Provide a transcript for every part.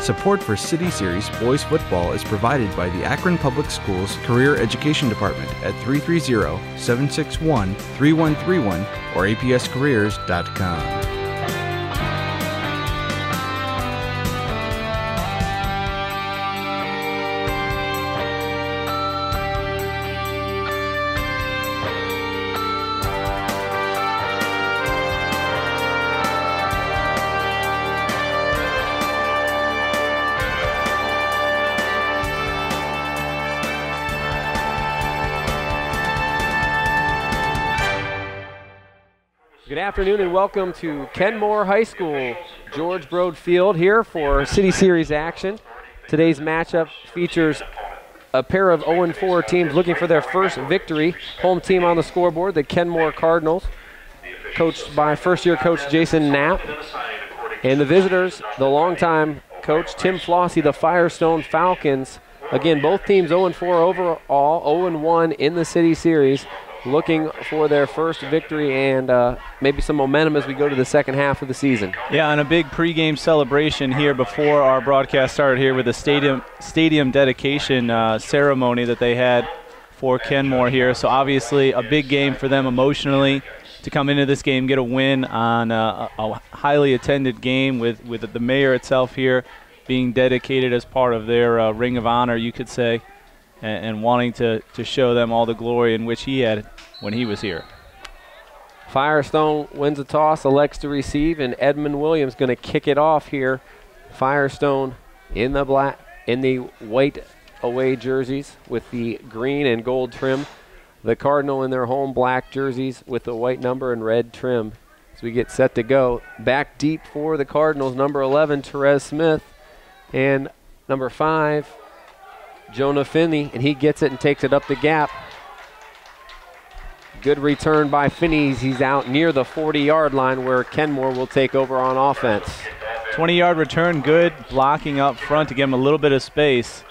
Support for City Series boys football is provided by the Akron Public Schools Career Education Department at 330-761-3131 or apscareers.com. Good afternoon and welcome to Kenmore High School, George Broad Field here for City Series action. Today's matchup features a pair of 0-4 teams looking for their first victory. Home team on the scoreboard, the Kenmore Cardinals, coached by first-year coach Jason Knapp. And the visitors, the longtime coach Tim Flossie, the Firestone Falcons. Again, both teams 0-4 overall, 0-1 in the City Series, looking for their first victory and maybe some momentum as we go to the second half of the season. Yeah, and a big pregame celebration here before our broadcast started here with the stadium dedication ceremony that they had for Kenmore here. So obviously a big game for them emotionally to come into this game, get a win on a highly attended game with the mayor itself here being dedicated as part of their Ring of Honor, you could say, and wanting to show them all the glory in which he had when he was here. Firestone wins the toss, elects to receive, and Edmund Williams going to kick it off here. Firestone in the white away jerseys with the green and gold trim. The Cardinal in their home black jerseys with the white number and red trim. As we get set to go, back deep for the Cardinals, number 11, Therese Smith, and number 5, Jonah Finney, and he gets it and takes it up the gap. Good return by Finney. He's out near the 40-yard line where Kenmore will take over on offense. 20-yard return, good blocking up front to give him a little bit of space,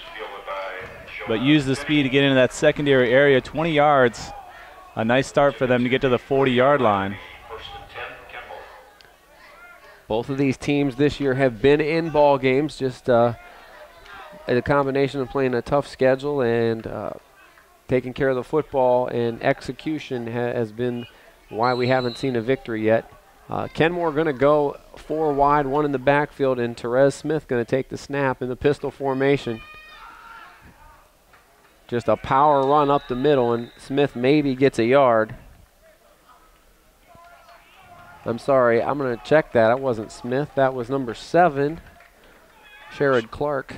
but use the speed to get into that secondary area. 20 yards, a nice start for them to get to the 40-yard line. Both of these teams this year have been in ball games, just a combination of playing a tough schedule and taking care of the football, and execution has been why we haven't seen a victory yet. Kenmore going to go 4 wide, 1 in the backfield, and Therese Smith going to take the snap in the pistol formation. Just a power run up the middle, and Smith maybe gets a yard. I'm sorry, I'm going to check that. That wasn't Smith. That was number 7, Sherrod Clark.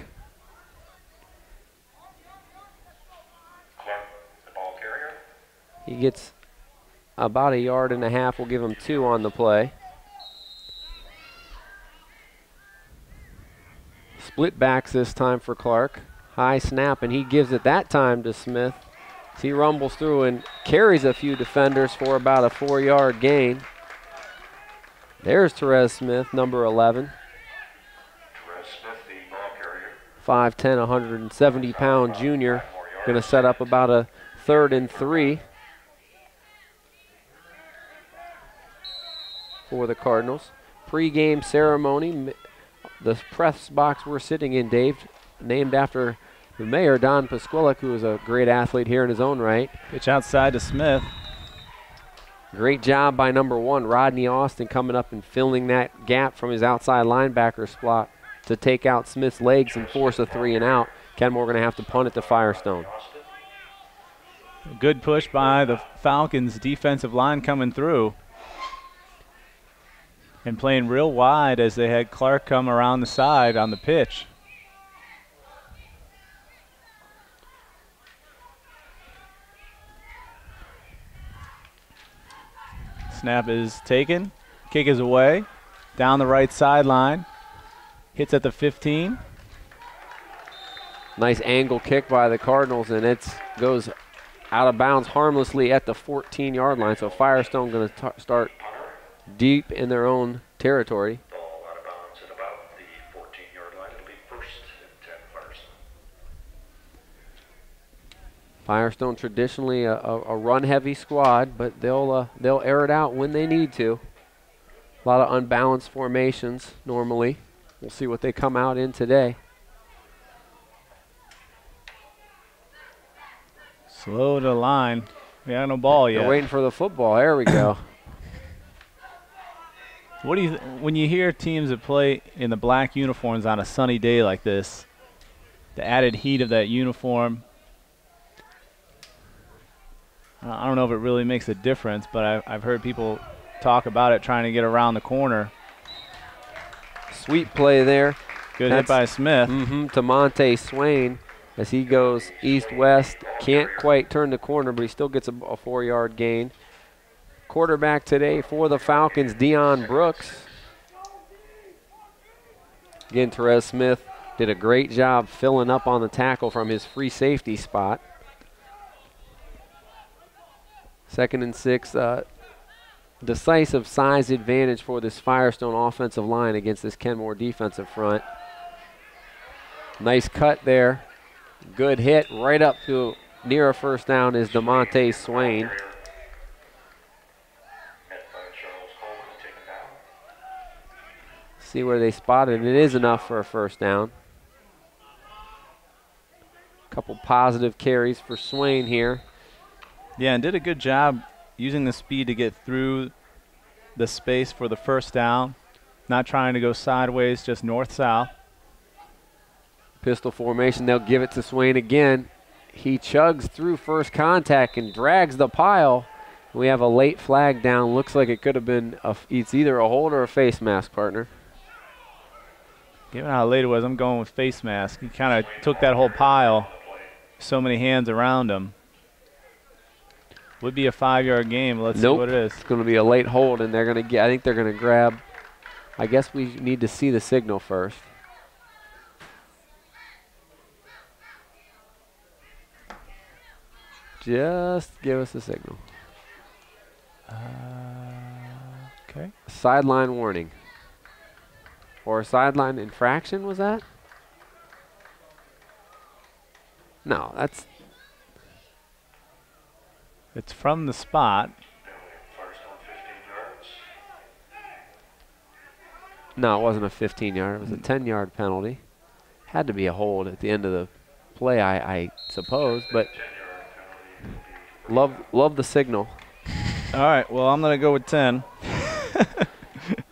He gets about 1.5 yards. We'll give him 2 on the play. Split backs this time for Clark. High snap, and he gives it that time to Smith. He rumbles through and carries a few defenders for about a 4-yard gain. There's Therese Smith, number 11. Therese Smith, the ball carrier. 5'10", 170-pound junior. Going to set up about a 3rd and 3. For the Cardinals. Pre-game ceremony, the press box we're sitting in, Dave, named after the mayor, Don Pasquillic, who is a great athlete here in his own right. Pitch outside to Smith. Great job by number 1, Rodney Austin, coming up and filling that gap from his outside linebacker spot to take out Smith's legs and force a 3 and out. Kenmore going to have to punt it to Firestone. Good push by the Falcons defensive line coming through. And playing real wide as they had Clark come around the side on the pitch. Snap is taken. Kick is away. Down the right sideline. Hits at the 15. Nice angle kick by the Cardinals, and it goes out of bounds harmlessly at the 14-yard line. So Firestone going to start deep in their own territory. Ball out of bounds at about the 14-yard line. It'll be 1st and 10 Firestone. Firestone traditionally a run-heavy squad, but they'll air it out when they need to. A lot of unbalanced formations normally. We'll see what they come out in today. Slow to the line. We got no ball yet. They're waiting for the football. There we go. What do you when you hear teams that play in the black uniforms on a sunny day like this, the added heat of that uniform, I don't know if it really makes a difference, but I've heard people talk about it trying to get around the corner. Sweet play there. Good hit by Smith. To Monte Swain as he goes east-west. Can't quite turn the corner, but he still gets a 4-yard gain. Quarterback today for the Falcons, Deion Brooks. Again, Therese Smith did a great job filling up on the tackle from his free safety spot. 2nd and 6. Decisive size advantage for this Firestone offensive line against this Kenmore defensive front. Nice cut there. Good hit right up to near a first down is DeMonte Swain. See where they spotted it. It is enough for a first down. Couple positive carries for Swain here. Yeah, and did a good job using the speed to get through the space for the first down. Not trying to go sideways, just north-south. Pistol formation, they'll give it to Swain again. He chugs through first contact and drags the pile. We have a late flag down. Looks like it could have been, it's either a hold or a face mask, partner. Given how late it was, I'm going with face mask. He kind of took that whole pile, so many hands around him. Would be a 5-yard game. Let's see what it is. It's going to be a late hold, and they're going to get, I think they're going to grab, I guess we need to see the signal first. Just give us a signal. Okay. Sideline warning. Or a sideline infraction, was that? No, that's... It's from the spot. No, it wasn't a 15-yard. It was a 10-yard penalty. Had to be a hold at the end of the play, I suppose, but love the signal. All right, well, I'm going to go with 10.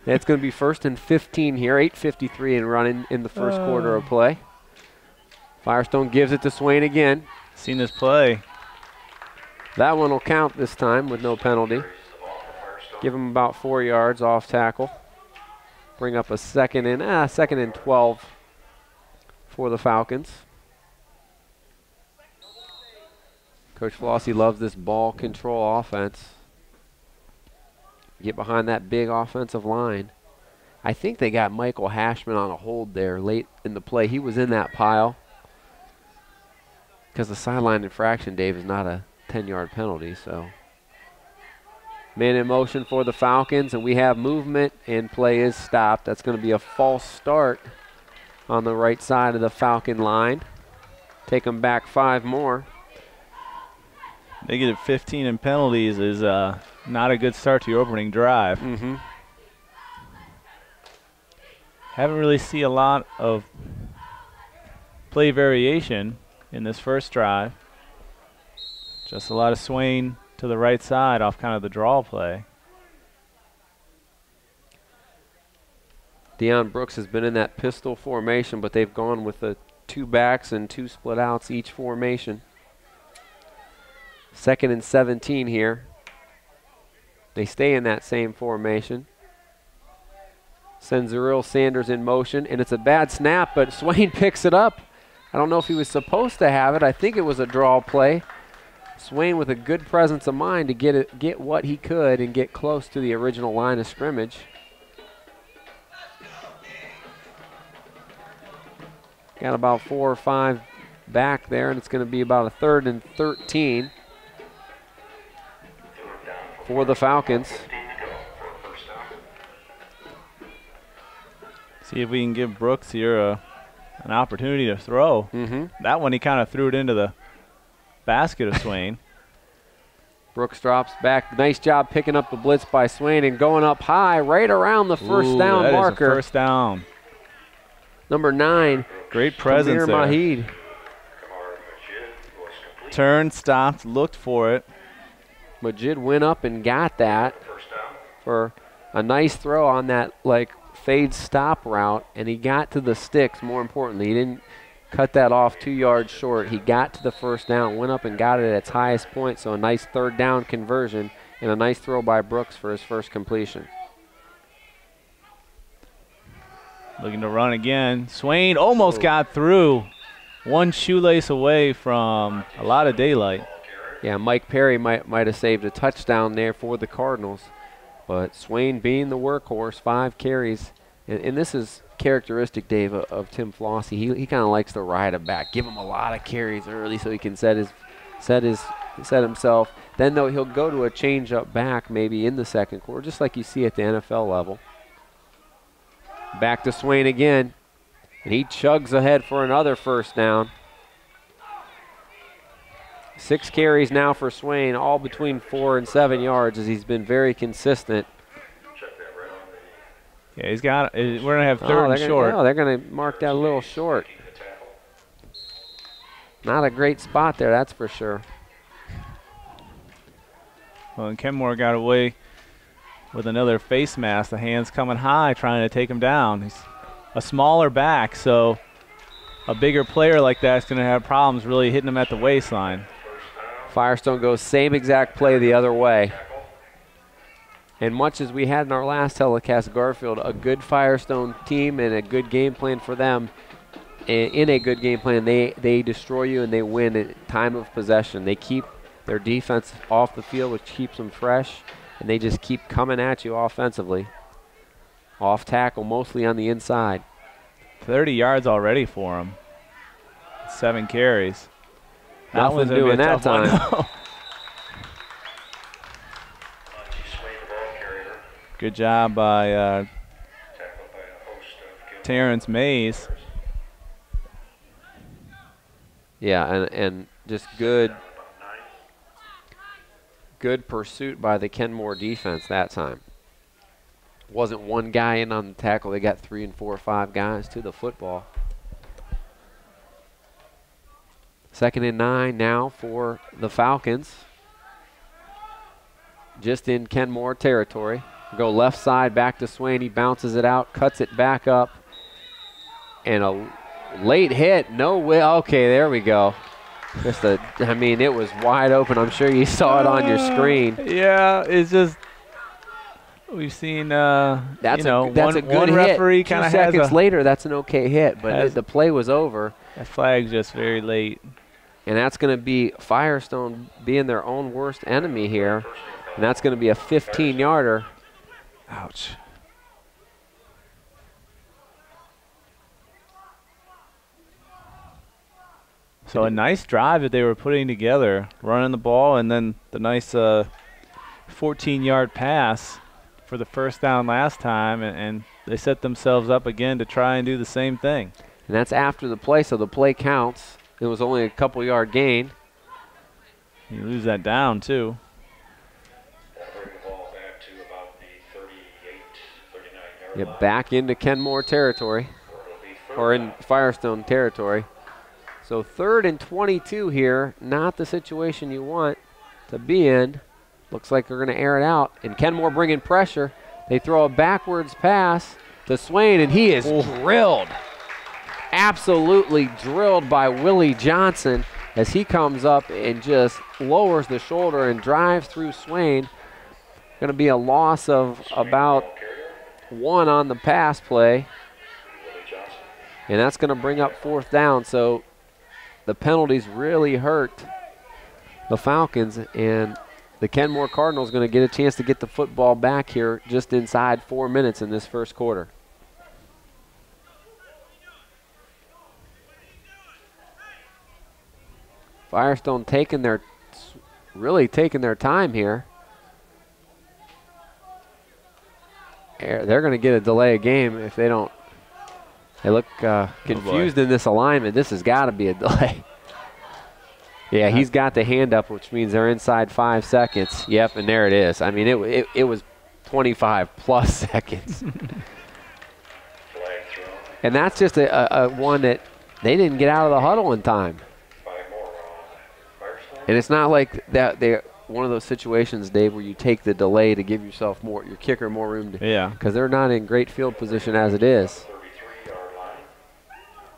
It's going to be 1st and 15 here, 8:53 and running in the first quarter of play. Firestone gives it to Swain again. Seen this play. That one will count this time with no penalty. Give him about 4 yards off tackle. Bring up a second and 12 for the Falcons. Coach Flossie loves this ball control offense. Get behind that big offensive line. I think they got Michael Hashman on a hold there late in the play. He was in that pile. Because the sideline infraction, Dave, is not a 10-yard penalty, so. Man in motion for the Falcons, and we have movement, and play is stopped. That's going to be a false start on the right side of the Falcon line. Take them back 5 more. Negative 15 in penalties is not a good start to your opening drive. Haven't really seen a lot of play variation in this first drive. Just a lot of Swain to the right side off kind of the draw play. Deion Brooks has been in that pistol formation, but they've gone with the 2 backs and 2 split outs each formation. 2nd and 17 here. They stay in that same formation. Sends Zeril Sanders in motion, and it's a bad snap, but Swain picks it up. I don't know if he was supposed to have it. I think it was a draw play. Swain with a good presence of mind to get what he could and get close to the original line of scrimmage. Got about 4 or 5 back there, and it's going to be about a 3rd and 13 for the Falcons. See if we can give Brooks here an opportunity to throw. That one he kind of threw it into the basket of Swain. Brooks drops back. Nice job picking up the blitz by Swain and going up high right around the first down that marker. Is a first down. Number 9. Great presence Amir there. Mahid. Turned, stopped, looked for it. Majid went up and got that for a nice throw on that like fade stop route, and he got to the sticks. More importantly, he didn't cut that off 2 yards short. He got to the first down, went up and got it at its highest point, so a nice third down conversion and a nice throw by Brooks for his first completion. Looking to run again. Swain almost got through. One shoelace away from a lot of daylight. Yeah, Mike Perry might have saved a touchdown there for the Cardinals. But Swain being the workhorse, 5 carries. And this is characteristic, Dave, of Tim Flossie. He kind of likes to ride it back. Give him a lot of carries early so he can set himself. Then, though, he'll go to a change-up back maybe in the second quarter, just like you see at the NFL level. Back to Swain again. And he chugs ahead for another first down. 6 carries now for Swain, all between 4 and 7 yards, as he's been very consistent. Yeah, he's got. We're gonna have third and short. Oh, they're gonna mark that a little short. Not a great spot there, that's for sure. Well, and Kenmore got away with another face mask. The hands coming high, trying to take him down. He's a smaller back, so a bigger player like that's going to have problems really hitting him at the waistline. Firestone goes same exact play the other way. And much as we had in our last telecast, Garfield, a good Firestone team and a good game plan for them. In a good game plan, they destroy you and they win at time of possession. They keep their defense off the field, which keeps them fresh, and they just keep coming at you offensively. Off tackle, mostly on the inside. 30 yards already for him. 7 carries. Nothing doing that time. Good job by Terrence Mays. Yeah, and just good pursuit by the Kenmore defense that time. Wasn't one guy in on the tackle. They got 3 and 4 or 5 guys to the football. 2nd and 9 now for the Falcons. Just in Kenmore territory. Go left side back to Swain. He bounces it out, cuts it back up. And a late hit. No way. Okay, there we go. I mean, it was wide open. I'm sure you saw it on your screen. Yeah, it's just we've seen. That's a good one hit. referee 2 kind of seconds later, that's an okay hit, but the play was over. That flag's just very late. And that's going to be Firestone being their own worst enemy here, and that's going to be a 15-yarder. Ouch. So a nice drive that they were putting together, running the ball, and then the nice 14-yard pass for the first down last time, and they set themselves up again to try and do the same thing. And that's after the play, so the play counts. It was only a couple-yard gain. You lose that down, too. Get back into Kenmore territory, or in Firestone territory. So 3rd and 22 here, not the situation you want to be in. Looks like they're going to air it out. And Kenmore bringing pressure. They throw a backwards pass to Swain, and he is drilled. Absolutely drilled by Willie Johnson as he comes up and just lowers the shoulder and drives through Swain. Going to be a loss of about 1 on the pass play. And that's going to bring up 4th down. So the penalties really hurt the Falcons, and the Kenmore Cardinals going to get a chance to get the football back here just inside 4 minutes in this first quarter. Firestone really taking their time here. They're going to get a delay of game if they don't. They look confused in this alignment. This has got to be a delay. Yeah, he's got the hand up, which means they're inside 5 seconds. Yep, and there it is. I mean, it was 25 plus seconds. And that's just a one that they didn't get out of the huddle in time. 5 more on Firestone. And it's not like that they're one of those situations, Dave, where you take the delay to give yourself your kicker more room to, Yeah. because they're not in great field position as it is. 33-yard line.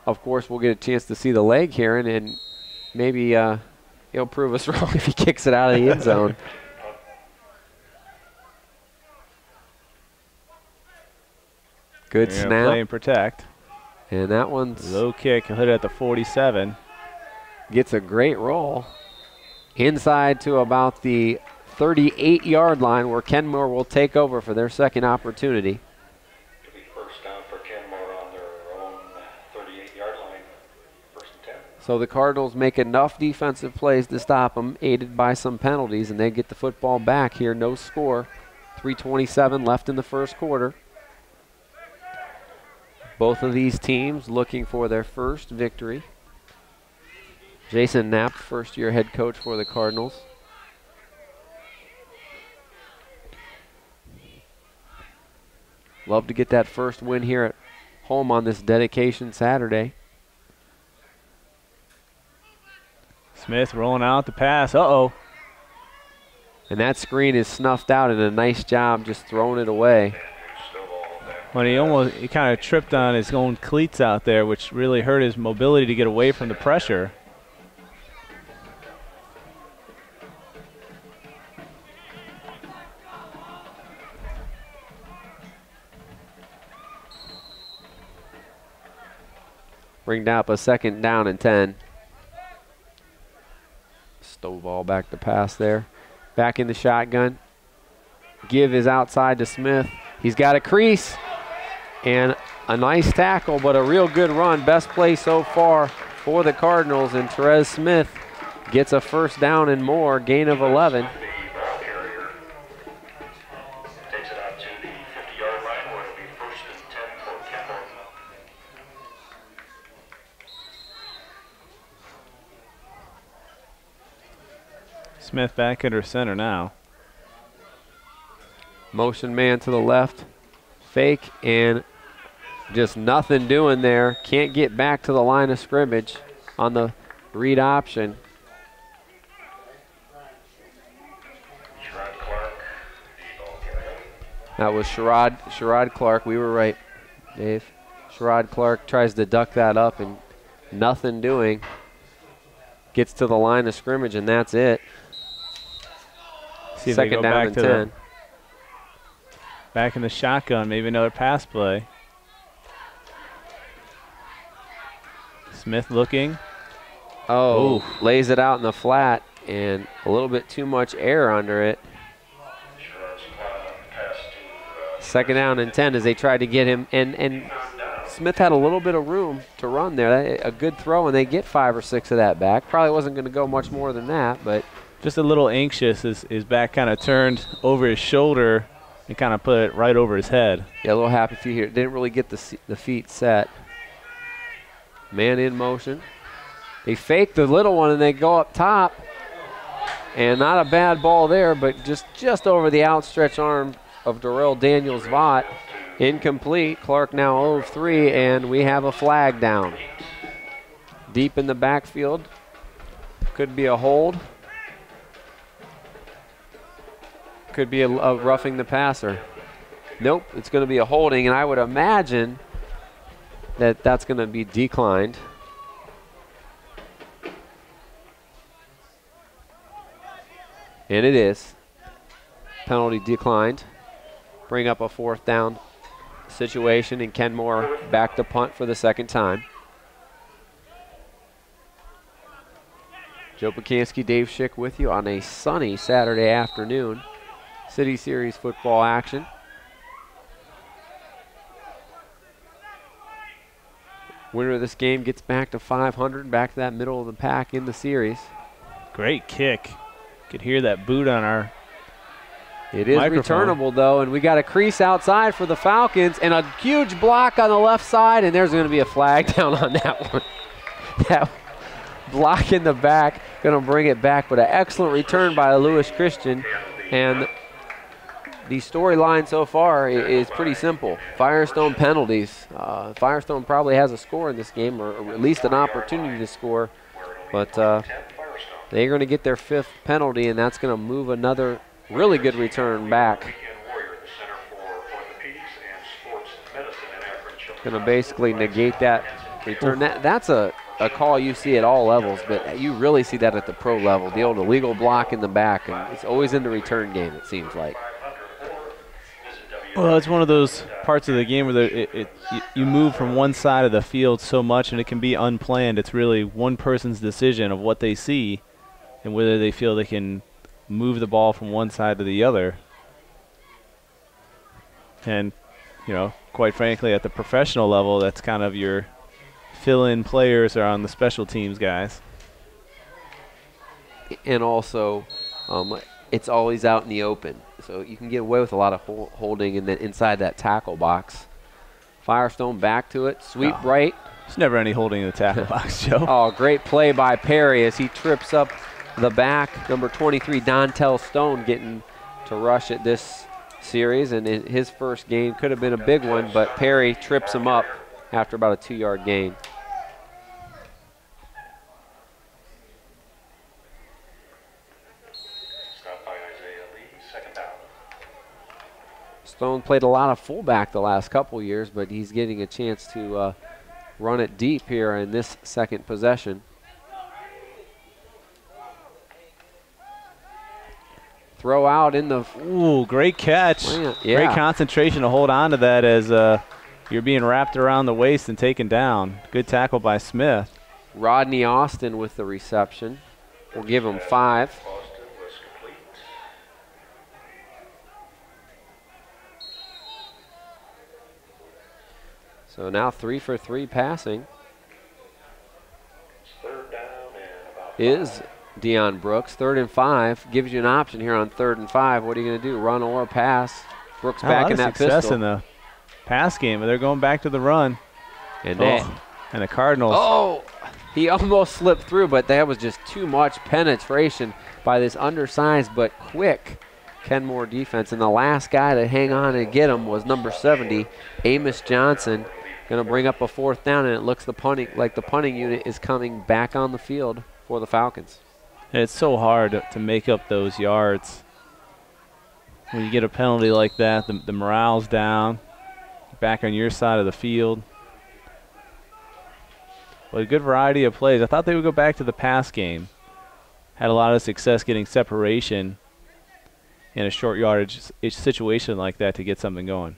Of course, we'll get a chance to see the leg here, and maybe he'll prove us wrong if he kicks it out of the end zone. Good snap. Play and protect. And that one's Low kick. He'll hit it at the 47. gets a great roll. Inside to about the 38-yard line where Kenmore will take over for their second opportunity. It'll be first down for Kenmore on their own 38-yard line. First and 10. So the Cardinals make enough defensive plays to stop them, aided by some penalties, and they get the football back here. No score. 3:27 left in the first quarter. Both of these teams looking for their first victory. Jason Knapp, first-year head coach for the Cardinals. Love to get that first win here at home on this dedication Saturday. Smith rolling out the pass. Uh-oh. And that screen is snuffed out, and a nice job just throwing it away. When he kind of tripped on his own cleats out there, which really hurt his mobility to get away from the pressure. Bring up a second down and 10. Stovall back to pass there. Back in the shotgun. Give is outside to Smith. He's got a crease. And a nice tackle, but a real good run. Best play so far for the Cardinals. And Therese Smith gets a first down and more. Gain of 11. The ball carrier takes it out to the 50-yard line where it'll be first and 10 for Kenmore. Smith back under center now. Motion man to the left. Fake and just nothing doing there. Can't get back to the line of scrimmage on the read option. Sherrod Clark, the ball carrier. That was Sherrod Clark. We were right, Dave. Sherrod Clark tries to duck that up and nothing doing. Gets to the line of scrimmage and that's it. See if they Second go down back and to 10. Back in the shotgun, maybe another pass play. Smith looking. Oh, Oof. lays it out in the flat and a little bit too much air under it. Sherrod's pass to Second down and 10 as they tried to get him. And Smith had a little bit of room to run there. A good throw, and they get 5 or 6 of that back. Probably wasn't going to go much more than that, but Just a little anxious. His back kind of turned over his shoulder and kind of put it right over his head. yeah, a little happy feet here. Didn't really get the feet set. Man in motion. They fake the little one, and they go up top. And not a bad ball there, but just over the outstretched arm of Darrell Daniels-Vaught. Incomplete. Clark now 0 of 3, and we have a flag down. Deep in the backfield. Could be a hold. Could be a roughing the passer. Nope, it's going to be a holding, and I would imagine that that's going to be declined. And it is. Penalty declined. Bring up a 4th down situation, and Kenmore back to punt for the second time. Joe Pakanski, Dave Schick with you on a sunny Saturday afternoon. City Series football action. Winner of this game gets back to 500, back to that middle of the pack in the series. Great kick. Could hear that boot on our It is microphone. returnable, though, and we got a crease outside for the Falcons and a huge block on the left side, and there's going to be a flag down on that one. That block in the back, going to bring it back, but an excellent return by Lewis Christian, and the storyline so far is pretty simple. Firestone penalties. Firestone probably has a score in this game, or at least an opportunity to score. But they're going to get their 5th penalty, and that's going to move another really good return back. Going to basically negate that return. That's a call you see at all levels, but you really see that at the pro level. The old illegal block in the back, and it's always in the return game, it seems like. Well, it's one of those parts of the game where you move from one side of the field so much, and it can be unplanned. It's really one person's decision of what they see and whether they feel they can move the ball from one side to the other. And, you know, quite frankly, at the professional level, that's kind of your fill-in players or on the special teams guys. And also, it's always out in the open. So you can get away with a lot of holding inside that tackle box. Firestone back to it, sweep right. There's never any holding in the tackle box, Joe. Oh, great play by Perry as he trips up the back. Number 23, Dontel Stone, getting to rush at this series. And his first game could have been a big one, but Perry trips him up after about a 2-yard gain. Stone played a lot of fullback the last couple years, but he's getting a chance to run it deep here in this second possession. Throw out in the... Ooh, great catch. Yeah. Great concentration to hold on to that as you're being wrapped around the waist and taken down. Good tackle by Smith. Rodney Austin with the reception. We'll give him 5. So now 3 for 3 passing is Deion Brooks. 3rd and 5 gives you an option here on 3rd and 5. What are you going to do? Run or pass? Brooks back in that pistol. Success in the pass game, but they're going back to the run. And the Cardinals. Oh, he almost slipped through, but that was just too much penetration by this undersized but quick Kenmore defense. And the last guy to hang on and get him was number 70, Amos Johnson. Going to bring up a 4th down, and it looks the punting unit is coming back on the field for the Falcons. And it's so hard to make up those yards. When you get a penalty like that, the morale's down. Back on your side of the field. But a good variety of plays. I thought they would go back to the pass game. Had a lot of success getting separation in a short yardage situation like that to get something going.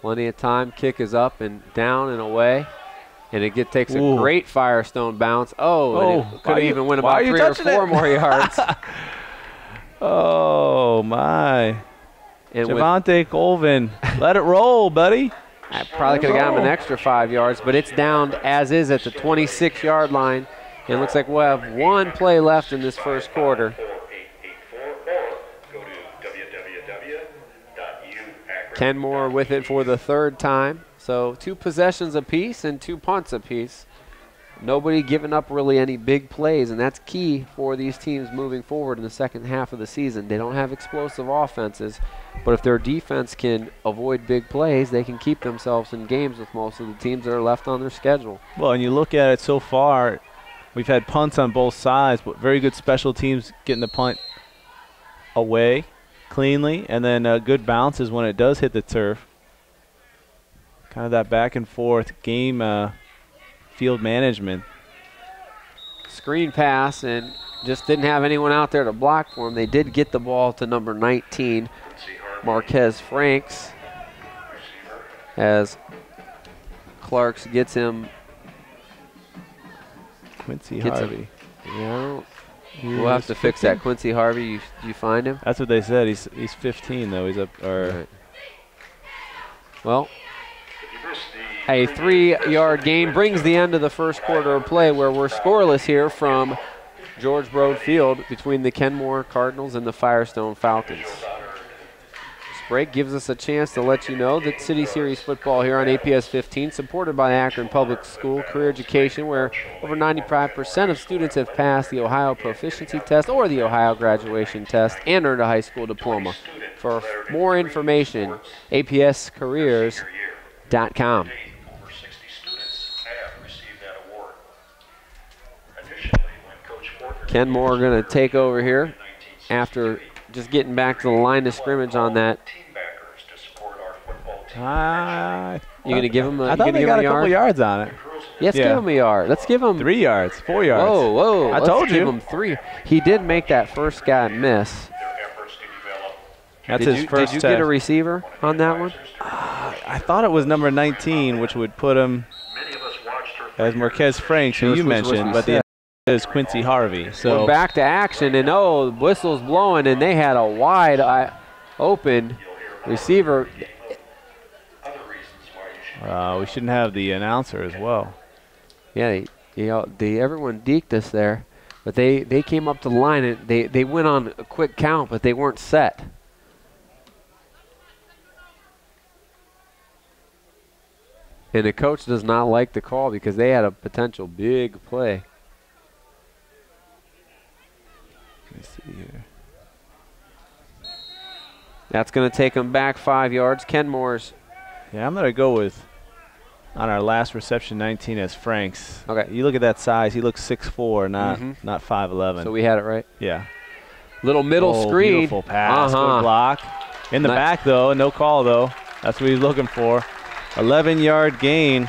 Plenty of time. Kick is up and down and away. And it takes a great Firestone bounce. Oh, and it could have even went about 3 or 4 more yards. Oh, my. And Javante Colvin, let it roll, buddy. I probably could have got him an extra 5 yards, but it's down as is at the 26-yard line. And it looks like we'll have 1 play left in this first quarter. Kenmore with it for the 3rd time. So 2 possessions apiece and 2 punts apiece. Nobody giving up really any big plays, and that's key for these teams moving forward in the second half of the season. They don't have explosive offenses, but if their defense can avoid big plays, they can keep themselves in games with most of the teams that are left on their schedule. Well, and you look at it so far, we've had punts on both sides, but very good special teams getting the punt away cleanly, and then good bounces when it does hit the turf. Kind of that back and forth game field management. Screen pass, and just didn't have anyone out there to block for him. They did get the ball to number 19, Marquez Franks, as Clarks gets him. Quincy Harvey. Yeah, we'll have to fix that. Quincy Harvey, you find him? That's what they said. He's 15 though. He's up. Right. Well, a 3-yard gain brings the end of the first quarter of play, where we're scoreless here from George Broad Field between the Kenmore Cardinals and the Firestone Falcons. break gives us a chance to let you know that City Series football here on APS 15, supported by Akron Public School Career Education, where over 95% of students have passed the Ohio Proficiency Test or the Ohio Graduation Test and earned a high school diploma. For more information, apscareers.com. Over 60 students have received that award. Additionally, when Coach Porter Kenmore going to take over here after just getting back to the line of scrimmage on that. team backers to support our football team. You going to give him a, I thought they got a couple yards on it. Let's give him a yard. Let's give him 3 yards, 4 yards. Whoa. I told Let's give you. him 3. He did make that first guy miss. Their efforts to develop That's Did his you, first did you test. get a receiver on that one? I thought it was number 19, which would put him many of us watched her as Marquez Franks, who you mentioned, but the is Quincy Harvey. So We're back to action, and the whistle's blowing, and they had a wide open receiver. other reasons why you should we shouldn't have the announcer as well. Yeah, everyone deked us there, but they came up to the line, and they went on a quick count, but they weren't set. And the coach does not like the call because they had a potential big play. Let me see here. That's going to take them back 5 yards. Kenmore's. Yeah, I'm going to go with, on our last reception, 19 as Franks. Okay. You look at that size. He looks 6'4", not 5'11". So we had it right. Yeah. Little middle screen. Beautiful pass. Good block. In the back, though. No call, though. That's what he's looking for. 11-yard gain.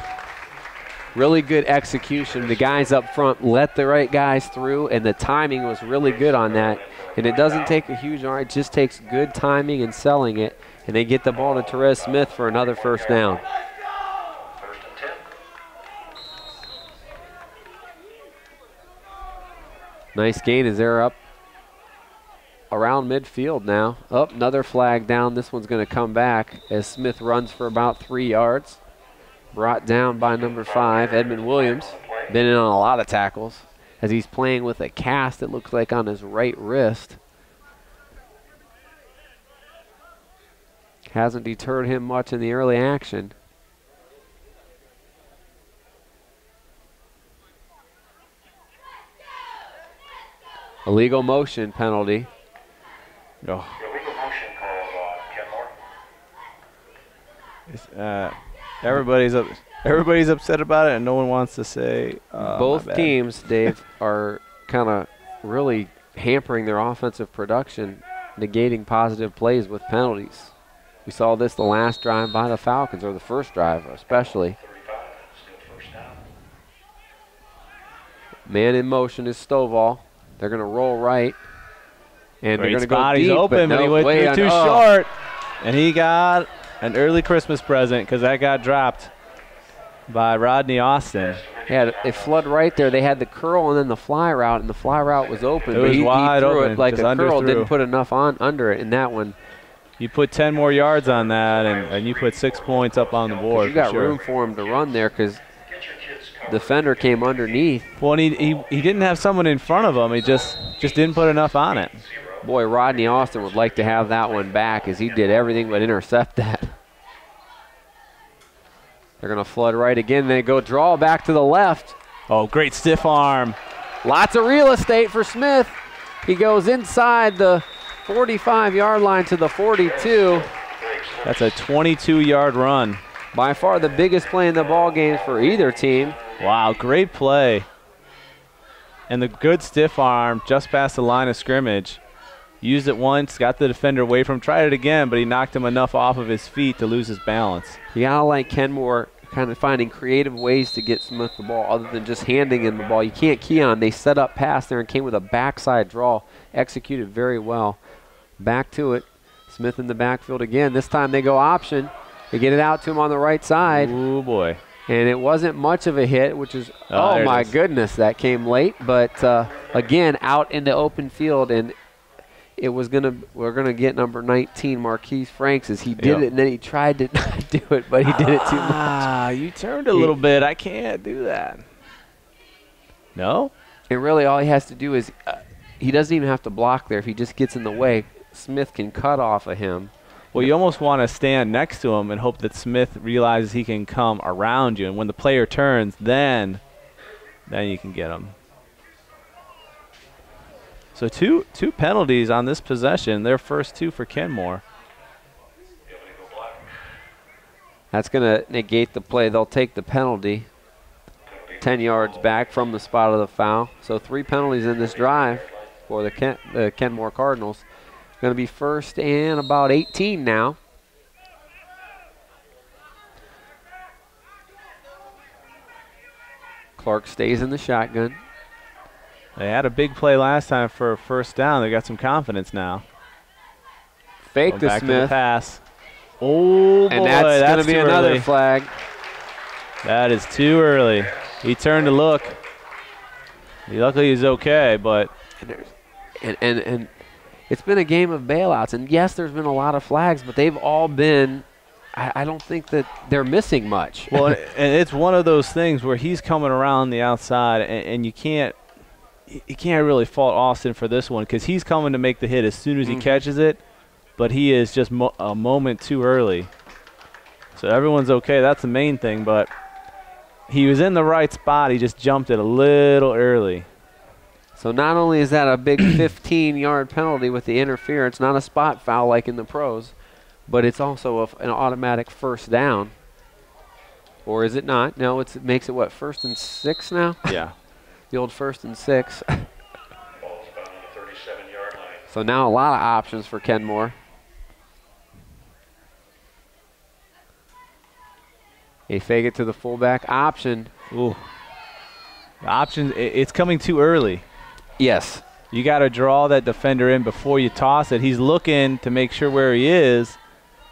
Really good execution. The guys up front let the right guys through, and the timing was really good on that. And it doesn't take a huge arm. It just takes good timing and selling it. And they get the ball to Therese Smith for another first down. first and 10. Nice gain as they're up around midfield now. Another flag down. This one's going to come back as Smith runs for about 3 yards. Brought down by number 5, Edmund Williams. Been in on a lot of tackles as he's playing with a cast, it looks like, on his right wrist. Hasn't deterred him much in the early action. Illegal motion penalty. Oh. Illegal motion called Kenmore. Everybody's upset about it, and no one wants to say. Both teams, Dave, are kind of really hampering their offensive production, negating positive plays with penalties. We saw this the last drive by the Falcons, or the first drive especially. 35, still first down. Man in motion is Stovall. They're going to roll right. And they're going to go deep. He's open, but he went too short. And he got an early Christmas present because that got dropped by Rodney Austin. Yeah, they flood right there. They had the curl and then the fly route, and the fly route was open. It was wide he threw open, it like a just curl, underthrew. didn't put enough under it. And that one, You put 10 more yards on that, and you put 6 points up on the board. you got for sure. room for him to run there because Get your kids covered. defender came underneath. Well, and he didn't have someone in front of him. He just didn't put enough on it. Boy, Rodney Austin would like to have that one back as he did everything but intercept that. They're going to flood right again. They go draw back to the left. Oh, great stiff arm. Lots of real estate for Smith. He goes inside the 45-yard line to the 42. That's a 22-yard run. By far the biggest play in the ball game for either team. Wow, great play. And the good stiff arm just past the line of scrimmage. Used it once, got the defender away from him, tried it again, but he knocked him enough off of his feet to lose his balance. You gotta like Kenmore kind of finding creative ways to get Smith the ball other than just handing him the ball. You can't key on. They set up pass there and came with a backside draw. Executed very well. Back to it. Smith in the backfield again. This time they go option. They get it out to him on the right side. Ooh, boy. And it wasn't much of a hit, which is, Oh, there oh it my is. goodness, that came late. But again, out in the open field, and we're gonna get number 19, Marquise Franks, as he did Yep. it, and then he tried to not do it, but he did it too much. Ah, you turned a little bit. I can't do that. No? And really all he has to do is, he doesn't even have to block there. If he just gets in the way, Smith can cut off of him Well, you almost want to stand next to him and hope that Smith realizes he can come around you. And when the player turns, then you can get him. So two penalties on this possession. Their first 2 for Kenmore. That's going to negate the play. They'll take the penalty 10 yards back from the spot of the foul. So 3 penalties in this drive for the Kenmore Cardinals. Going to be first and about 18 now. Clark stays in the shotgun. They had a big play last time for a first down. They got some confidence now. Fake to back Smith. To the pass. Oh, boy, and that's going to be another early. flag. That is too early. He turned to look. Luckily he's okay, but and it's been a game of bailouts. And yes, there's been a lot of flags, but they've all been, I don't think that they're missing much. Well, and it's one of those things where he's coming around the outside, and you can't really fault Austin for this one because he's coming to make the hit as soon as he catches it, but he is just a moment too early. So everyone's okay. That's the main thing, but he was in the right spot. He just jumped it a little early. So not only is that a big 15-yard penalty with the interference, not a spot foul like in the pros, but it's also an automatic first down. Or is it not? No, it makes it, what, 1st and 6 now? Yeah. The old 1st and 6. Ball's about on the 37-yard line. So now a lot of options for Kenmore. They fake it to the fullback option. Ooh. The option, it's coming too early. Yes. You got to draw that defender in before you toss it. He's looking to make sure where he is,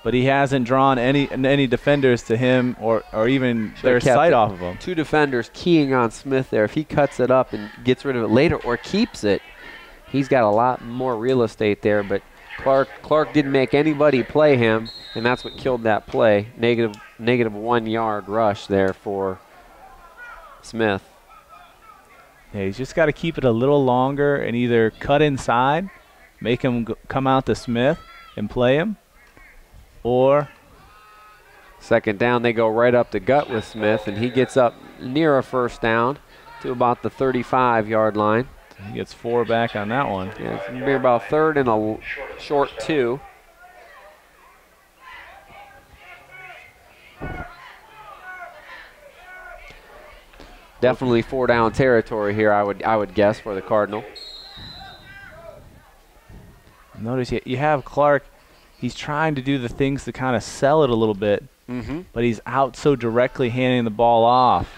but he hasn't drawn any defenders to him or even their sight off of him. 2 defenders keying on Smith there. If he cuts it up and gets rid of it later or keeps it, he's got a lot more real estate there. But Clark didn't make anybody play him, and that's what killed that play. Negative 1 yard rush there for Smith. Yeah, he's just got to keep it a little longer and either cut inside, make him come out to Smith and play him, or second down, they go right up the gut with Smith, and he gets up near a first down to about the 35-yard line. He gets 4 back on that one. Yeah, it's going to be about 3rd and a short 2. Definitely 4-down territory here, I would guess, for the Cardinal. Notice you have Clark. He's trying to do the things to kind of sell it a little bit, but he's out so directly handing the ball off.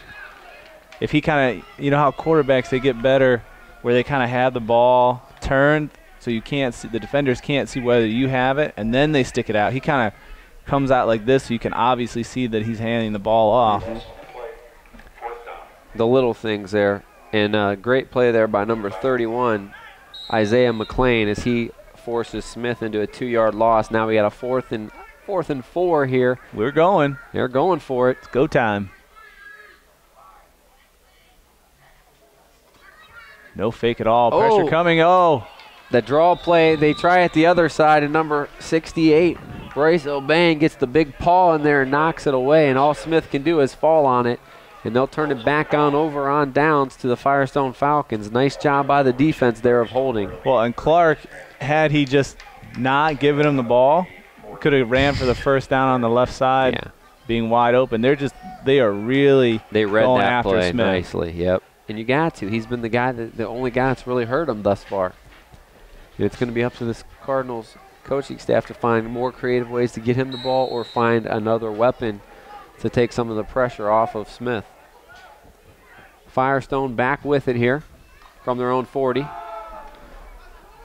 If he kind of, you know how quarterbacks, they get better where they kind of have the ball turned so you can't see, the defenders can't see whether you have it, and then they stick it out. He kind of comes out like this so you can obviously see that he's handing the ball off. The little things there. And great play there by number 31, Isaiah McLean, as he forces Smith into a 2-yard loss. Now we got a 4th and 4 here. We're going. They're going for it. It's go time. No fake at all. Pressure coming. Oh. The draw play, they try at the other side, and number 68, Bryce O'Bang, gets the big paw in there and knocks it away, and all Smith can do is fall on it, and they'll turn it back over on downs to the Firestone Falcons. Nice job by the defense there of holding. Well, and Clark, had he just not given him the ball, could have ran for the first down on the left side, being wide open. They are really read going that after play Smith. nicely. Yep. And you got to. He's been the only guy that's really hurt him thus far. And it's going to be up to this Cardinals coaching staff to find more creative ways to get him the ball or find another weapon to take some of the pressure off of Smith. Firestone back with it here from their own 40.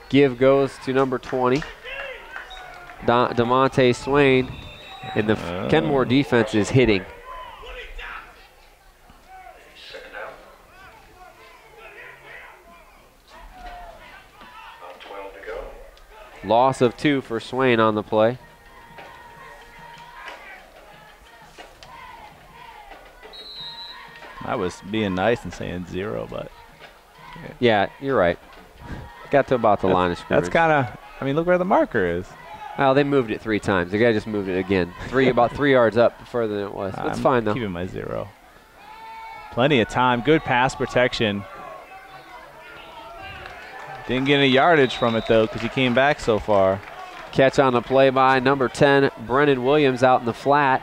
Give goes to number 20, DeMonte Swain, and the Kenmore defense is hitting. Loss of 2 for Swain on the play. I was being nice and saying 0, but. Yeah, you're right. Got to about the line of scrimmage. That's kind of, I mean, look where the marker is. Well, they moved it 3 times. The guy just moved it again. About 3 yards up further than it was. That's fine, though. Keeping my 0. Plenty of time. Good pass protection. Didn't get any yardage from it, though, because he came back so far. Catch on the play by number 10, Brennan Williams, out in the flat.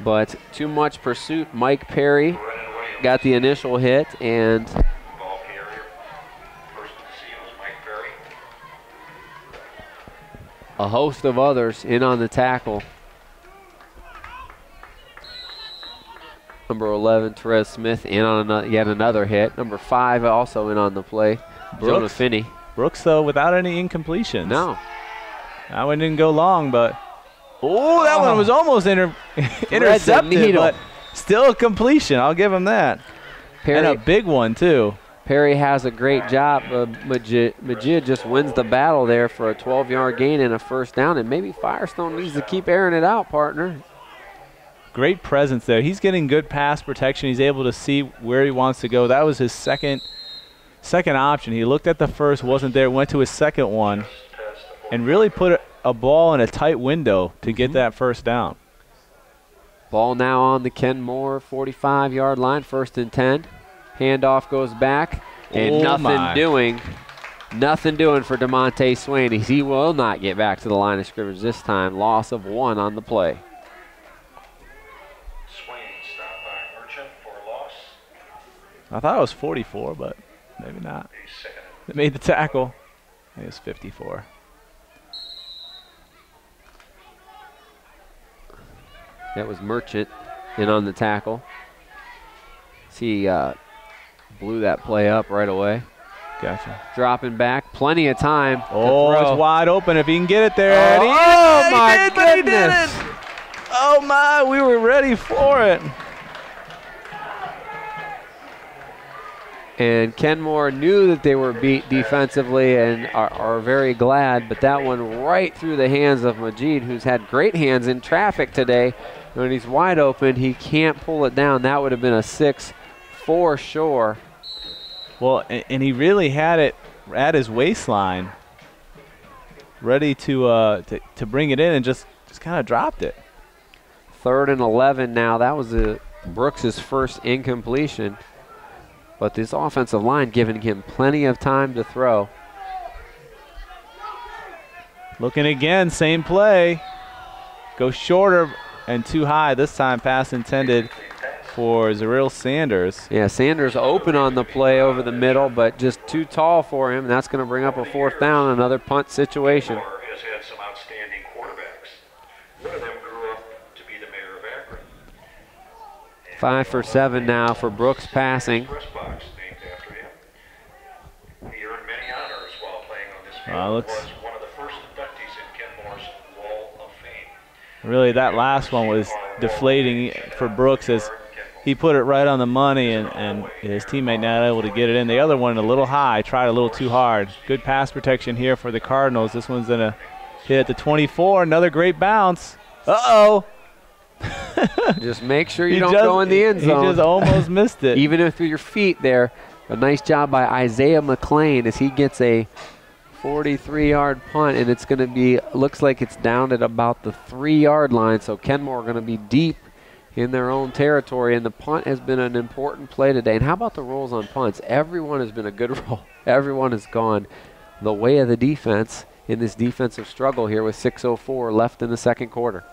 But too much pursuit. Mike Perry got the initial hit, and Ball carrier. First to see was Mike Perry. a host of others in on the tackle. Number 11, Therese Smith, in on yet another hit. Number 5 also in on the play, Jonah Finney. Brooks, though, without any incompletions. No. That one didn't go long, but that one was almost intercepted, but still a completion. I'll give him that. Perry, and a big one, too. Perry has a great job. Majid just wins the battle there for a 12-yard gain and a first down, and maybe Firestone needs to keep airing it out, partner. Great presence there. He's getting good pass protection. He's able to see where he wants to go. That was his second option. He looked at the first, wasn't there, went to his second one, and really put a ball in a tight window to get that first down. Ball now on the Kenmore 45-yard line, 1st and 10. Handoff goes back, and nothing doing for DeMonte Swain. He will not get back to the line of scrimmage this time. Loss of 1 on the play. Swain stopped by Merchant for a loss. I thought it was 44, but maybe not. He's second. They made the tackle. It was 54. That was Merchant in on the tackle. He blew that play up right away. Gotcha. Dropping back, plenty of time. Oh, it's wide open if he can get it there. My goodness. Oh, my, we were ready for it. And Kenmore knew that they were beat defensively and are very glad, but that one right through the hands of Majid, who's had great hands in traffic today. When he's wide open, he can't pull it down. That would have been a 6 for sure. Well, and he really had it at his waistline, ready to bring it in, and just kind of dropped it. 3rd and 11 now. That was Brooks' first incompletion. But this offensive line giving him plenty of time to throw. Looking again, same play. Go shorter and too high. This time pass intended for Zareel Sanders. Yeah, Sanders open on the play over the middle, but just too tall for him. That's going to bring up a 4th down, another punt situation. Has had some outstanding quarterbacks. One of them grew up to be the mayor of Akron. 5 for 7 now for Brooks passing. Press box named after him. He earned many honors while playing on this field. Looks Was one of the first inductees in Kenmore's Wall of Fame. really, that last one was deflating for Brooks as he put it right on the money, and his teammate not able to get it in. The other one a little high, tried a little too hard. Good pass protection here for the Cardinals. This one's going to hit at the 24. Another great bounce. Uh-oh. Just make sure you don't go in the end zone. He just almost missed it. Even if through your feet there. A nice job by Isaiah McLean as he gets a 43-yard punt, and it's going to be, looks like it's down at about the 3-yard line, so Kenmore are going to be deep in their own territory, and the punt has been an important play today. And how about the rolls on punts? Everyone has been a good roll. Everyone has gone the way of the defense in this defensive struggle here with 6:04 left in the second quarter.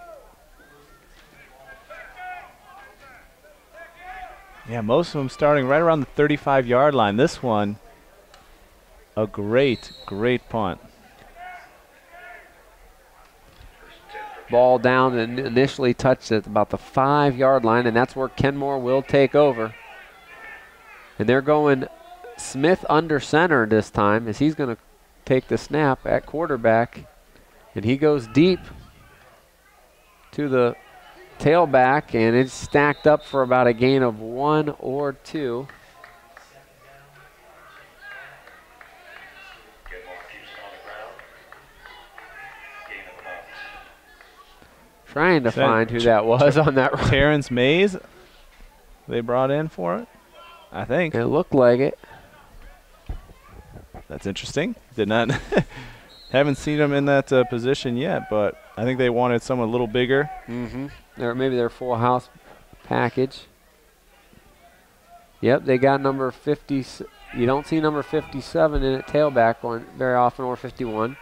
Yeah, most of them starting right around the 35-yard line. This one, a great, great punt. Ball down and initially touched at about the 5-yard line, and that's where Kenmore will take over. And they're going Smith under center this time as he's going to take the snap at quarterback. And he goes deep to the tailback, and it's stacked up for about a gain of 1 or 2. Trying to find who that was on that run. Terrence Mays they brought in for it, I think. It looked like it. That's interesting. Did not Haven't seen them in that position yet, but I think they wanted someone a little bigger. Mm-hmm. Maybe their full house package. Yep, they got number 50. You don't see number 57 in it tailback one very often, or 51.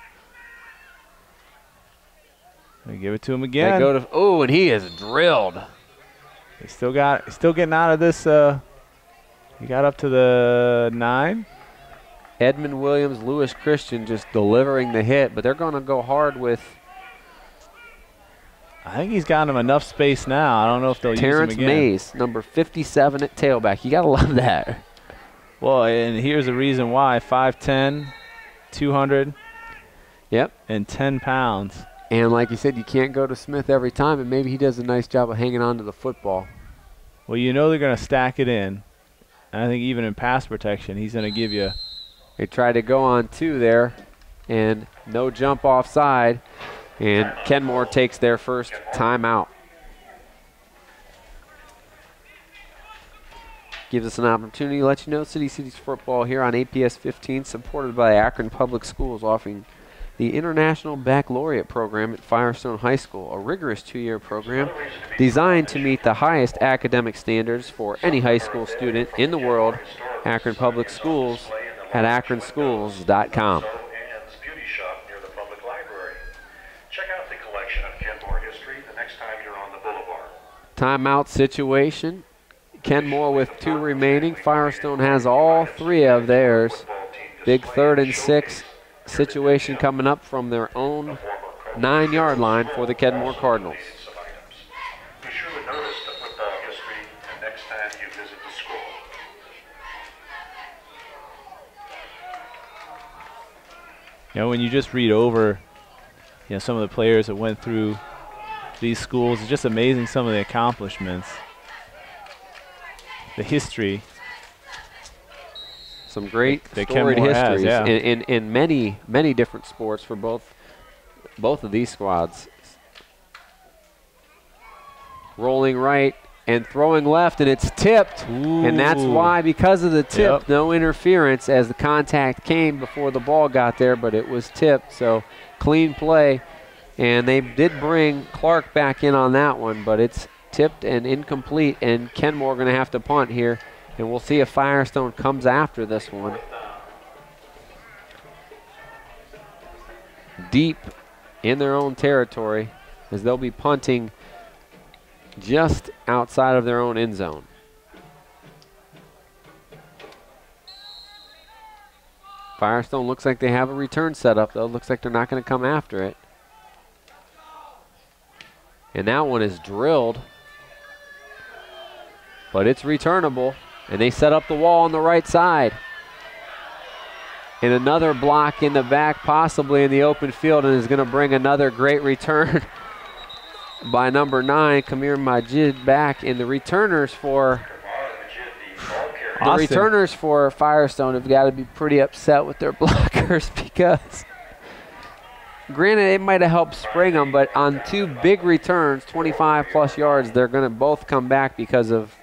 They give it to him again. They go to and he is drilled. They still getting out of this. He got up to the 9. Edmund Williams, Lewis Christian just delivering the hit, but they're going to go hard with. I think he's got him enough space now. I don't know if they'll Terrence use him again. Mays, number 57 at tailback. You got to love that. Well, and here's the reason why: 5'10", 200. Yep. And 10 pounds. And like you said, you can't go to Smith every time, and maybe he does a nice job of hanging on to the football. Well, you know they're going to stack it in. And I think even in pass protection, he's going to give you. They tried to go on 2 there, and no jump offside, and Kenmore takes their first timeout. Gives us an opportunity to let you know City Cities football here on APS 15, supported by Akron Public Schools, offering the International Baccalaureate program at Firestone High School, a rigorous 2-year program designed to meet the highest academic standards for any high school student in the world. Akron Public Schools at akronschools.com. And beauty shop near the public library. Check out the collection of Kenmore history the next time you're on the boulevard. Timeout situation. Kenmore with 2 remaining. Firestone has all 3 of theirs. Big 3rd and 6 situation coming up from their own 9-yard line for the Kenmore Cardinals. Be sure to notice the football history the next time you visit the school. You know, when you just read over, some of the players that went through these schools, it's just amazing some of the accomplishments, the history. Some great that storied Kenmore has, histories in many different sports for both of these squads. Rolling right and throwing left, and it's tipped. Ooh. And that's why, because of the tip, Yep. no interference as the contact came before the ball got there, but it was tipped. So clean play. And they did bring Clark back in on that one, but it's tipped and incomplete, and Kenmore going to have to punt here. And we'll see if Firestone comes after this one. Deep in their own territory, as they'll be punting just outside of their own end zone. Firestone looks like they have a return set up, though. Looks like they're not going to come after it. And that one is drilled, but it's returnable. And they set up the wall on the right side. And another block in the back, possibly in the open field, and is going to bring another great return by number 9, Kamir Majid, back. And the returners for Firestone have got to be pretty upset with their blockers, because granted it might have helped spring them, but on 2 big returns, 25-plus yards, they're going to both come back because of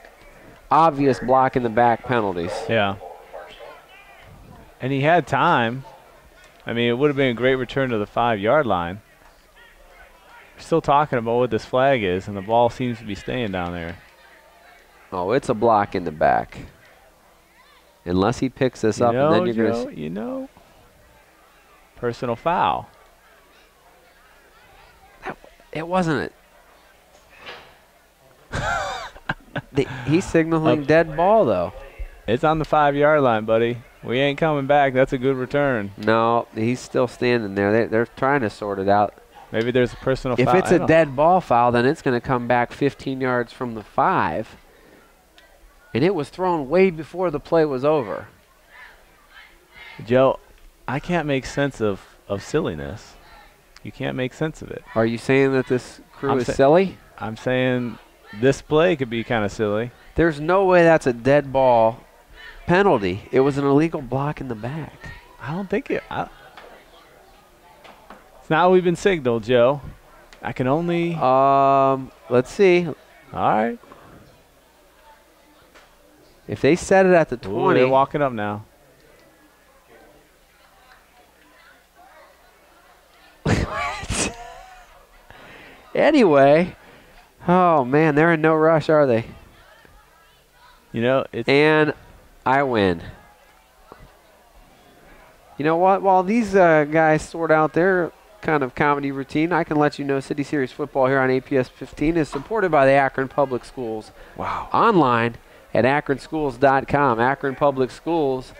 obvious block in the back penalties. Yeah. And he had time. I mean, it would have been a great return to the 5-yard line. We're still talking about what this flag is, and the ball seems to be staying down there. Oh, it's a block in the back. Unless he picks this up, and then you're going to personal foul. It wasn't he's signaling dead ball, though. It's on the 5-yard line, buddy. We ain't coming back. That's a good return. No, he's still standing there. They're trying to sort it out. Maybe there's a personal foul. If it's a dead ball foul, then it's going to come back 15 yards from the 5. And it was thrown way before the play was over. Joe, I can't make sense of silliness. You can't make sense of it. Are you saying that this crew is silly? I'm saying this play could be kind of silly. There's no way that's a dead ball penalty. It was an illegal block in the back. I don't think it. It's not what we've been signaled, Joe. I can only. Let's see. All right. If they set it at the 20. They're walking up now. Anyway, oh, man, they're in no rush, are they? You know, it's And I win. You know what? While these guys sort out their kind of comedy routine, I can let you know City Series football here on APS 15 is supported by the Akron Public Schools. wow. Online at akronschools.com. Akron Public Schools,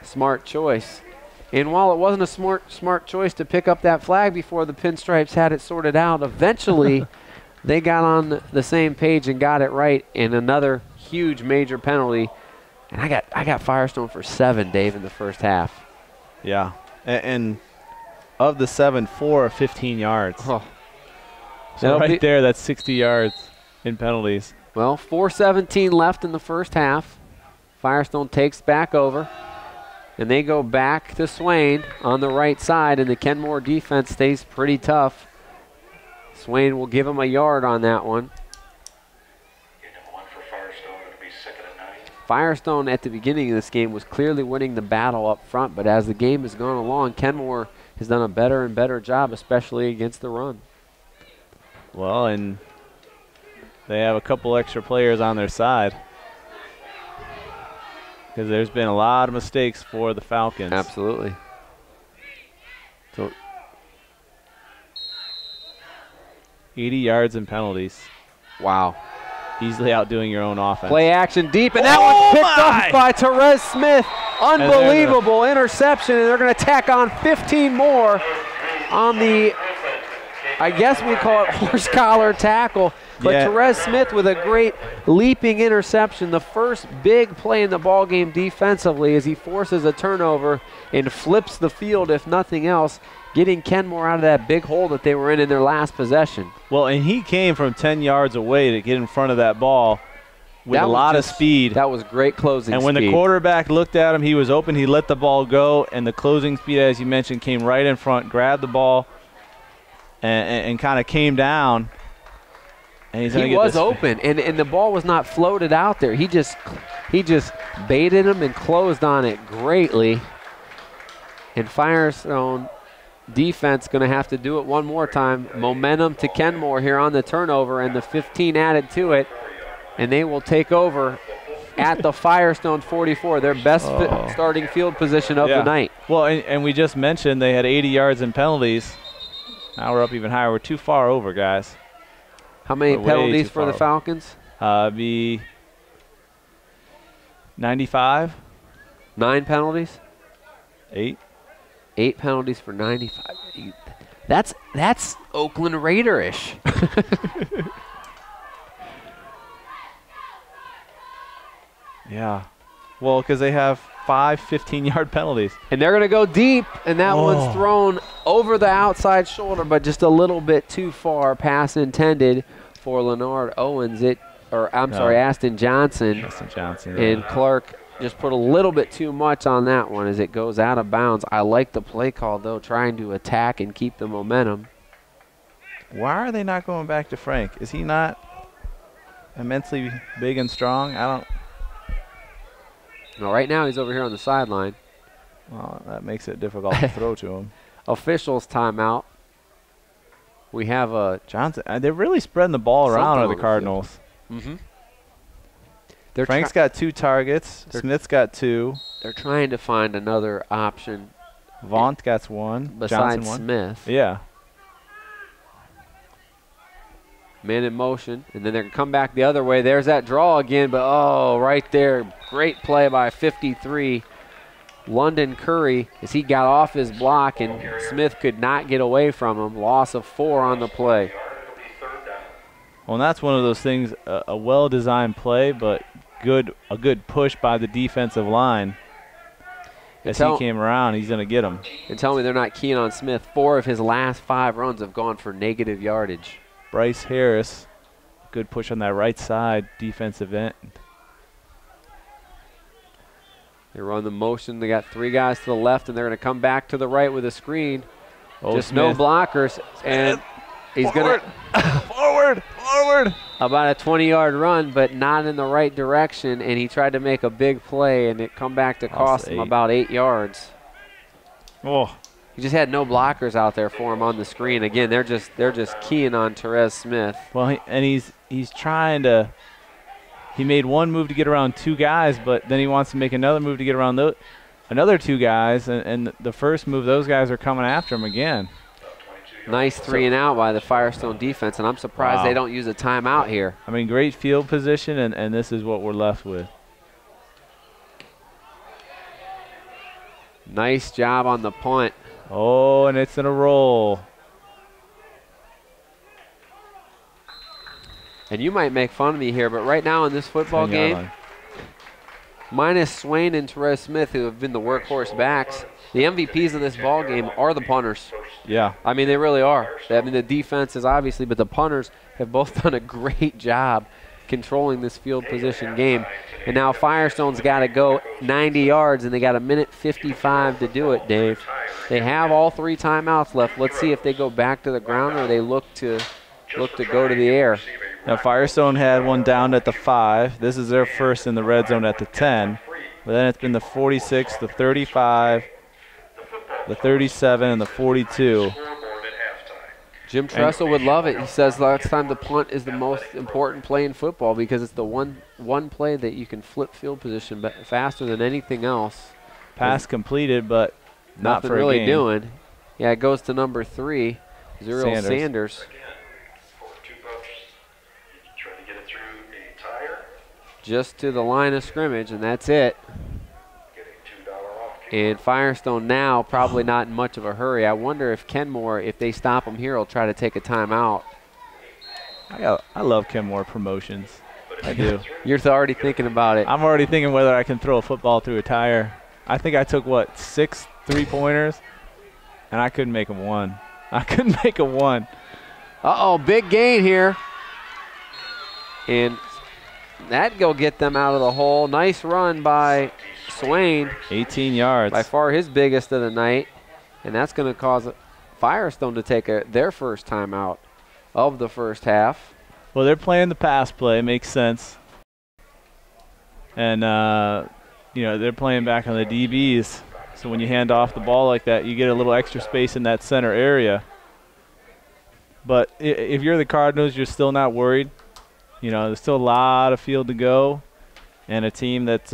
smart choice. And while it wasn't a smart choice to pick up that flag before the Pinstripes had it sorted out, eventually they got on the same page and got it right in another huge major penalty. And I got Firestone for 7, Dave, in the first half. Yeah. And of the 7, 4 are 15 yards. Oh. So right there, that's 60 yards in penalties. Well, 4:17 left in the first half. Firestone takes back over. And they go back to Swain on the right side, and the Kenmore defense stays pretty tough. Swain will give him a yard on that one. Number 1 for Firestone, it'll be 2nd and 9. Firestone at the beginning of this game was clearly winning the battle up front, but as the game has gone along, Kenmore has done a better and better job, especially against the run. Well, and they have a couple extra players on their side, because there's been a lot of mistakes for the Falcons. Absolutely. So 80 yards in penalties. wow. Easily outdoing your own offense. Play action deep, and that one's picked off by Therese Smith. Unbelievable interception, and they're going to tack on 15 more on the, I guess we call it horse collar tackle. But Yeah. Therese Smith with a great leaping interception, the first big play in the ballgame defensively as he forces a turnover and flips the field, if nothing else, getting Kenmore out of that big hole that they were in their last possession. Well, and he came from 10 yards away to get in front of that ball with That a was lot of just- speed. That was great closing And when speed. the quarterback looked at him, he was open. He let the ball go, and the closing speed, as you mentioned, came right in front, grabbed the ball, and kind of came down. And he's gonna He get was this open, and the ball was not floated out there. He just baited him and closed on it greatly. And Firestone defense going to have to do it one more time. Momentum to Kenmore here on the turnover, and the 15 added to it, and they will take over at the Firestone 44, their best starting field position of the night. Well, and we just mentioned they had 80 yards in penalties. Now we're up even higher. We're too far over, guys. How many Way penalties too for the far. Falcons? Be 95, 9 penalties? 8. 8 penalties for 95. That's Oakland Raider-ish. Yeah. Well, because they have 5 15-yard penalties. And they're going to go deep, and that Oh. one's thrown over the outside shoulder, but just a little bit too far. Pass intended for Leonard Owens. Aston Johnson. Justin Johnson. And Clark just put a little bit too much on that one as it goes out of bounds. I like the play call, though, trying to attack and keep the momentum. Why are they not going back to Frank? Is he not immensely big and strong? Now, right now, he's over here on the sideline. Well, that makes it difficult to throw to him. Officials timeout. We have a Johnson, they're really spreading the ball around, Something are on the the Cardinals. Frank's try- got 2 targets. Smith's got 2. they're trying to find another option Vaughn got 1. besides Johnson 1. Smith. Yeah. Man in motion, and then they're going to come back the other way. There's that draw again, but right there. Great play by 53, London Curry, as he got off his block, and Smith could not get away from him. Loss of 4 on the play. Well, and that's one of those things, a well-designed play, but a good push by the defensive line. As he came around, he's going to get him. And tell me they're not keen on Smith. 4 of his last 5 runs have gone for negative yardage. Bryce Harris, good push on that right side, defensive end. They run the motion. They got 3 guys to the left, and they're going to come back to the right with a screen. Just Smith. no blockers, and he's going to forward. about a 20-yard run, but not in the right direction, and he tried to make a big play, and it come back to cost him 8. about 8 yards. Oh, He just had no blockers out there for him on the screen. Again, they're just keying on Therese Smith. Well, he's trying to. He made one move to get around 2 guys, but then he wants to make another move to get around another 2 guys, and the first move, those guys are coming after him again. Nice 3 and out by the Firestone defense, and I'm surprised they don't use a timeout here. I mean, great field position, and this is what we're left with. Nice job on the punt. Oh, and it's in a roll. And you might make fun of me here, but right now in this football game, minus Swain and Therese Smith, who have been the workhorse backs, the MVPs of this ball game are the punters. Yeah. I mean, they really are. I mean, the defense is obviously, but the punters have both done a great job controlling this field position game. And now Firestone's got to go 90 yards, and they got 1:55 to do it, Dave. They have all 3 timeouts left. Let's see if they go back to the ground or they look to go to the air. Now, Firestone had one down at the 5. This is their first in the red zone at the 10. But then it's been the 46, the 35, the 37, and the 42. Jim Tressel would love it. He says last time the punt is the most important play in football because it's the one play that you can flip field position faster than anything else. Pass completed, but not for really a game. doing. Yeah, it goes to number 3, Zuriel Sanders. Just to the line of scrimmage, and that's it. And Firestone now probably not in much of a hurry. I wonder if Kenmore, if they stop him here, will try to take a timeout. I love Kenmore promotions. I do. You're already thinking about it. I'm already thinking whether I can throw a football through a tire. I think I took, 6 3-pointers, and I couldn't make them 1. I couldn't make a 1. Uh-oh, big gain here. And that'd go get them out of the hole. Nice run by Swain. 18 yards. By far his biggest of the night. And that's going to cause Firestone to take their first timeout of the first half. Well, they're playing the pass play. Makes sense. And, they're playing back on the DBs. So when you hand off the ball like that, you get a little extra space in that center area. But if you're the Cardinals, you're still not worried. There's still a lot of field to go, and a team that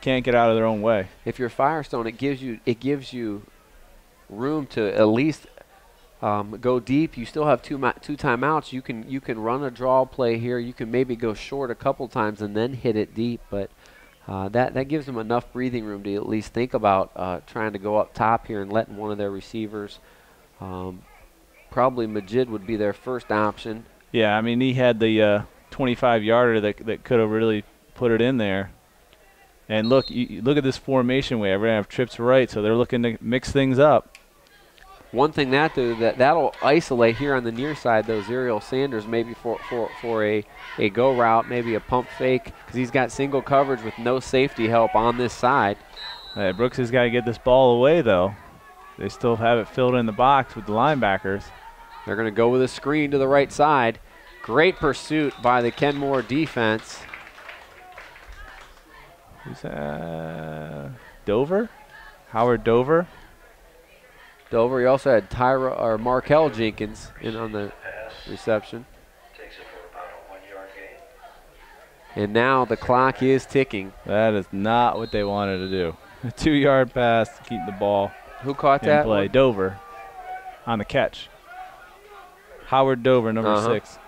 can't get out of their own way. If you're Firestone, it gives you room to at least go deep. You still have two timeouts. You can run a draw play here. You can maybe go short a couple times and then hit it deep. But that gives them enough breathing room to at least think about trying to go up top here and letting one of their receivers. Probably Majid would be their first option. Yeah, I mean, he had the 25-yarder that could have really put it in there. And look, look at this formation way. Everyone have trips right, so they're looking to mix things up. One thing that'll isolate here on the near side, though, Zuriel Sanders maybe for a go route, maybe a pump fake, because he's got single coverage with no safety help on this side. Brooks has got to get this ball away, though. They still have it filled in the box with the linebackers. They're going to go with a screen to the right side. Great pursuit by the Kenmore defense. Who's Dover? Howard Dover? Dover. He also had Markel Jenkins in on the reception. And now the clock is ticking. That is not what they wanted to do. A 2-yard pass to keep the ball. Who caught in that? Play. Dover on the catch. Howard Dover, number 6.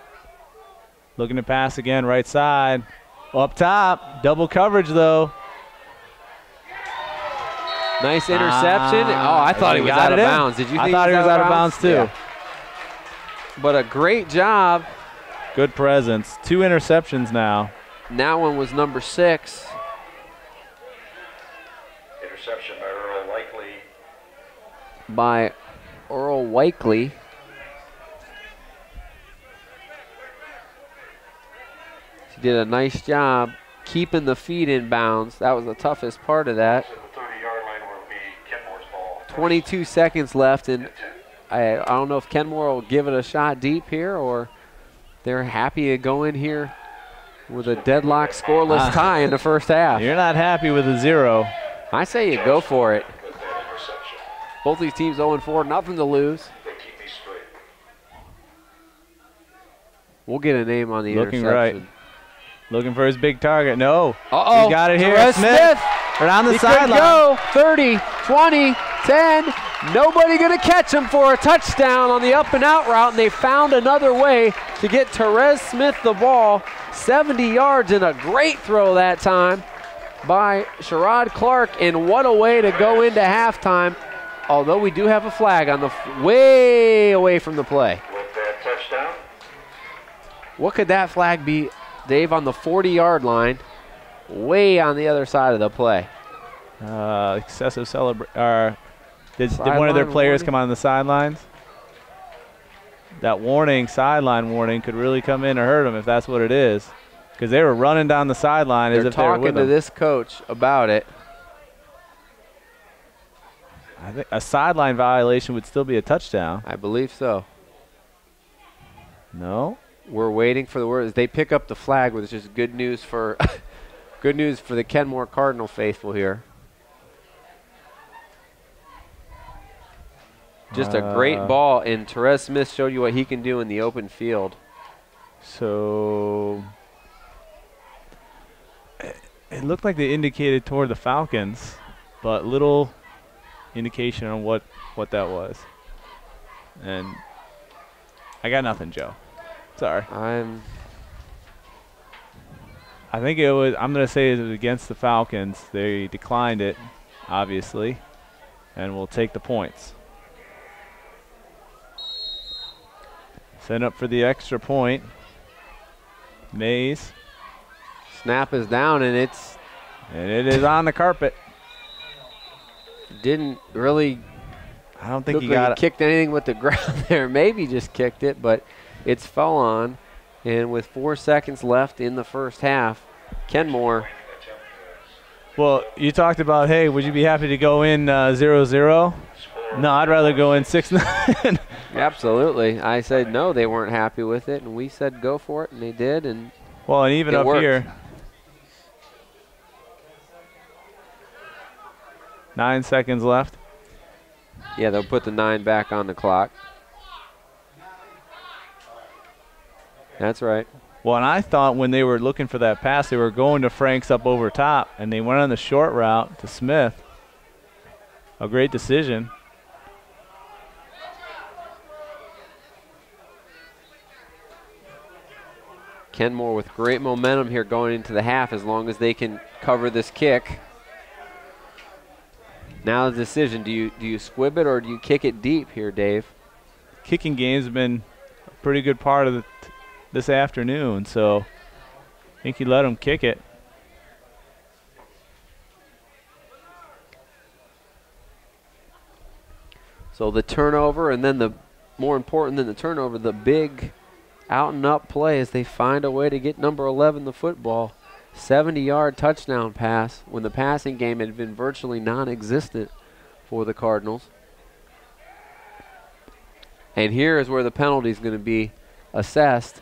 Looking to pass again, right side. Up top, double coverage though. Nice interception. I thought he was out of bounds. Did you think I thought he was out of bounds too. Yeah. But a great job. Good presence. 2 interceptions now. And that one was number 6. Interception by Earl Likely. By Earl Wakely. He did a nice job keeping the feet in bounds. That was the toughest part of that. So the 30-yard line will be Kenmore's ball. 22 seconds left, and I don't know if Kenmore will give it a shot deep here or they're happy to go in here with a deadlock scoreless tie in the first half. You're not happy with a 0. I say you go for it. Both these teams 0-4, nothing to lose. They keep me straight. We'll get a name on the Looking interception. right. Looking for his big target. No. Uh-oh. He's got it here. Perez Smith. Around the He could sideline. go 30, 20, 10. Nobody going to catch him for a touchdown on the up and out route, and they found another way to get Perez Smith the ball. 70 yards and a great throw that time by Sherrod Clark, and what a way to go into halftime. Although we do have a flag on the way away from the play. With that touchdown, What could that flag be, Dave, on the 40-yard line, way on the other side of the play? Excessive celebration. Did one of their Sideline players warning? come on the sidelines? That warning, sideline warning, could really come in or hurt them if that's what it is. Because they were running down the sideline as They're if they were talking with to them. this coach about it. I think a sideline violation would still be a touchdown. I believe so. No? We're waiting for the word. As they pick up the flag, which is good news for good news for the Kenmore Cardinal faithful here. Just a great ball, and Perez Smith showed you what he can do in the open field. So it looked like they indicated toward the Falcons, but little indication on what that was. And I got nothing, Joe. Sorry. I'm I think it was, I'm going to say it was against the Falcons. They declined it, obviously, and we'll take the points. Set up for the extra point. Mays. snap is down, and it is on the carpet. didn't really I don't think look he like got he it. kicked anything with the ground there. Maybe just kicked it, but it's fell on. And with 4 seconds left in the first half, Kenmore. Well, you talked about, hey, would you be happy to go in 0-0? No, I'd rather go in 6-9. Absolutely. I said no, they weren't happy with it, and we said go for it, and they did. And Well, and even It up worked. here, 9 seconds left. yeah, they'll put the 9 back on the clock. That's right. Well, and I thought when they were looking for that pass, they were going to Franks up over top, and they went on the short route to Smith. A great decision. Kenmore with great momentum here going into the half as long as they can cover this kick. Now the decision, do you squib it or do you kick it deep here, Dave? Kicking game's been a pretty good part of this afternoon, so I think you let them kick it. So the turnover, and then the more important than the turnover, the big out and up play as they find a way to get number 11 the football. 70-yard touchdown pass when the passing game had been virtually non-existent for the Cardinals. And here is where the penalty is going to be assessed.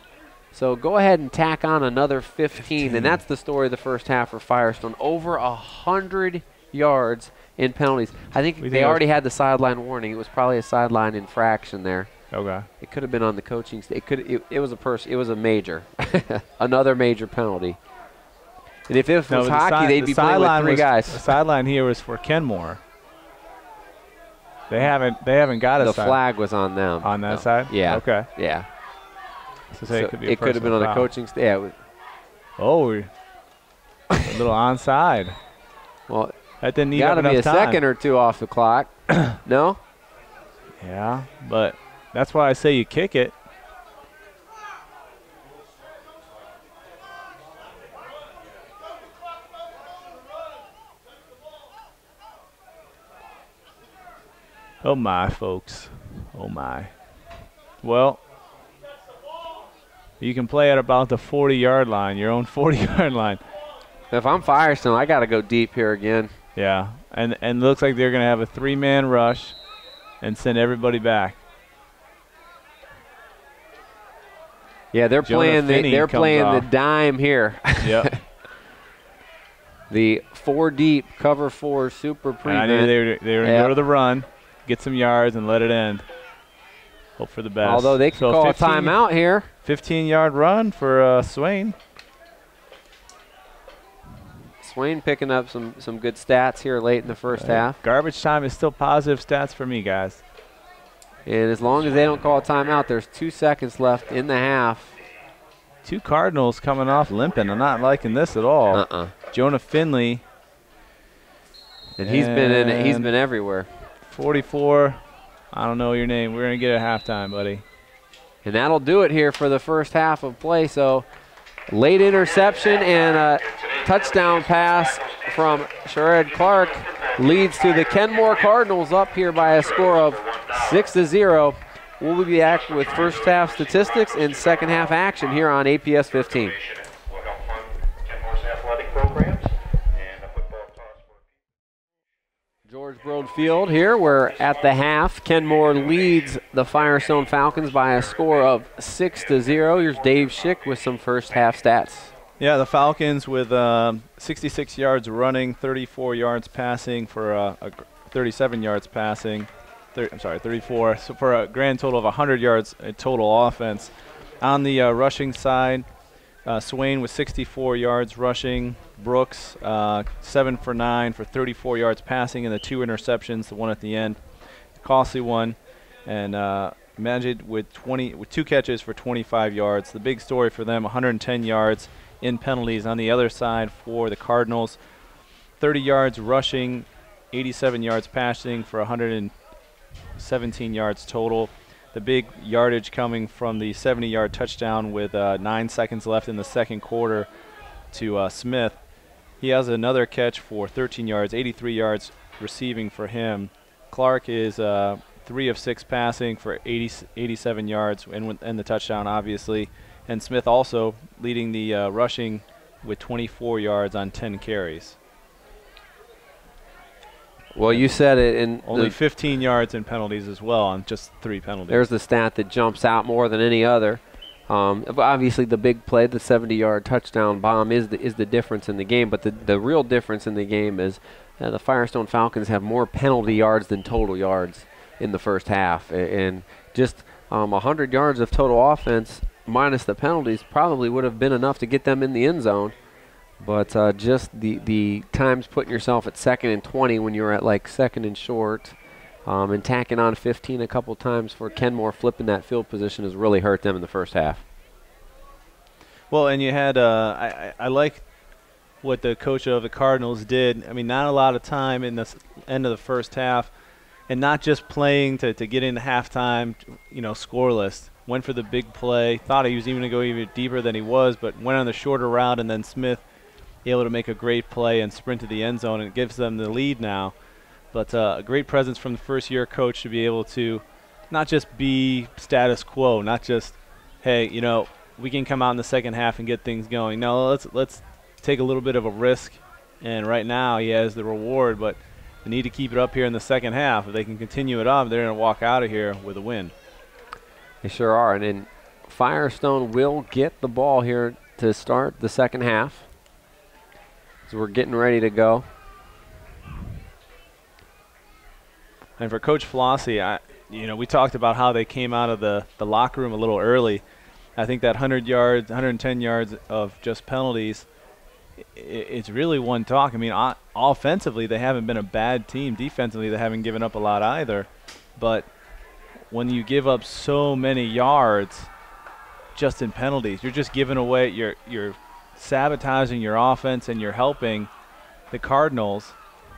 So go ahead and tack on another 15, and that's the story of the first half for Firestone. Over 100 yards in penalties. I think they already had the sideline warning. It was probably a sideline infraction there. Okay. It could have been on the coaching staff. It was a major, another major penalty. And if it was hockey, they'd be playing with 3 guys. The sideline here was for Kenmore. They haven't got a The side flag was on them. on that side. Yeah. Okay. Yeah. So So it could be. it could have been on the coaching staff. Yeah, Oh, a little onside. well, That didn't need got to enough be a time. second or two off the clock. No? Yeah, but that's why I say you kick it. Oh my, folks. Oh my. Well, you can play at about the 40-yard line, your own 40-yard line. If I'm Firestone, I got to go deep here again. Yeah, and it looks like they're going to have a 3-man rush and send everybody back. Yeah, they're Jonah playing Finney they're comes playing the off. dime here. Yep. The 4 deep cover 4 super And I knew prevent. they were going to Yeah. go to the run. get some yards, and let it end. Hope for the best. Although they could call a timeout here. 15-yard run for Swain. Swain picking up some good stats here late in the first half. Garbage time is still positive stats for me, guys. And as long as they don't call a timeout, there's 2 seconds left in the half. 2 Cardinals coming off limping. I'm not liking this at all. Jonah Finley. And he's been in it. He's been everywhere. 44. I don't know your name. We're going to get it at halftime, buddy. And that'll do it here for the first half of play. So late interception and a touchdown pass from Sherrod Clark leads to the Kenmore Cardinals up here by a score of 6-0. We'll be back with first half statistics and second half action here on APS 15. George Broad Field here, where at the half, Kenmore leads the Firestone Falcons by a score of 6-0. Here's Dave Schick with some first half stats. Yeah, the Falcons with 66 yards running, 34 yards passing for 37 yards passing. 34. So for a grand total of 100 yards total offense. On the rushing side, Swain with 64 yards rushing. Brooks 7 for 9 for 34 yards passing, and the 2 interceptions, the one at the end, costly one. And Majid with 2 catches for 25 yards. The big story for them, 110 yards in penalties. On the other side for the Cardinals, 30 yards rushing, 87 yards passing for 117 yards total. The big yardage coming from the 70-yard touchdown with 9 seconds left in the second quarter to Smith. He has another catch for 13 yards, 83 yards receiving for him. Clark is 3 of 6 passing for 87 yards and the touchdown, obviously. And Smith also leading the rushing with 24 yards on 10 carries. Well, you said it. In only 15 yards in penalties as well on just 3 penalties. There's the stat that jumps out more than any other. Obviously, the big play, the 70-yard touchdown bomb, is the difference in the game. But the real difference in the game is the Firestone Falcons have more penalty yards than total yards in the first half. And just 100 yards of total offense minus the penalties probably would have been enough to get them in the end zone. But just the times putting yourself at 2nd and 20 when you're at like 2nd and short, and tacking on 15 a couple times for Kenmore flipping that field position has really hurt them in the first half. Well, and you had I like what the coach of the Cardinals did. I mean, not a lot of time in the end of the first half, and not just playing to get into halftime, scoreless. Went for the big play. Thought he was even going to go even deeper than he was, but went on the shorter route, and then Smith able to make a great play and sprint to the end zone, and it gives them the lead now. But a great presence from the first-year coach to be able to not just be status quo, not just, hey, we can come out in the second half and get things going. No, let's take a little bit of a risk, and right now he has the reward, but they need to keep it up here in the second half. If they can continue it up, they're going to walk out of here with a win. They sure are, and then Firestone will get the ball here to start the second half. So we're getting ready to go. And for Coach Flossie, we talked about how they came out of the locker room a little early. I think that 100 yards, 110 yards of just penalties, it's really one talk. I mean, offensively, they haven't been a bad team. Defensively, they haven't given up a lot either. But when you give up so many yards just in penalties, you're just giving away, you're sabotaging your offense, and you're helping the Cardinals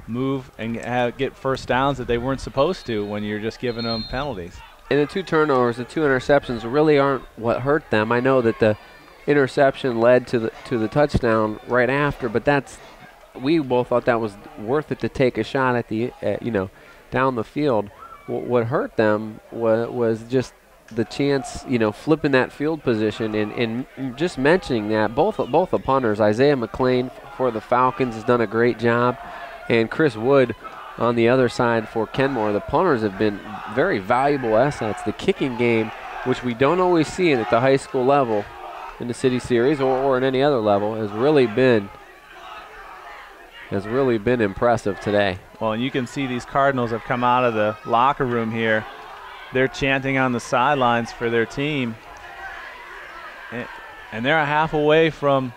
move and get first downs that they weren't supposed to when you're just giving them penalties. And the 2 turnovers, the 2 interceptions really aren't what hurt them. I know that the interception led to the touchdown right after, but we both thought that was worth it to take a shot at the down the field. What hurt them was just the chance, flipping that field position, and just mentioning that both the punters, Isaiah McLean for the Falcons has done a great job, and Chris Wood on the other side for Kenmore. The punters have been very valuable assets. The kicking game, which we don't always see at the high school level in the City Series or in any other level, has really been impressive today. Well, and you can see these Cardinals have come out of the locker room here. They're chanting on the sidelines for their team. And they're a half away from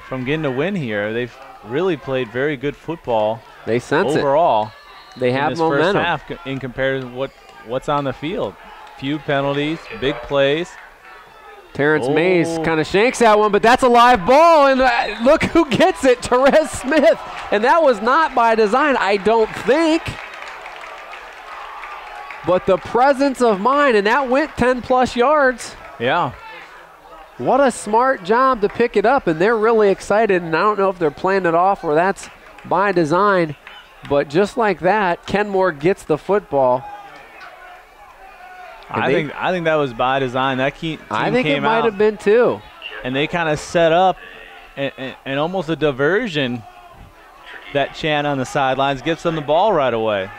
getting a win here. They've really played very good football. They sense overall. They have this momentum. First half in comparison to what's on the field. Few penalties, big plays. Terrence Mays kind of shanks that one, but that's a live ball, and look who gets it, Therese Smith. And that was not by design, I don't think. But the presence of mind, and that went 10-plus yards. Yeah. What a smart job to pick it up, and they're really excited, and I don't know if they're playing it off or that's by design, but just like that, Kenmore gets the football. I think that was by design. That team I think came it might out, have been too. and they kind of set up and almost a diversion. That chant on the sidelines gets them the ball right away.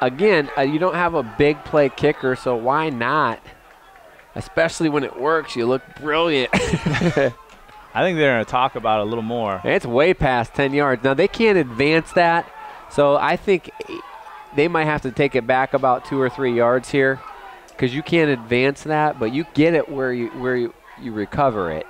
Again, you don't have a big play kicker, so why not? Especially when it works, you look brilliant. I think they're going to talk about it a little more. It's way past 10 yards. Now, they can't advance that, so I think they might have to take it back about 2 or 3 yards here because you can't advance that, but you get it where you recover it.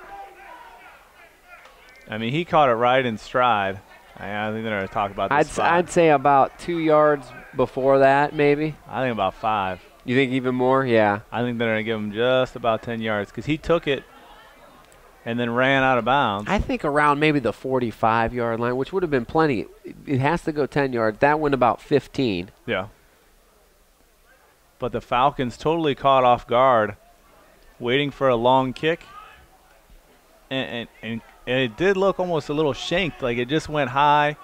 I mean, he caught it right in stride. I think they're going to talk about this. I'd say about 2 yards before that, maybe. I think about 5. You think even more? Yeah. I think they're going to give him just about 10 yards because he took it and then ran out of bounds. I think around maybe the 45-yard line, which would have been plenty. It has to go 10 yards. That went about 15. Yeah. But the Falcons totally caught off guard, waiting for a long kick. And it did look almost a little shanked, like it just went high,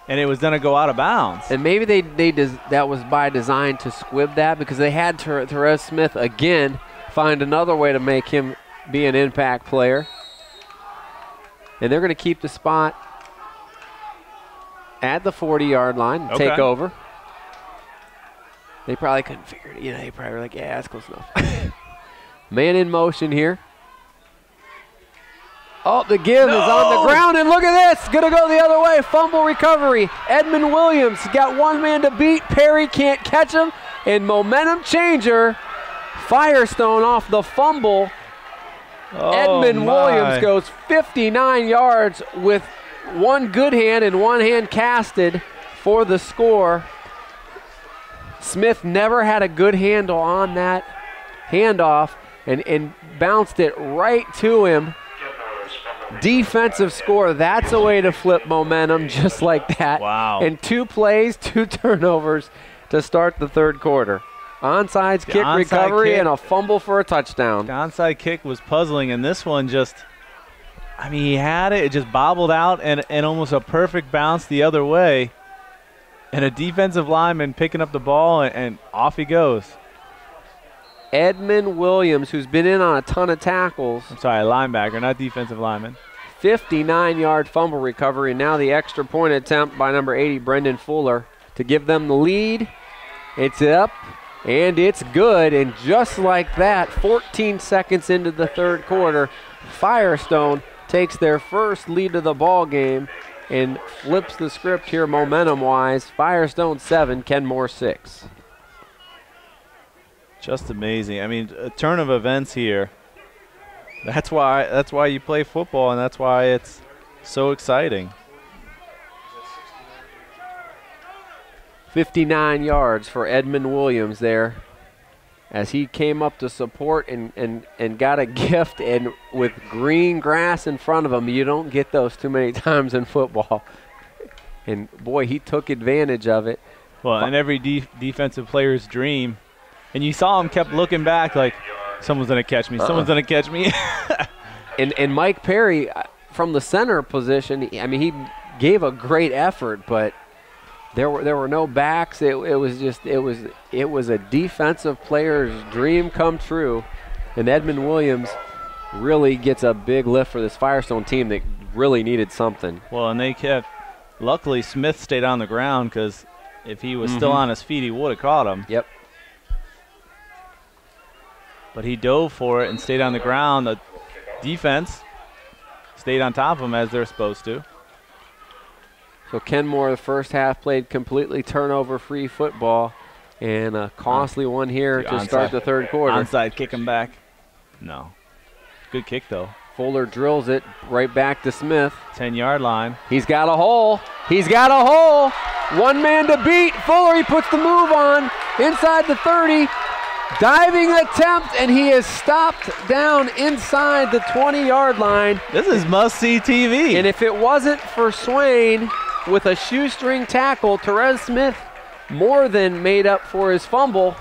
and it was going to go out of bounds. And maybe that was by design to squib that because they had Therese Smith again find another way to make him be an impact player. And they're going to keep the spot at the 40-yard line and take over. They probably couldn't figure it. They probably were like, yeah, that's close enough. Man in motion here. Oh, the give is on the ground, and look at this. Going to go the other way. Fumble recovery. Edmund Williams got one man to beat. Perry can't catch him. And momentum changer. Firestone off the fumble. Edmund Williams goes 59 yards with one good hand and one hand casted for the score. Smith never had a good handle on that handoff and bounced it right to him. Defensive score. That's a way to flip momentum just like that. Wow. And 2 plays, 2 turnovers to start the third quarter. Onside kick recovery and a fumble for a touchdown. The onside kick was puzzling, and this one just, he had it. It just bobbled out and almost a perfect bounce the other way. And a defensive lineman picking up the ball, and off he goes. Edmund Williams, who's been in on a ton of tackles. I'm sorry, linebacker, not defensive lineman. 59-yard fumble recovery, and now the extra point attempt by number 80, Brendan Fuller, to give them the lead. It's up, and it's good, and just like that, 14 seconds into the third quarter, Firestone takes their first lead of the ball game and flips the script here momentum-wise. Firestone 7, Kenmore 6. Just amazing. A turn of events here. That's why you play football, and that's why it's so exciting. 59 yards for Edmund Williams there as he came up to support and got a gift, and with green grass in front of him. You don't get those too many times in football. And, boy, he took advantage of it. Well, and every defensive player's dream. And you saw him kept looking back like, someone's going to catch me, someone's going to catch me. and Mike Perry, from the center position, he gave a great effort, but there were no backs. It was a defensive player's dream come true. And Edmund Williams really gets a big lift for this Firestone team that really needed something. Well, and luckily Smith stayed on the ground, because if he was still on his feet, he would have caught him. Yep. But he dove for it and stayed on the ground. The defense stayed on top of him as they're supposed to. So Kenmore, the first half, played completely turnover-free football, and a costly one here to start the third quarter. Onside kick him back. No. Good kick, though. Fuller drills it right back to Smith. 10-yard line. He's got a hole. He's got a hole. One man to beat. Fuller, he puts the move on inside the 30. Diving attempt, and he is stopped down inside the 20-yard line. This is must-see TV. And if it wasn't for Swain with a shoestring tackle, Therese Smith more than made up for his fumble.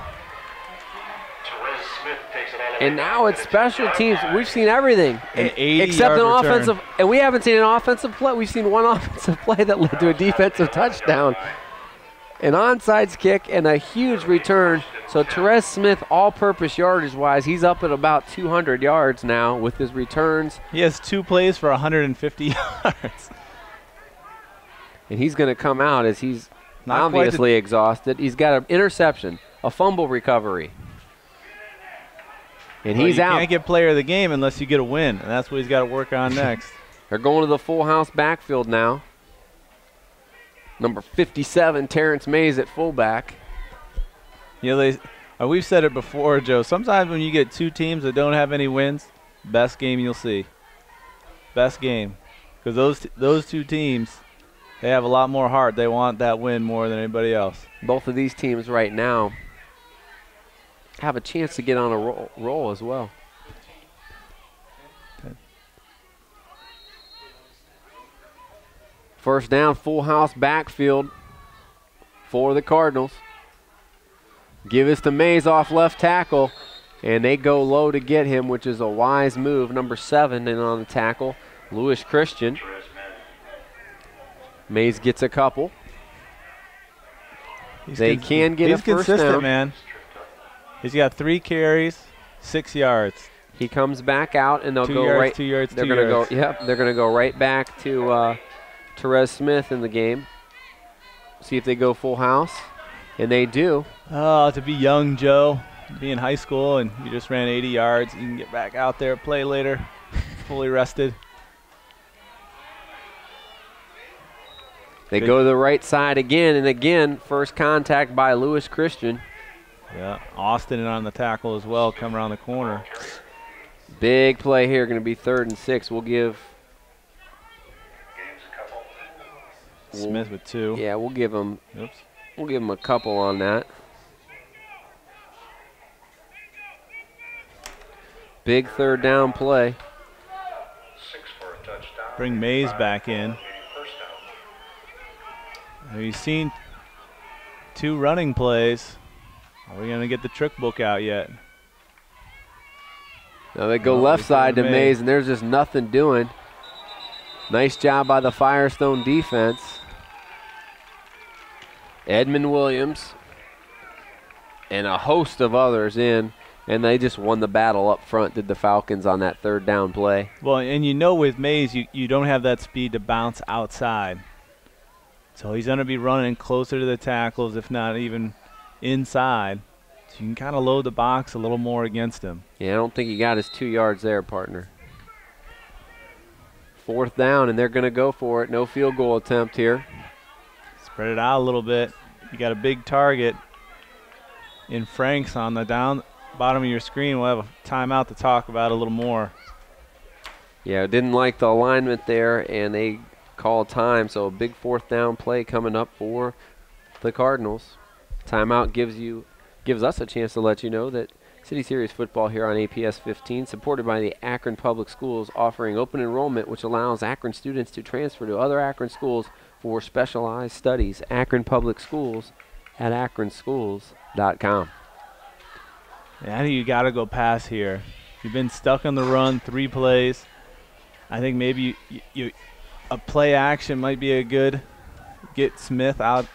And now it's special teams. We've seen everything except an offensive, and we haven't seen an offensive play. We've seen one offensive play that led to a defensive touchdown. An onside kick and a huge return. So Therese Smith, all-purpose yardage-wise, he's up at about 200 yards now with his returns. He has 2 plays for 150 yards. And he's going to come out as he's obviously exhausted. He's got an interception, a fumble recovery. And he's out. You can't get player of the game unless you get a win, and that's what he's got to work on next. They're going to the full house backfield now. Number 57, Terrence Mays at fullback. You know, we've said it before, Joe. Sometimes when you get 2 teams that don't have any wins, best game you'll see. Best game. Because those 2 teams, they have a lot more heart. They want that win more than anybody else. Both of these teams right now have a chance to get on a roll as well. Okay. First down, full house backfield for the Cardinals. Give us to Mays off left tackle, and they go low to get him, which is a wise move. Number 7 in on the tackle, Lewis Christian. Mays gets a couple. They can get a first down. He's consistent, man. He's got 3 carries, 6 yards. He comes back out, and they'll go yards, right. 2 yards, they're 2 gonna yards. go. Yep, they're gonna go right back to Therese Smith in the game. See if they go full house, and they do. Oh, to be young, Joe, be in high school, and you just ran 80 yards. You can get back out there, play later, fully rested. They go to the right side again, and again, first contact by Lewis Christian. Yeah, Austin on the tackle as well, come around the corner. Big play here, going to be 3rd and 6. We'll give Smith with 2. Yeah, we'll give him. Oops. We'll give him a couple on that. Big 3rd down play. Bring Mays back in. Have you seen 2 running plays? Are we going to get the trick book out yet? Now they go left side to Mays, and there's just nothing doing. Nice job by the Firestone defense. Edmund Williams and a host of others in, and they just won the battle up front, did the Falcons, on that 3rd down play. Well, and you know with Mays, you don't have that speed to bounce outside. So he's going to be running closer to the tackles, if not even inside. So you can kind of load the box a little more against him. Yeah, I don't think he got his 2 yards there, partner. 4th down, and they're going to go for it. No field goal attempt here. Spread it out a little bit. You got a big target in Franks on the bottom of your screen. We'll have a timeout to talk about a little more. Yeah, didn't like the alignment there, and they called time. So a big 4th down play coming up for the Cardinals. Timeout gives us a chance to let you know that City Series football here on APS 15, supported by the Akron Public Schools, offering open enrollment, which allows Akron students to transfer to other Akron schools for specialized studies. Akron Public Schools at akronschools.com. I think you got to go pass here. You've been stuck on the run, 3 plays. I think maybe a play action might be a good get Smith out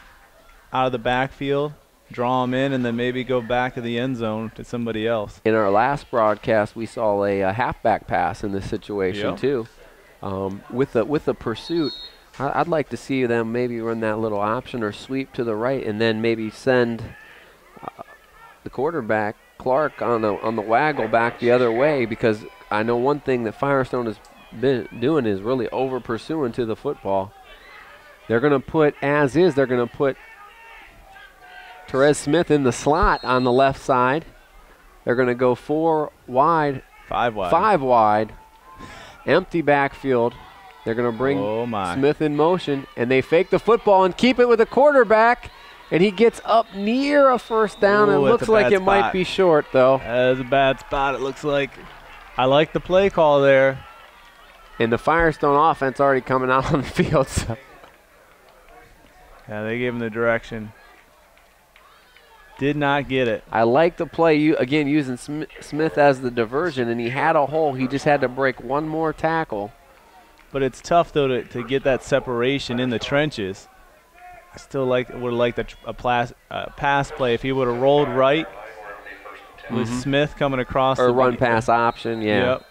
of the backfield, draw him in, and then maybe go back to the end zone to somebody else. In our last broadcast, we saw a halfback pass in this situation too. With the pursuit, I'd like to see them maybe run that little option or sweep to the right, and then maybe send the quarterback Clark on the waggle back the other way, because I know one thing that Firestone has been doing is really over pursuing to the football. They're going to put, as is, they're going to put Therese Smith in the slot on the left side. They're going to go 4 wide. 5 wide. 5 wide. Empty backfield. They're going to bring Smith in motion, and they fake the football and keep it with a quarterback, and he gets up near a first down. It looks like it might be short, though. That is a bad spot, it looks like. I like the play call there. And the Firestone offense already coming out on the field. So. Yeah, they gave him the direction. Did not get it. I like the play, again, using Smith as the diversion, and he had a hole. He just had to break one more tackle. But it's tough, though, to get that separation in the trenches. I still would have liked a pass play. If he would have rolled right with Smith coming across. Or run pass option, yeah. Yep.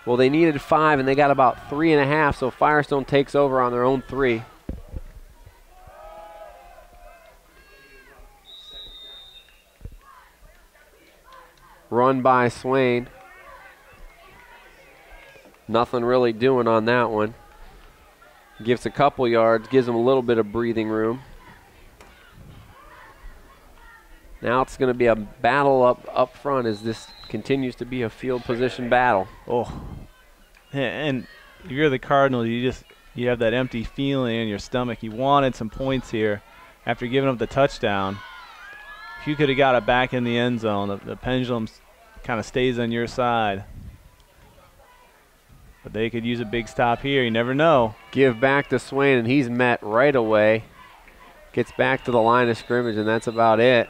Well, they needed 5, and they got about 3.5, so Firestone takes over on their own 3. Run by Swain. Nothing really doing on that one. Gives a couple yards, gives them a little bit of breathing room. Now it's going to be a battle up front as this continues to be a field position battle. Oh, and if you're the Cardinals, you have that empty feeling in your stomach. You wanted some points here after giving up the touchdown. If you could have got it back in the end zone, the pendulum kind of stays on your side. But they could use a big stop here. You never know. Give back to Swain, and he's met right away. Gets back to the line of scrimmage, and that's about it.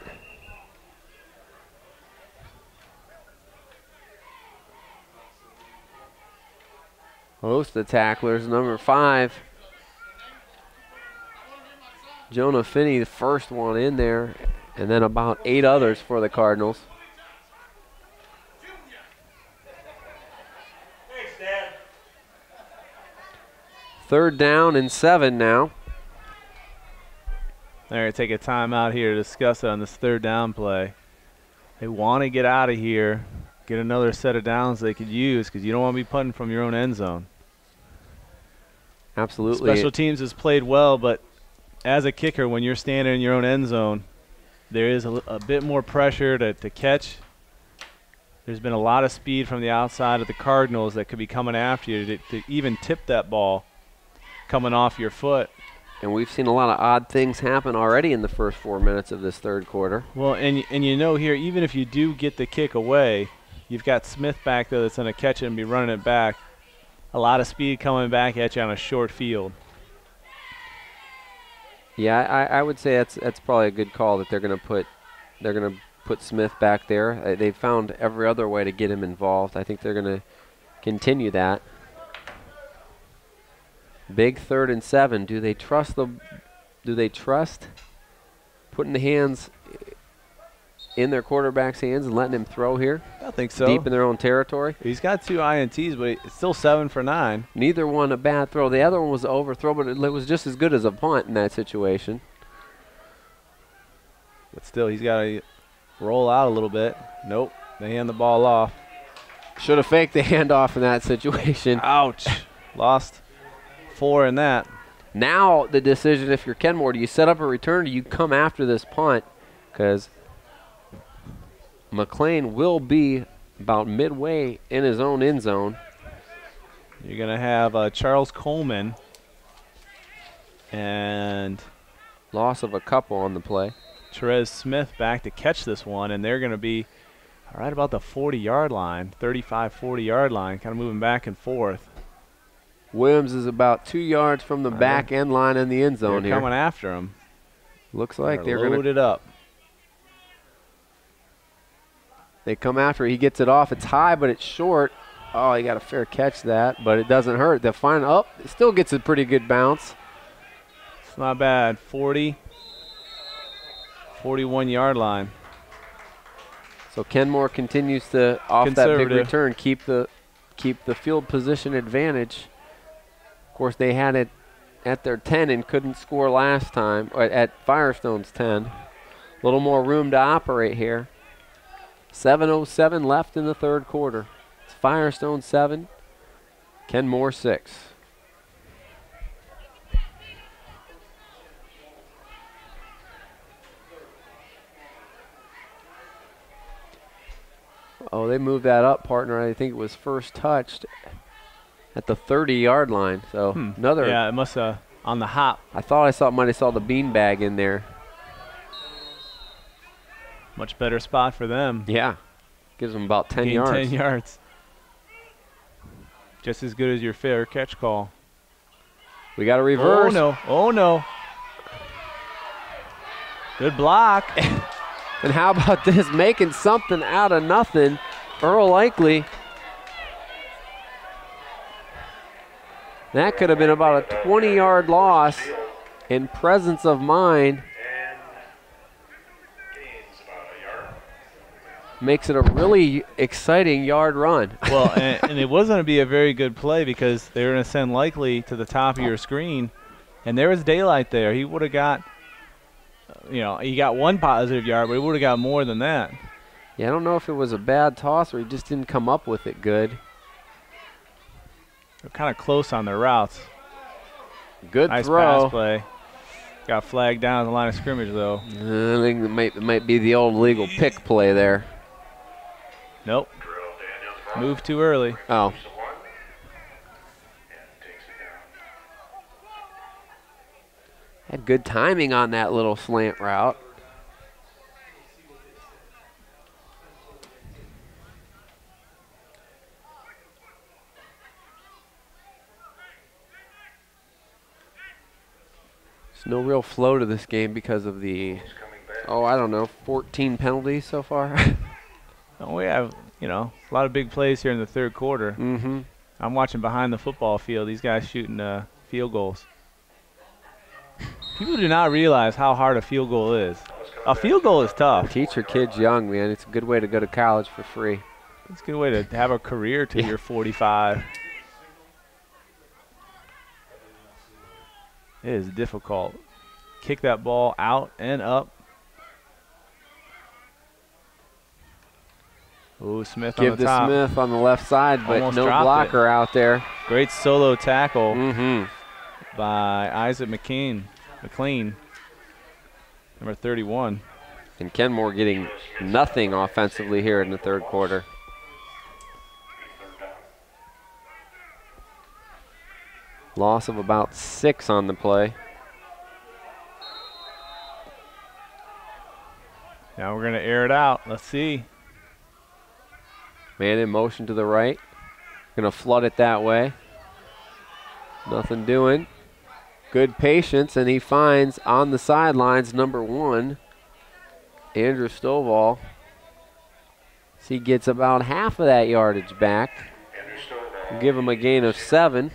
Host the tacklers, number 5. Jonah Finney, the first one in there, and then about 8 others for the Cardinals. Thanks, Dad. 3rd down and 7 now. They're going to take a timeout here to discuss it on this 3rd down play. They want to get out of here, get another set of downs they could use because you don't want to be punting from your own end zone. Absolutely. Special teams has played well, but as a kicker, when you're standing in your own end zone, there is a bit more pressure to catch. There's been a lot of speed from the outside of the Cardinals that could be coming after you to even tip that ball coming off your foot. And we've seen a lot of odd things happen already in the first 4 minutes of this 3rd quarter. Well, and you know here, even if you do get the kick away, you've got Smith back there that's going to catch it and be running it back. A lot of speed coming back at you on a short field. Yeah, I would say that's probably a good call that they're going to put Smith back there. They found every other way to get him involved. I think they're going to continue that. Big 3rd and 7. Do they trust putting the hands in their quarterback's hands and letting him throw here? I think so. Deep in their own territory. He's got 2 INTs, but it's still 7 for 9. Neither one a bad throw. The other one was an overthrow, but it was just as good as a punt in that situation. But still, he's got to roll out a little bit. Nope, they hand the ball off. Should have faked the handoff in that situation. Ouch. Lost 4 in that. Now the decision, if you're Kenmore, do you set up a return or do you come after this punt? Because McLean will be about midway in his own end zone. You're going to have Charles Coleman and loss of a couple on the play. Therese Smith back to catch this one, and they're going to be right about the 40-yard line, 35, 40-yard line, kind of moving back and forth. Williams is about 2 yards from the back end line in the end zone here. Coming after him. Looks like they're going to load it up. They come after. He gets it off. It's high, but it's short. Oh, he got a fair catch that, but it doesn't hurt. The final up still gets a pretty good bounce. It's not bad. 40, 41-yard line. So Kenmore continues to, off that big return, keep the field position advantage. Of course, they had it at their 10 and couldn't score last time, or at Firestone's 10. A little more room to operate here. 7:07 left in the 3rd quarter. It's Firestone 7, Kenmore 6. Oh, they moved that up, partner. I think it was first touched at the 30-yard line. So another. Yeah, it must have on the hop. I thought might have saw the beanbag in there. Much better spot for them. Yeah. Gives them about 10 Gain yards. 10 yards. Just as good as your fair catch call. We got a reverse. Oh, no. Oh, no. Good block. And how about this? Making something out of nothing. Earl Likely. That could have been about a 20-yard loss in presence of mind. Makes it a really exciting yard run. Well, and it was going to be a very good play because they were going to send Likely to the top of your screen, and there was daylight there. He would have got, he got one positive yard, but he would have got more than that. Yeah, I don't know if it was a bad toss or he just didn't come up with it good. They're kind of close on their routes. Good nice throw. Pass play. Got flagged down at the line of scrimmage, though. I think it might be the old legal pick play there. Nope. Moved too early. Oh. Had good timing on that little slant route. There's no real flow to this game because of the, I don't know, 14 penalties so far. Oh, we have, a lot of big plays here in the third quarter. Mm-hmm. I'm watching behind the football field. These guys shooting field goals. People do not realize how hard a field goal is. A field goal is tough. Teach your kids young, man. It's a good way to go to college for free. It's a good way to have a career till you're 45. It is difficult. Kick that ball out and up. Ooh, Smith on the top. Give to Smith on the left side, but Almost no dropped blocker out there. Great solo tackle Mm-hmm. by Isaac McLean, number 31. And Kenmore getting nothing offensively here in the third quarter. Loss of about 6 on the play. Now we're going to air it out. Let's see. Man in motion to the right. Going to flood it that way. Nothing doing. Good patience, and he finds on the sidelines number 1, Andrew Stovall. So he gets about half of that yardage back. We'll give him a gain of 7.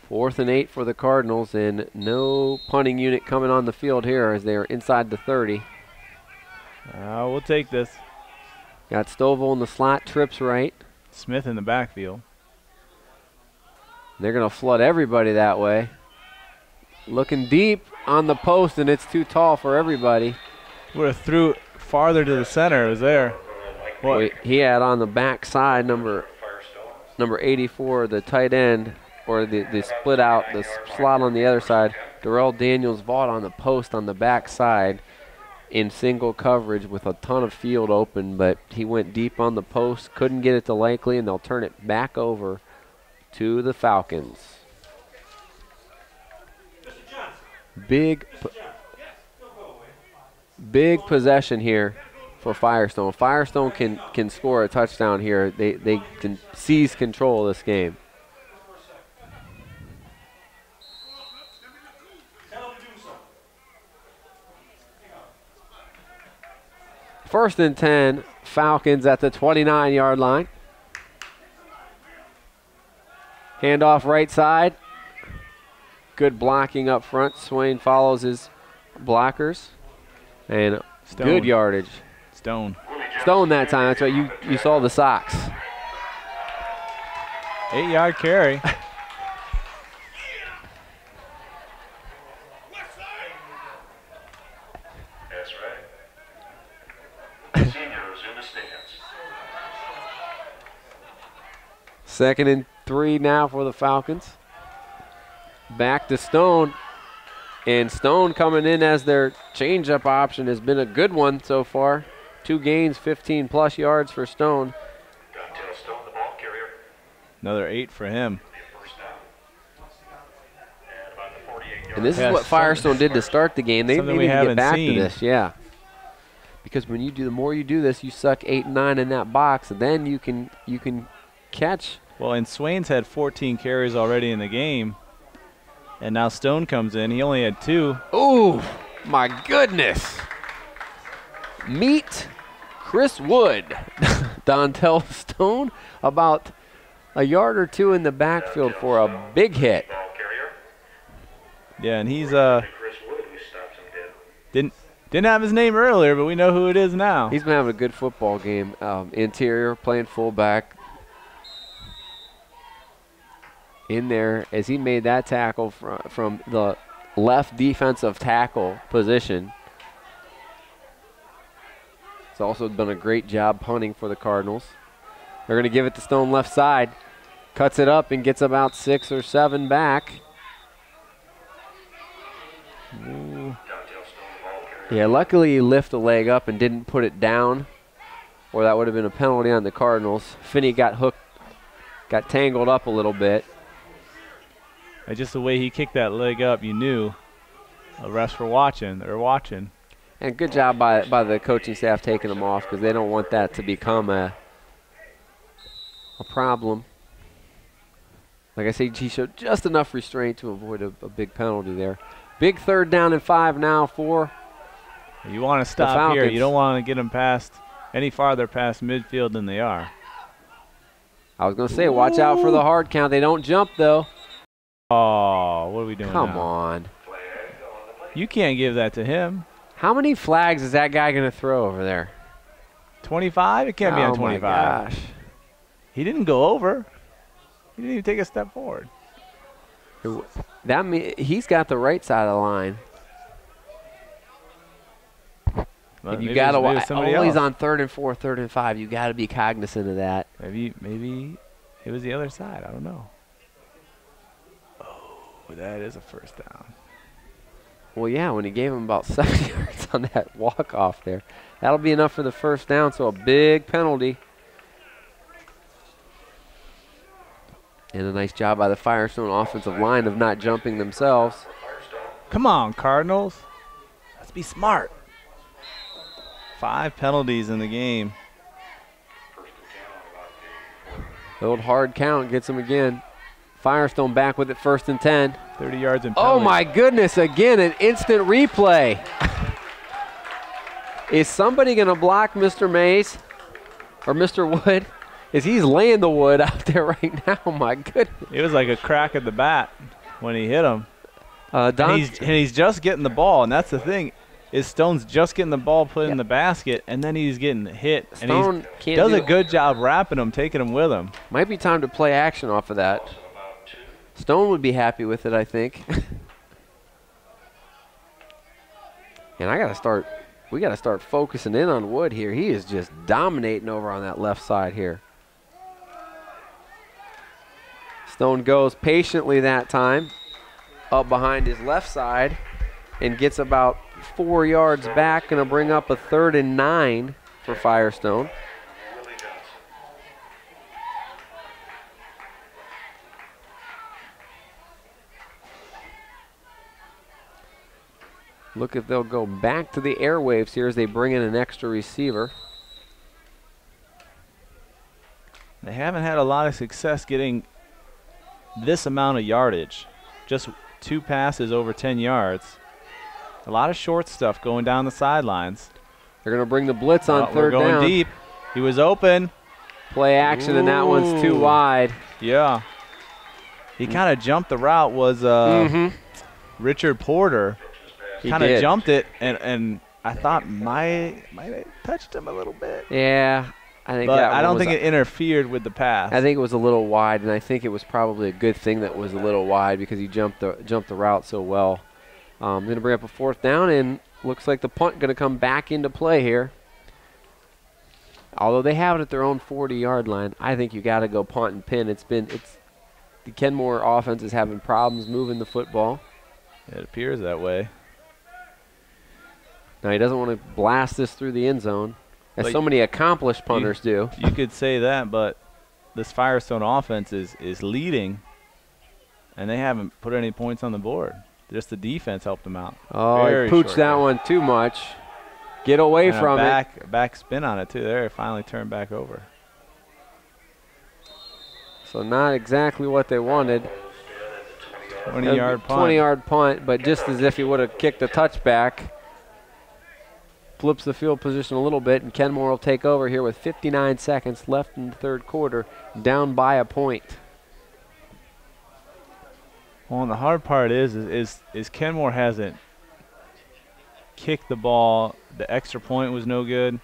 Fourth and 8 for the Cardinals, and no punting unit coming on the field here as they are inside the 30. We'll take this. Got Stovall in the slot, trips right. Smith in the backfield. They're going to flood everybody that way. Looking deep on the post, and it's too tall for everybody. Would have threw it farther to the center. It was there. What? He had on the back side number 84, the tight end. Or the split out, the slot on the other side. Darrell Daniels Vaught on the post on the back side in single coverage with a ton of field open, but he went deep on the post, couldn't get it to Likely, and they'll turn it back over to the Falcons. Big possession here for Firestone. Firestone can score a touchdown here. They can seize control of this game. First and 10, Falcons at the 29-yard line. Handoff right side. Good blocking up front. Swain follows his blockers. And good yardage. Stone that time. That's right. You saw the socks. 8-yard carry. Second and 3 now for the Falcons. Back to Stone. And Stone coming in as their changeup option has been a good one so far. 2 gains, 15-plus yards for Stone. Stone, the ball carrier. Another 8 for him. First down. And about the 48-yard And this is what Firestone did to start the game. They something need we to get haven't back seen. to this, yeah. Because when you do, the more you do this, you suck 8 and 9 in that box, and then you can catch. Well, and Swain's had 14 carries already in the game. And now Stone comes in. He only had 2. Ooh, my goodness. Meet Chris Wood. Dontel Stone about a yard or 2 in the backfield for a big hit. ball carrier. Yeah, and he's Chris Wood, who stops him dead. didn't have his name earlier, but we know who it is now. He's been having a good football game. Interior, playing fullback. In there as he made that tackle from the left defensive tackle position. It's also been a great job punting for the Cardinals. They're going to give it to Stone left side. Cuts it up and gets about 6 or 7 back. Ooh. Yeah, luckily he lifted a leg up and didn't put it down, or that would have been a penalty on the Cardinals. Finney got hooked, got tangled up a little bit. And just the way he kicked that leg up, you knew the refs were watching. They were watching. And good job by the coaching staff taking him off, because they don't want that to become a problem. Like I say, he showed just enough restraint to avoid a big penalty there. Big 3rd down and 5 now for You want to stop here. You don't want to get them any farther past midfield than they are. I was going to say, watch out for the hard count. They don't jump, though. Oh, what are we doing Come now? on. You can't give that to him. How many flags is that guy going to throw over there? 25? It can't be on 25. Oh, my gosh. He didn't go over. He didn't even take a step forward. That he's got the right side of the line. Well, You got to watch. Always else. on 3rd and 4, 3rd and 5. You got to be cognizant of that. Maybe it was the other side. I don't know. Oh, that is a first down. Well, yeah, when he gave him about 7 yards on that walk-off there. That'll be enough for the first down, so a big penalty. And a nice job by the Firestone offensive line of not jumping themselves. Come on, Cardinals. Let's be smart. 5 penalties in the game. The old hard count gets him again. Firestone back with it 1st and 10. 30 yards in Oh, penalties. my goodness, again, an instant replay. Is somebody going to block Mr. Mays or Mr. Wood? Is he's laying the wood out there right now? My goodness. It was like a crack at the bat when he hit him. Don, And he's just getting the ball, and that's the thing. Is Stone's just getting the ball put in the basket, and then he's getting hit. Stone And can't does do a it. good job wrapping him, taking him with him. Might be time to play action off of that. Stone would be happy with it, I think. And we got to start focusing in on Wood here. He is just dominating over on that left side here. Stone goes patiently that time up behind his left side and gets about 4 yards back. Going to bring up a 3rd and 9 for Firestone. Look if they'll go back to the airwaves here as they bring in an extra receiver. They haven't had a lot of success getting this amount of yardage. Just 2 passes over 10 yards. A lot of short stuff going down the sidelines. They're going to bring the blitz on 3rd We're going down. deep. He was open. Play action, and that one's too wide. Yeah. He kind of jumped the route. Was Richard Porter. He Kind of did. jumped it, and I thought might have touched him a little bit. Yeah, I think But that I one don't was think it interfered with the pass. I think it was a little wide, and I think it was probably a good thing that was a little wide because he jumped the route so well. Going to bring up a 4th down, and looks like the punt going to come back into play here. Although they have it at their own 40-yard line, I think you got to go punt and pin. It's the Kenmore offense is having problems moving the football. It appears that way. Now he doesn't want to blast this through the end zone, as so many accomplished punters do. You could say that, but this Firestone offense is leading, and they haven't put any points on the board. Just the defense helped them out. Oh, he pooched that one too much. Get away from it. Back spin on it, too. There, it finally turned back over. So not exactly what they wanted. 20-yard punt. 20-yard punt, but just as if he would have kicked a touchback. Flips the field position a little bit, and Kenmore will take over here with 59 seconds left in the third quarter, down by a point. Well, and the hard part is Kenmore hasn't kicked the ball. The extra point was no good.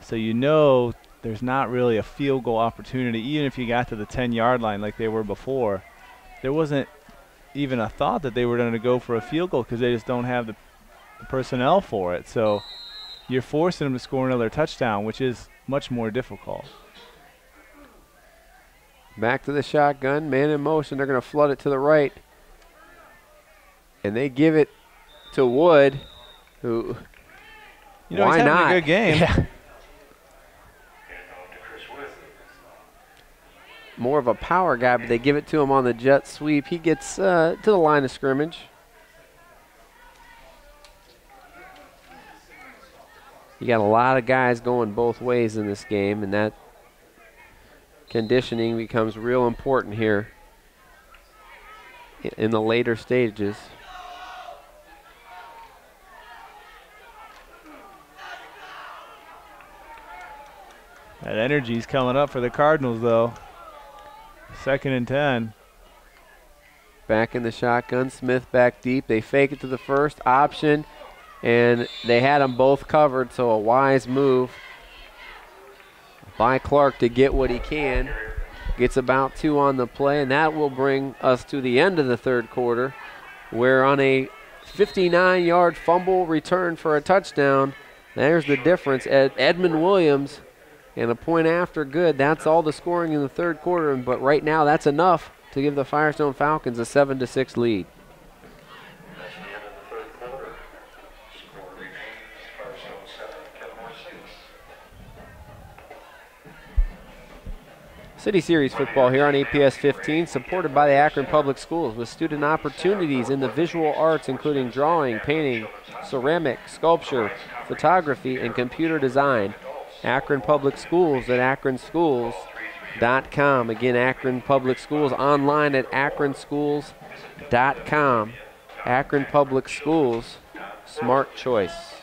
So you know there's not really a field goal opportunity. Even if you got to the 10-yard line like they were before, there wasn't even a thought that they were going to go for a field goal because they just don't have the personnel for it. So you're forcing them to score another touchdown, which is much more difficult. Back to the shotgun, man in motion. They're going to flood it to the right. And they give it to Wood, who, he's why having not? a good game. Yeah. More of a power guy, but they give it to him on the jet sweep. He gets to the line of scrimmage. You got a lot of guys going both ways in this game, and that conditioning becomes real important here in the later stages. That energy's coming up for the Cardinals, though. 2nd and 10. Back in the shotgun, Smith back deep. They fake it to the first option, and they had them both covered, so a wise move by Clark to get what he can. Gets about 2 on the play, and that will bring us to the end of the third quarter, where on a 59-yard fumble return for a touchdown, there's the difference. Edmund Williams, and a point after good. That's all the scoring in the third quarter, but right now that's enough to give the Firestone Falcons a 7-6 lead. That's the end of the third quarter. Score remains Firestone 7, Kenmore 6. City Series football here on APS 15, supported by the Akron Public Schools, with student opportunities in the visual arts, including drawing, painting, ceramic, sculpture, photography, and computer design. Akron Public Schools at akronschools.com. Again, Akron Public Schools online at akronschools.com. Akron Public Schools, smart choice.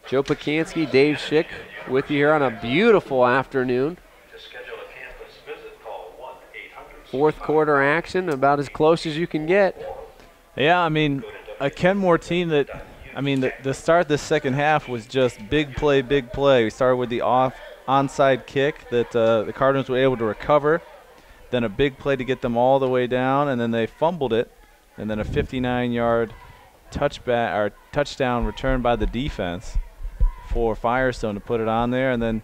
Joe Pacansky, Dave Schick with you here on a beautiful afternoon. To schedule a campus visit, call 1-800. Fourth quarter action, about as close as you can get. Yeah, I mean, a Kenmore team that, I mean, the start this second half was just big play, big play. We started with the onside kick that the Cardinals were able to recover, then a big play to get them all the way down, and then they fumbled it, and then a 59-yard touchdown return by the defense for Firestone to put it on there, and then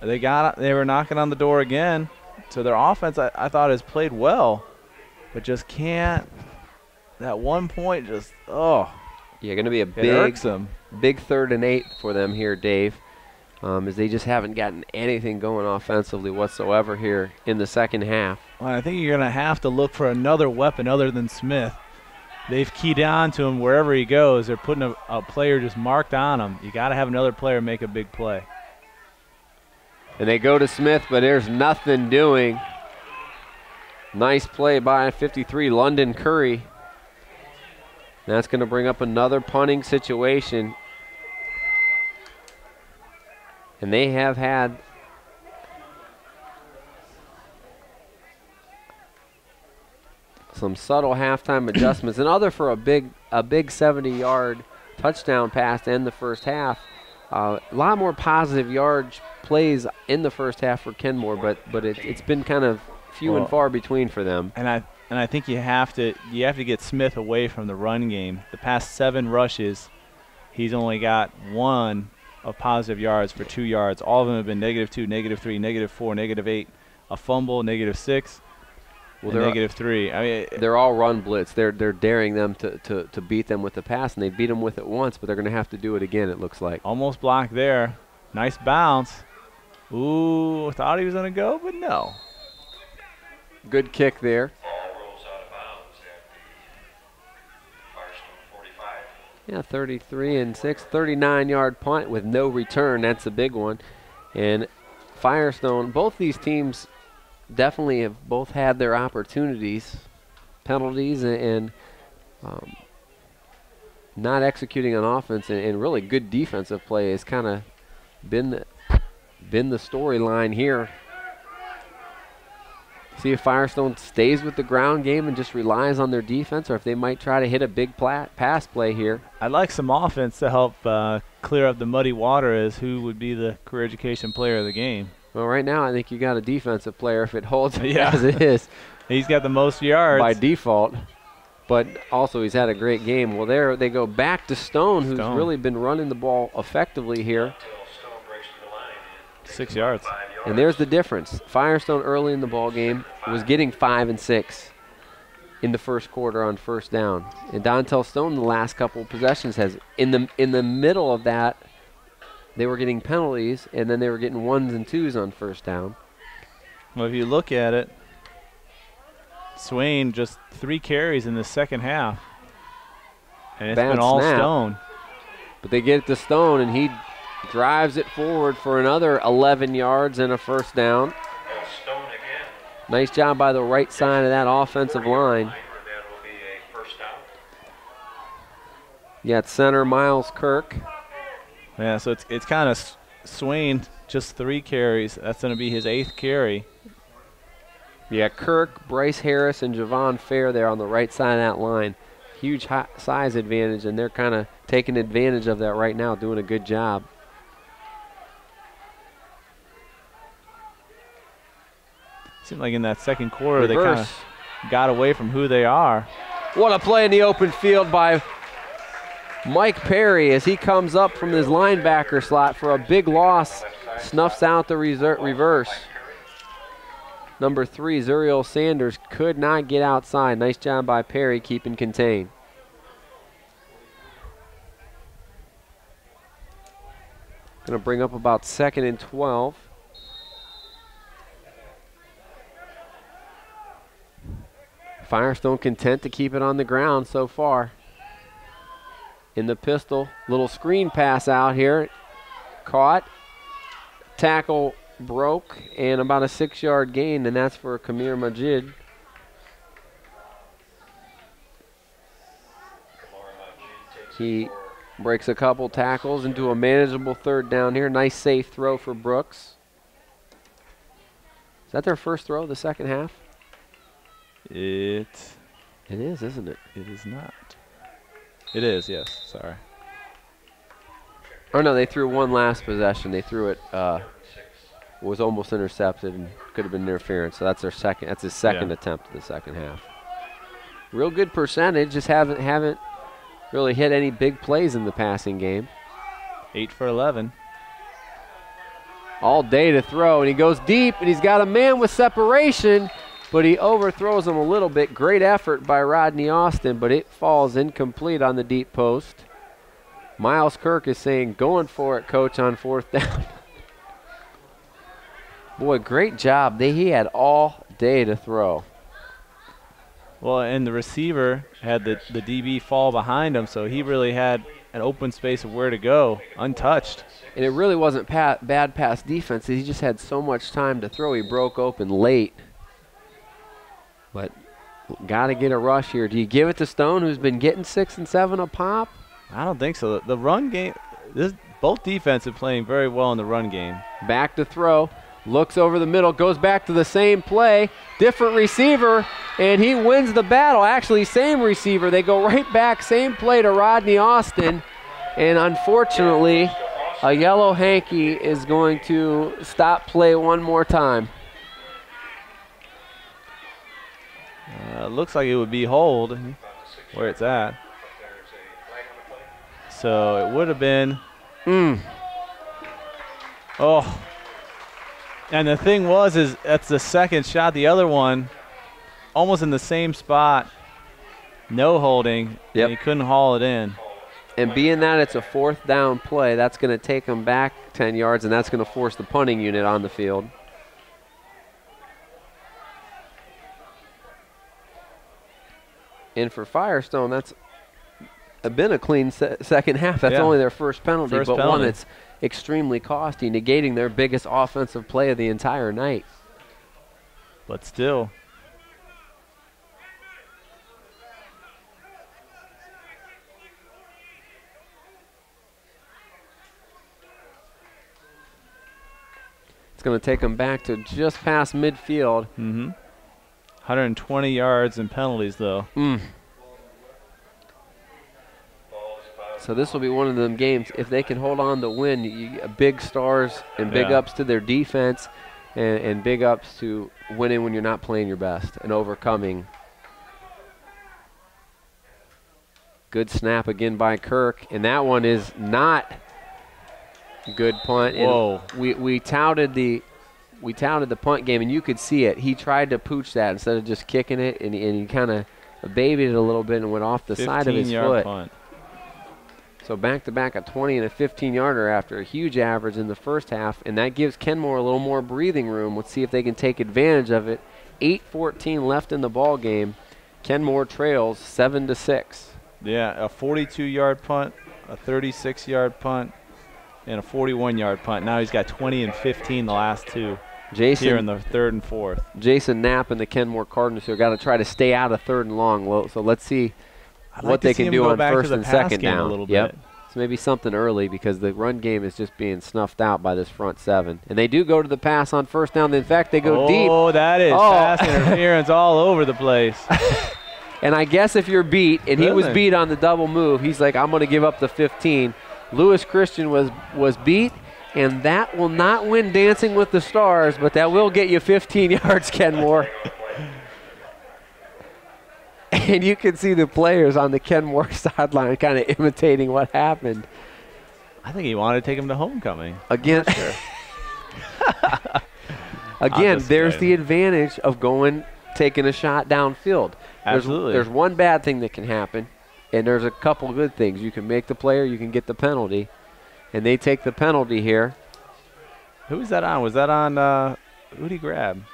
they were knocking on the door again. So their offense, I thought, has played well, but just can't. That 1 point just, Yeah, going to be a big 3rd and 8 for them here, Dave, as they just haven't gotten anything going offensively whatsoever here in the second half. Well, I think you're going to have to look for another weapon other than Smith. They've keyed on to him wherever he goes. They're putting a player just marked on him. You got to have another player make a big play. And they go to Smith, but there's nothing doing. Nice play by 53, London Curry. That's going to bring up another punting situation. And they have had some subtle halftime adjustments. Another for a big 70-yard touchdown pass to end the first half. A lot more positive yard plays in the first half for Kenmore, but it's been kind of few and far between for them. And I think you have to get Smith away from the run game. The past 7 rushes, he's only got 1 of positive yards for 2 yards. All of them have been -2, -3, -4, -8 a fumble, -6, and -3. I mean, they're all run blitz. They're daring them to beat them with the pass, and they beat them with it once, but they're going to have to do it again, it looks like. Almost blocked there. Nice bounce. Ooh, thought he was going to go, but no. Good kick there. Ball rolls out of bounds at the Firestone 45. Yeah, 33-6, 39-yard punt with no return. That's a big one. And Firestone, both these teams definitely have both had their opportunities, penalties, and not executing on offense and really good defensive play has kind of been the storyline here. See if Firestone stays with the ground game and just relies on their defense, or if they might try to hit a big pass play here. I'd like some offense to help clear up the muddy water as who would be the career education player of the game. Well, right now I think you got a defensive player if it holds Yeah. as it is. He's got the most yards. By default, but also he's had a great game. Well, there they go back to Stone, who's really been running the ball effectively here. Until Stone breaks through the line and 6 yards. 5 yards. And there's the difference. Firestone early in the ball game was getting 5 and 6 in the first quarter on first down. And Dontel Stone, the last couple possessions, has in the middle of that, they were getting penalties, and then they were getting 1s and 2s on first down. Well, if you look at it, Swain just 3 carries in the second half. And it's Bad been all snap. Stone. But they get it to Stone, and he drives it forward for another 11 yards and a first down. And Stone again. Nice job by the right side of that offensive line. That will be a first down. You got center Miles Kirk. Yeah, so it's kind of Swain, just 3 carries. That's going to be his 8th carry. Yeah, Kirk, Bryce Harris, and Javon Fair there on the right side of that line. Huge size advantage, and they're kind of taking advantage of that right now, doing a good job. Seemed like in that second quarter they Reverse. kind of got away from who they are. What a play in the open field by Mike Perry as he comes up from his linebacker slot for a big loss. Snuffs out the reverse. Number 3, Zuriel Sanders, could not get outside. Nice job by Perry keeping contained. Going to bring up about 2nd and 12. Firestone content to keep it on the ground so far. In the pistol, little screen pass out here. Caught. Tackle broke, and about a 6-yard gain, and that's for Kamir Majid. He breaks a couple tackles into a manageable 3rd down here. Nice safe throw for Brooks. Is that their first throw of the second half? It is, isn't it? It is not. It is, yes. Sorry. Oh, no, they threw one last possession. They threw it, was almost intercepted and could have been interference. So that's their second. That's his second attempt of the second half. Real good percentage. Just haven't really hit any big plays in the passing game. 8 for 11. All day to throw, and he goes deep, and he's got a man with separation, but he overthrows him a little bit. Great effort by Rodney Austin, but it falls incomplete on the deep post. Miles Kirk is saying, going for it, coach, on 4th down. Boy, great job. He had all day to throw. Well, and the receiver had the DB fall behind him, so he really had an open space of where to go, untouched. And it really wasn't bad pass defense. He just had so much time to throw. He broke open late. But got to get a rush here. Do you give it to Stone, who's been getting 6 and 7 a pop? I don't think so. The run game, both defense are playing very well in the run game. Back to throw. Looks over the middle, goes back to the same play. Different receiver, and he wins the battle. Actually, same receiver. They go right back, same play to Rodney Austin. And unfortunately, a yellow hanky is going to stop play one more time. Looks like it would be hold where it's at. So it would have been. Oh. And the thing was, is that's the second shot. The other one, almost in the same spot, no holding. Yep. And he couldn't haul it in. And being that it's a 4th down play, that's going to take them back 10 yards, and that's going to force the punting unit on the field. And for Firestone, that's been a clean second half. That's only their first penalty, but one that's extremely costly, negating their biggest offensive play of the entire night. But still. It's going to take them back to just past midfield. 120 yards and penalties, though. So this will be one of them games. If they can hold on to win, big stars and big ups to their defense and big ups to winning when you're not playing your best and overcoming. Good snap again by Kirk, and that one is not good punt. Whoa. And we touted the punt game, and you could see it. He tried to pooch that instead of just kicking it, and he kind of babied it a little bit and went off the side of his foot. Punt. So back-to-back, a 20 and a 15-yarder after a huge average in the first half, and that gives Kenmore a little more breathing room. Let's see if they can take advantage of it. 8:14 left in the ball game. Kenmore trails 7-6. Yeah, a 42-yard punt, a 36-yard punt, and a 41-yard punt. Now he's got 20 and 15 the last two here in the 3rd and 4th. Jason Knapp and the Kenmore Cardinals here got to try to stay out of 3rd and long. So let's see what they can do on 1st and 2nd down. A little bit. So maybe something early because the run game is just being snuffed out by this front 7. And they do go to the pass on 1st down. In fact, they go deep. Oh, that is pass interference all over the place. And I guess if you're beat, and he was beat on the double move, he's like, I'm going to give up the 15. Lewis Christian was beat, and that will not win Dancing with the Stars, but that will get you 15 yards, Kenmore. And you can see the players on the Kenmore sideline kind of imitating what happened. I think he wanted to take him to homecoming. Again, there's the advantage of taking a shot downfield. Absolutely. There's one bad thing that can happen, and there's a couple of good things. You can make the play or you can get the penalty, and they take the penalty here. Who was that on? Was that on who did he grab?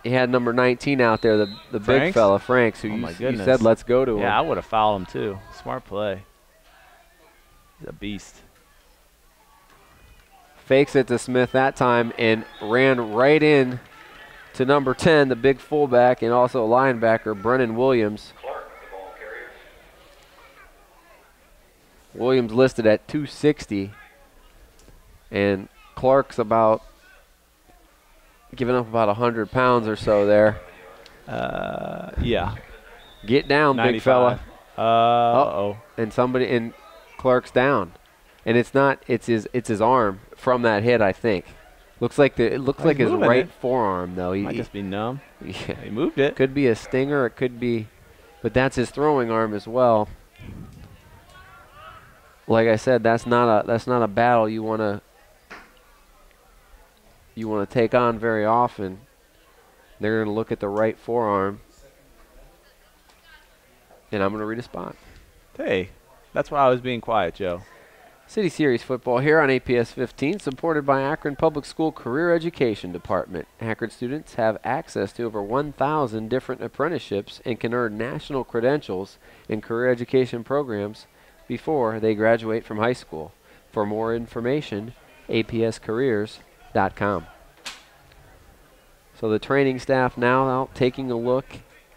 He had number 19 out there, the big fella, Franks, who you said let's go to him. Yeah, I would have fouled him too. Smart play. He's a beast. Fakes it to Smith that time and ran right in to number 10, the big fullback and also linebacker, Brennan Williams. Williams listed at 260, and Clark's giving up about 100 pounds or so there. Yeah. Get down, 95. big fella. Uh-oh. And Clark's down. And it's his arm from that hit, I think. Looks like his right forearm though. Might just be numb. Yeah. He moved it. Could be a stinger, it could be, but that's his throwing arm as well. Like I said, that's not a battle you want to take on very often. They're going to look at the right forearm, and I'm going to read a spot. Hey, that's why I was being quiet, Joe. City Series football here on APS 15, supported by Akron Public School Career Education Department. Akron students have access to over 1,000 different apprenticeships and can earn national credentials in career education programs before they graduate from high school. For more information, apscareers.com. So the training staff now out taking a look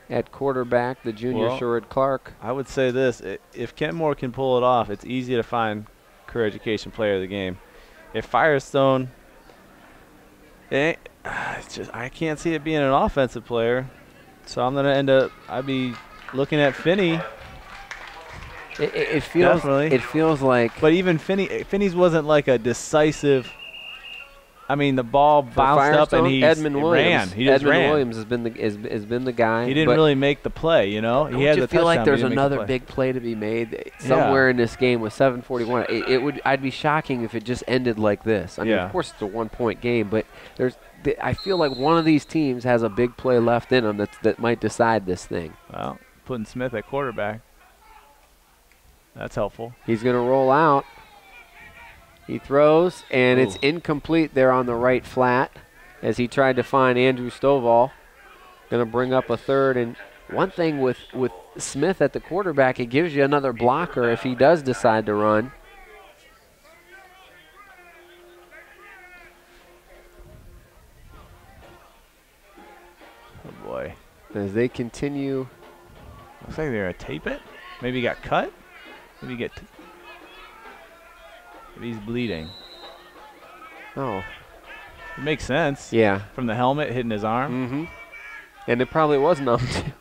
at quarterback, the junior Sherrod Clark. I would say this, if Kenmore can pull it off, it's easy to find career education player of the game. If Firestone, I can't see it being an offensive player. So I'm going to I'd be looking at Finney. It feels like. But even Finney's wasn't like a decisive. I mean, the ball bounced up and he ran. He just ran. Williams has been the guy. He didn't really make the play, you know. He had the touchdown. Feel like there's another big play to be made somewhere in this game with 7:41. I'd be shocking if it just ended like this. I mean, of course it's a 1-point game, but I feel like one of these teams has a big play left in them that might decide this thing. Well, putting Smith at quarterback. That's helpful. He's going to roll out. He throws, and it's incomplete there on the right flat as he tried to find Andrew Stovall. Going to bring up a third. And one thing with Smith at the quarterback, it gives you another blocker if he does decide to run. Oh, boy. As they continue. Looks like they're going to tape it. Maybe he got cut. Maybe maybe he's bleeding. Oh. It makes sense. Yeah. From the helmet hitting his arm. Mm-hmm. And it probably was numb, too.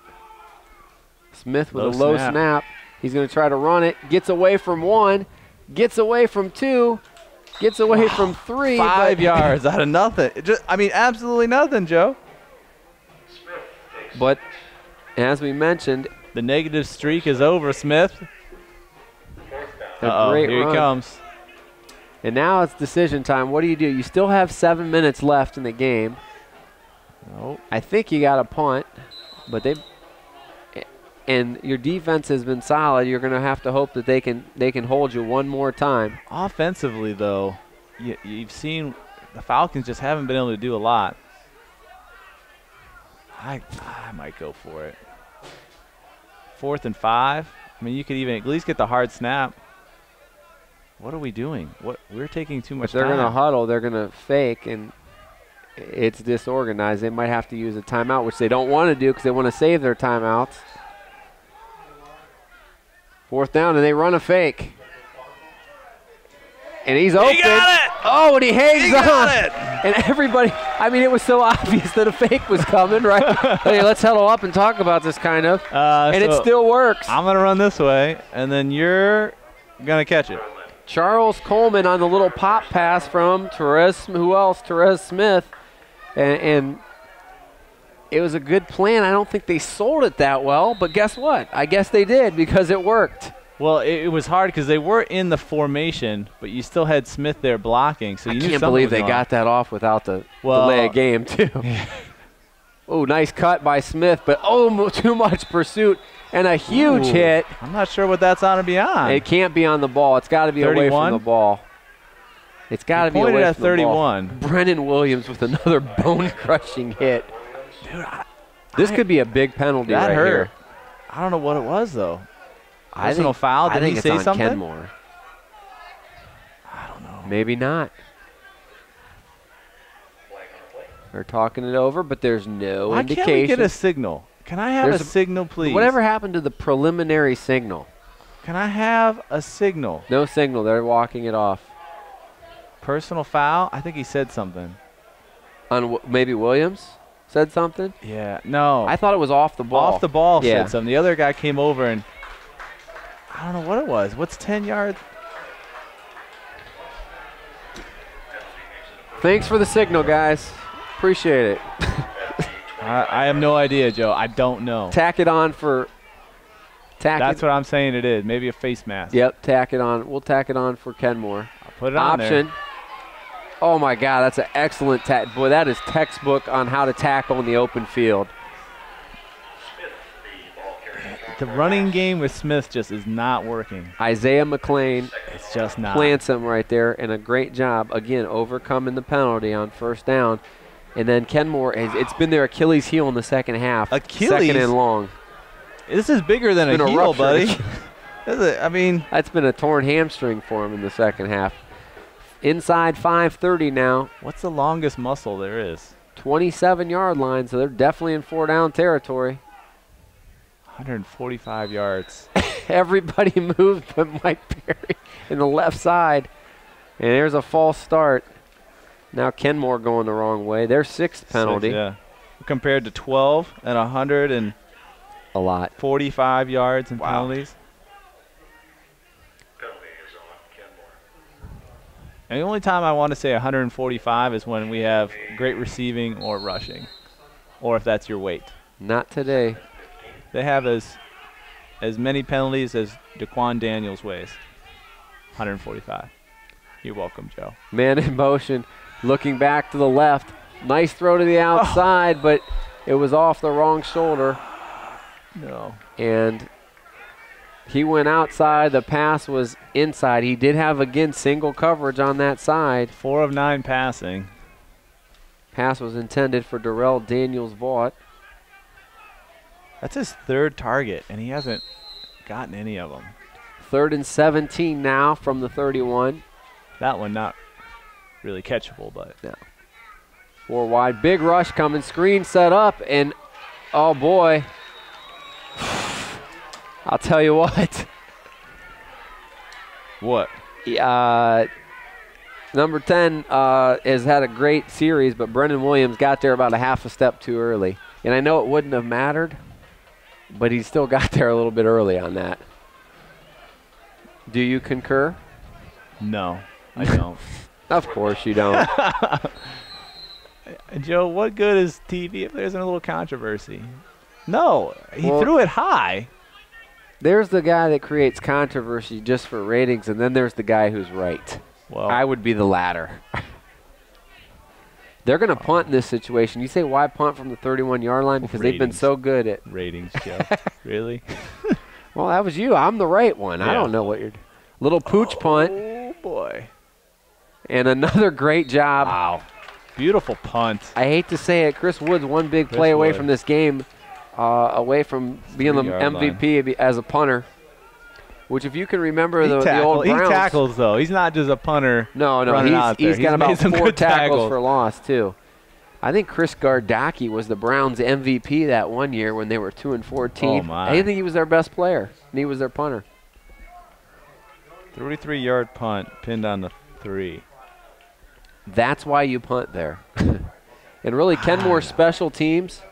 Smith with a low snap. He's going to try to run it. Gets away from 1. Gets away from 2. Gets away from 3. 5 yards out of nothing. Absolutely nothing, Joe. But as we mentioned, the negative streak is over, Smith. Great here run. He comes. And now it's decision time. What do? You still have 7 minutes left in the game. Nope. I think you got a punt, but and your defense has been solid. You're going to have to hope that they can hold you one more time. Offensively, though, you've seen the Falcons just haven't been able to do a lot. I might go for it. 4th and 5. I mean, you could even at least get the hard snap. What are we doing? We're taking too much time. They're going to huddle. They're going to fake, and it's disorganized. They might have to use a timeout, which they don't want to do because they want to save their timeouts. 4th down, and they run a fake. And he's open. He got it! Oh, and he hangs on. Got it! And everybody, it was so obvious that a fake was coming, right? Hey, let's huddle up and talk about this kind of. And it still works. I'm going to run this way, and then you're going to catch it. Charles Coleman on the little pop pass from Therese Smith. And it was a good plan. I don't think they sold it that well, but guess what? I guess they did because it worked. Well, it was hard because they were in the formation, but you still had Smith there blocking. So you can't believe they got that off without the delay of game, too. Oh, nice cut by Smith, but too much pursuit and a huge hit. I'm not sure what that's on to be on. It can't be on the ball. It's got to be 31? Away from the ball. It's got to be away at from 31. The ball. Brennan Williams with another bone-crushing hit. Dude, this could be a big penalty right here. I don't know what it was, though. Personal foul? Did he say something? Kenmore. I don't know. Maybe not. They're talking it over, but there's no indication. Why can't we get a signal? Can I have a signal, please? Whatever happened to the preliminary signal? Can I have a signal? No signal. They're walking it off. Personal foul? I think he said something. On maybe Williams said something? Yeah. No. I thought it was off the ball. Off the ball said something. The other guy came over and I don't know what it was. What's 10 yards? Thanks for the signal, guys. Appreciate it. I have no idea, Joe. I don't know. Tack it on for. That's what I'm saying it is. Maybe a face mask. Yep, tack it on. We'll tack it on for Kenmore. I'll put it on there. Option. Oh, my God. That's an excellent tack. Boy, that is textbook on how to tackle in the open field. The running game with Smith just is not working. Isaiah McLean. It's just not. Plants him right there, and a great job, again, overcoming the penalty on 1st down. And then Kenmore, it's been their Achilles heel in the second half. Achilles? 2nd and long. This is bigger than a heel, buddy. I mean. That's been a torn hamstring for him in the second half. Inside 5:30 now. What's the longest muscle there is? 27-yard line, so they're definitely in 4-down territory. 145 yards. Everybody moved but Mike Perry in the left side. And there's a false start. Now Kenmore going the wrong way. Their 6th penalty. 6, compared to 12 and 100 and a lot. 45 yards in penalties. Penalty is on Kenmore. And the only time I want to say 145 is when we have great receiving or rushing, or if that's your weight. Not today. They have as many penalties as Daquan Daniels weighs. 145. You're welcome, Joe. Man in motion, looking back to the left. Nice throw to the outside, but it was off the wrong shoulder. No. And he went outside. The pass was inside. He did have, again, single coverage on that side. 4 of 9 passing. Pass was intended for Darrell Daniels-Vaught. That's his 3rd target, and he hasn't gotten any of them. 3rd and 17 now from the 31. That one not really catchable, but. No. 4 wide. Big rush coming. Screen set up, and oh, boy. I'll tell you what. What? Number 10 has had a great series, but Brendan Williams got there about a half a step too early. And I know it wouldn't have mattered, but he still got there a little bit early on that. Do you concur? No, I don't. Of course you don't. Joe, what good is TV if there's a little controversy? No, he threw it high. There's the guy that creates controversy just for ratings, and then there's the guy who's right. Well, I would be the latter. They're going to punt in this situation. You say why punt from the 31-yard line? Because they've been so good at ratings, Joe. Really? Well, that was you. I'm the right one. Yeah. I don't know what you're. Little pooch punt. Oh boy! And another great job. Wow! Beautiful punt. I hate to say it, Chris Wood's one big play away from this game, away from being the MVP as a punter. Which, if you can remember the old Browns. He tackles, though. He's not just a punter. No, he's got about 4 tackles for loss, too. I think Chris Gardocki was the Browns' MVP that one year when they were 2-14. Oh, my. I think he was their best player, and he was their punter. 33-yard punt, pinned on the 3. That's why you punt there. And really, Kenmore's special teams,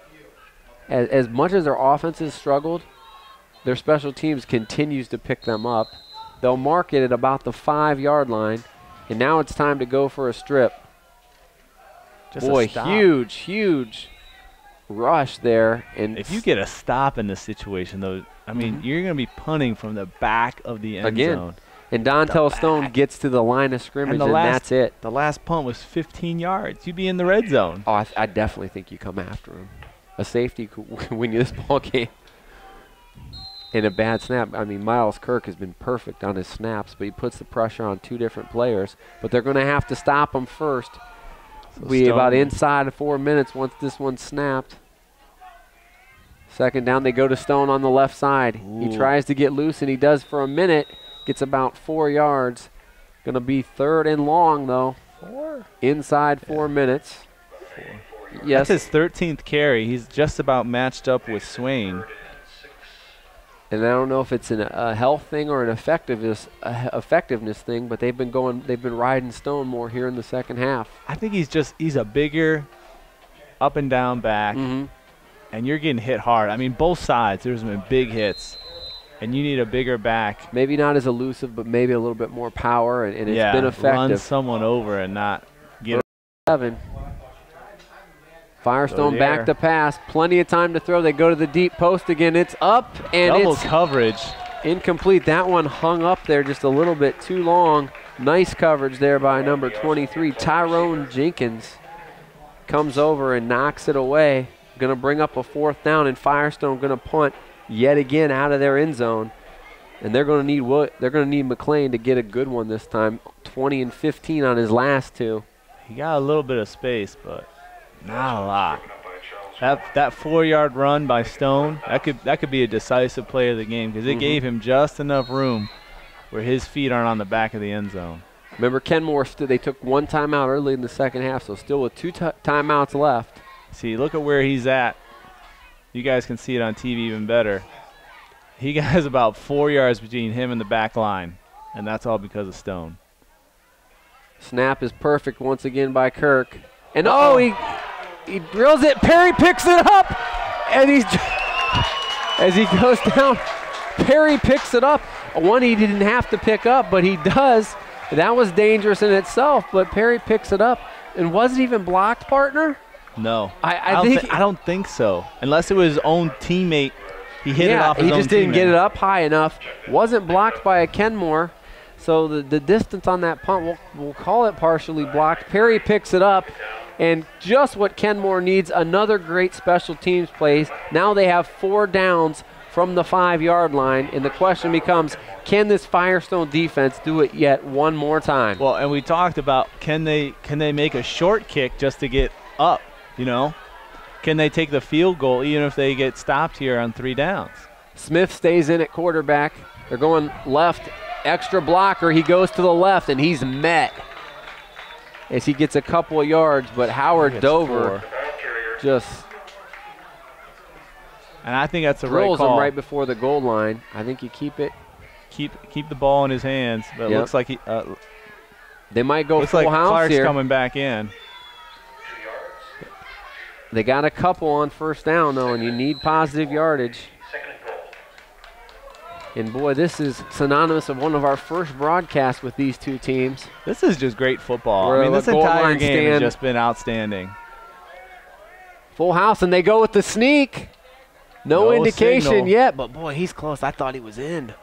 as much as their offenses struggled, their special teams continues to pick them up. They'll mark it at about the 5-yard line, and now it's time to go for a strip. Boy, huge rush there. And if you get a stop in this situation, though, I mean, you're going to be punting from the back of the end zone. And Dontel Stone gets to the line of scrimmage, and that's it. The last punt was 15 yards. You'd be in the red zone. Oh, I definitely think you come after him. A safety could win you this ball game. In a bad snap, I mean, Miles Kirk has been perfect on his snaps, but he puts the pressure on 2 different players. But they're going to have to stop him first. So about inside of 4 minutes once this one's snapped. 2nd down, they go to Stone on the left side. Ooh. He tries to get loose, and he does for a minute. Gets about 4 yards. Going to be 3rd and long, though. 4? Inside 4 minutes. 4. Yes. That's his 13th carry. He's just about matched up with Swain. And I don't know if it's a health thing or an effectiveness thing, but they've been riding Stone more here in the second half. I think he's a bigger up and down back, and you're getting hit hard. I mean, both sides, there's been big hits, and you need a bigger back. Maybe not as elusive, but maybe a little bit more power, and it's been effective. Run someone over and not get 7. Firestone back to pass. Plenty of time to throw. They go to the deep post again. It's up, and double it's coverage. Incomplete. That one hung up there just a little bit too long. Nice coverage there by number 23. Tyrone Jenkins comes over and knocks it away. Going to bring up a 4th down, and Firestone going to punt yet again out of their end zone. And they're going to need McLean to get a good one this time. 20 and 15 on his last 2. He got a little bit of space, but not a lot. That 4-yard run by Stone, that could be a decisive play of the game because it gave him just enough room where his feet aren't on the back of the end zone. Remember, Kenmore, they took 1 timeout early in the second half, so still with 2 timeouts left. See, look at where he's at. You guys can see it on TV even better. He has about 4 yards between him and the back line, and that's all because of Stone. Snap is perfect once again by Kirk. And he drills it. Perry picks it up, and as he goes down, Perry picks it up. One he didn't have to pick up, but he does. That was dangerous in itself, but Perry picks it up. And was it even blocked, partner? No. I don't think so. Unless it was his own teammate. He hit it off his own teammate. He just didn't get it up high enough. Wasn't blocked by a Kenmore. So the distance on that punt, we'll call it partially blocked. Perry picks it up, and just what Kenmore needs, another great special teams play. Now they have 4 downs from the 5-yard line, and the question becomes, can this Firestone defense do it yet one more time? Well, and we talked about can they make a short kick just to get up, you know? Can they take the field goal even if they get stopped here on 3 downs? Smith stays in at quarterback. They're going left. Extra blocker, he goes to the left, and he's met as he gets a couple of yards, but Howard Dover just and I think that's a right drills call. him right before the goal line. I think you keep it. Keep the ball in his hands, but it looks like he they might go looks full like house Clark's here. coming back in. They got a couple on first down, though, and you need positive yardage. And, boy, this is synonymous of one of our first broadcasts with these two teams. This is just great football. We're I mean, this goal entire line game has stand. just been outstanding. Full house, and they go with the sneak. No indication signal. yet, but, boy, he's close. I thought he was in.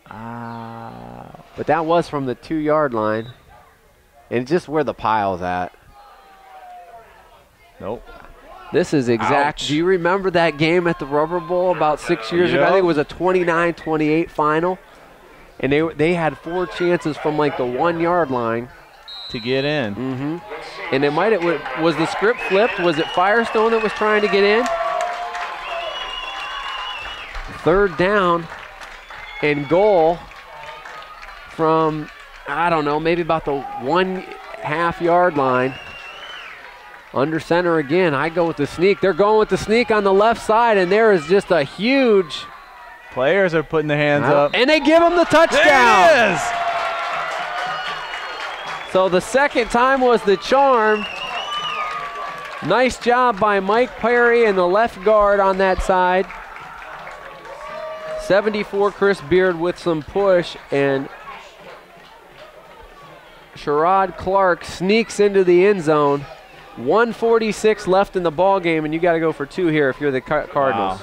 But that was from the 2-yard line. And just where the pile's at. Nope. This is exact. Ouch. Do you remember that game at the Rubber Bowl about 6 years ago? I think it was a 29-28 final. And they had 4 chances from like the 1-yard line to get in. And it might have, was the script flipped? Was it Firestone that was trying to get in? 3rd down and goal from, I don't know, maybe about the 1.5 yard line. Under center again. I go with the sneak. They're going with the sneak on the left side, and there is just a huge. Players are putting their hands up. And they give him the touchdown. There it is. So the second time was the charm. Nice job by Mike Perry and the left guard on that side. 74 Chris Beard with some push, and Sherrod Clark sneaks into the end zone. 1:46 left in the ball game, and you got to go for 2 here if you're the Cardinals.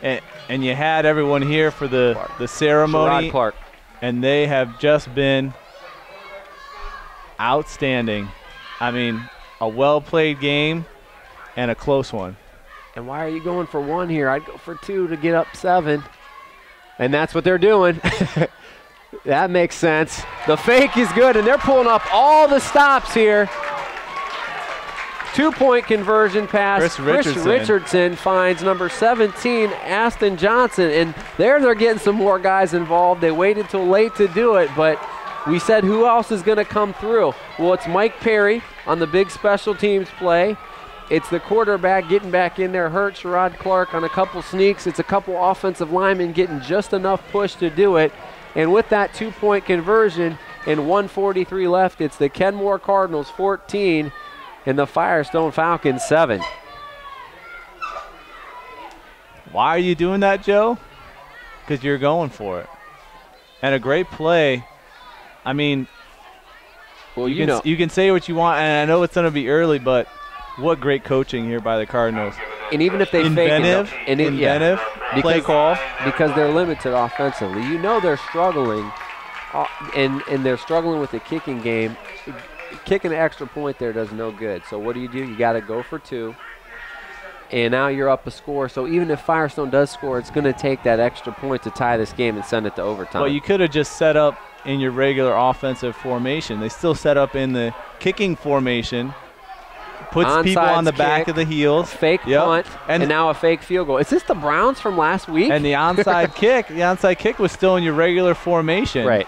Wow. And you had everyone here for the ceremony. Sherrod Clark. And they have just been outstanding. I mean, a well-played game and a close one. And why are you going for 1 here? I'd go for 2 to get up 7. And that's what they're doing. That makes sense. The fake is good, and they're pulling up all the stops here. 2-point conversion pass. Chris Richardson finds number 17, Aston Johnson. And they're getting some more guys involved. They waited till late to do it, but we said who else is going to come through? Well, it's Mike Perry on the big special teams play. It's the quarterback getting back in there, hurt Sherrod Clark on a couple sneaks. It's a couple offensive linemen getting just enough push to do it. And with that 2-point conversion and 1:43 left, it's the Kenmore Cardinals 14 and the Firestone Falcons 7. Why are you doing that, Joe? Because you're going for it. And a great play. I mean, well, you can say what you want, and I know it's going to be early, but what great coaching here by the Cardinals. And even if they inventive, fake it, inventive play call. Because they're limited offensively. You know they're struggling, and they're struggling with the kicking game. Kicking an extra point there does no good. So what do? You got to go for 2. And now you're up a score. So even if Firestone does score, it's going to take that extra point to tie this game and send it to overtime. Well, you could have just set up in your regular offensive formation. They still set up in the kicking formation. Puts Onside people on the kick, back of the heels. Fake punt, and now a fake field goal. Is this the Browns from last week? And the onside kick was still in your regular formation. Right.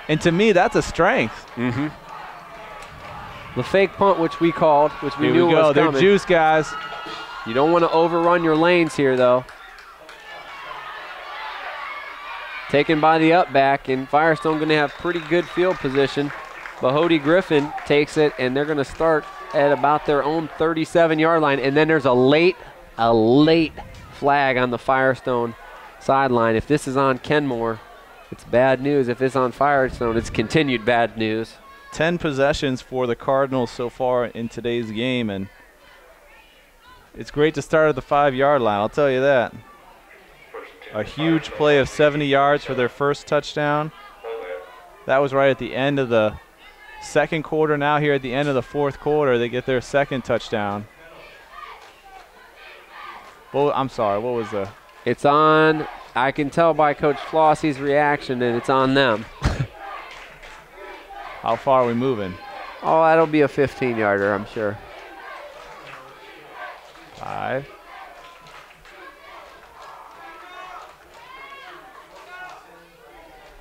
And to me, that's a strength. The fake punt, which we called, which we knew was coming. They're juice, guys. You don't want to overrun your lanes here, though. Taken by the up back, and Firestone going to have pretty good field position. Bahodi Griffin takes it, and they're going to start at about their own 37-yard line. And then there's a late flag on the Firestone sideline. If this is on Kenmore, It's bad news. If it's on Firestone, it's continued bad news. 10 possessions for the Cardinals so far in today's game, and it's great to start at the 5-yard line, I'll tell you that. A huge play of 70 yards for their first touchdown. That was right at the end of the second quarter. Now here at the end of the fourth quarter, they get their second touchdown. Well, I'm sorry, what was the? It's on, I can tell by Coach Flossie's reaction that it's on them. How far are we moving? Oh, that'll be a 15-yarder, I'm sure. 5.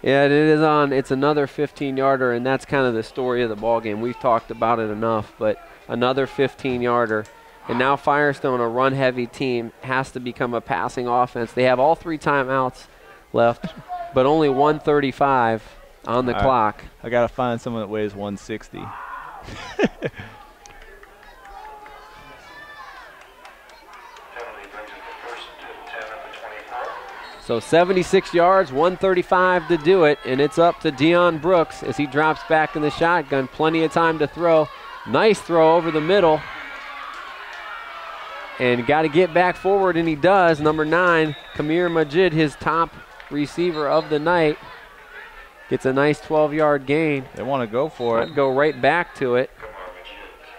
Yeah, it is on. It's another 15-yarder, and that's kind of the story of the ball game. We've talked about it enough, but another 15-yarder. And now Firestone, a run-heavy team, has to become a passing offense. They have all 3 timeouts left, but only 1:35 on the clock. I got to find someone that weighs 160. So 76 yards, 1:35 to do it, and it's up to Deion Brooks as he drops back in the shotgun. Plenty of time to throw. Nice throw over the middle. And got to get back forward, and he does. Number 9, Kamir Majid, his top receiver of the night, gets a nice 12-yard gain. They want to go for it. Go right back to it.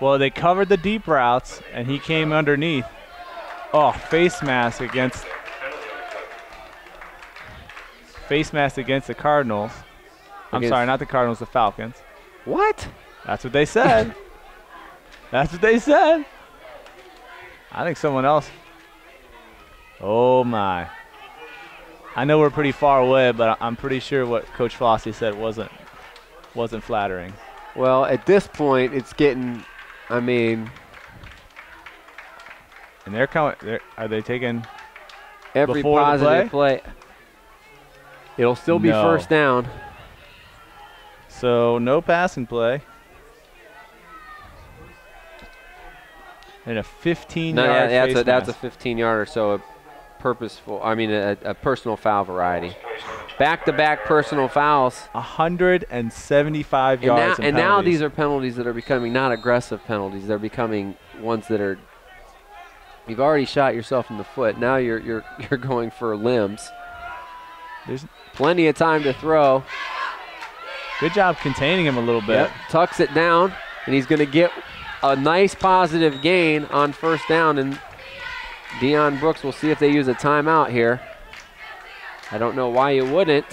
Well, they covered the deep routes, and he came underneath. Oh, face mask against the Cardinals. I'm sorry, not the Cardinals, the Falcons. What? That's what they said. That's what they said. I think someone else. Oh, my. I know we're pretty far away, but I'm pretty sure what Coach Flossie said wasn't flattering. Well, at this point, it's getting, I mean. And they're coming. Are they taking every before positive play? It'll still be first down. So no passing play. And a 15-yard that's a 15-yarder, so a purposeful, a personal foul variety. Back-to-back personal fouls. 175 yards and now these are penalties that are becoming not aggressive penalties. They're becoming ones that are, you've already shot yourself in the foot. Now you're going for limbs. There's plenty of time to throw. Good job containing him a little bit. Yep, tucks it down, and he's going to get a nice positive gain on first down, and Deion Brooks will see if they use a timeout here. I don't know why you wouldn't.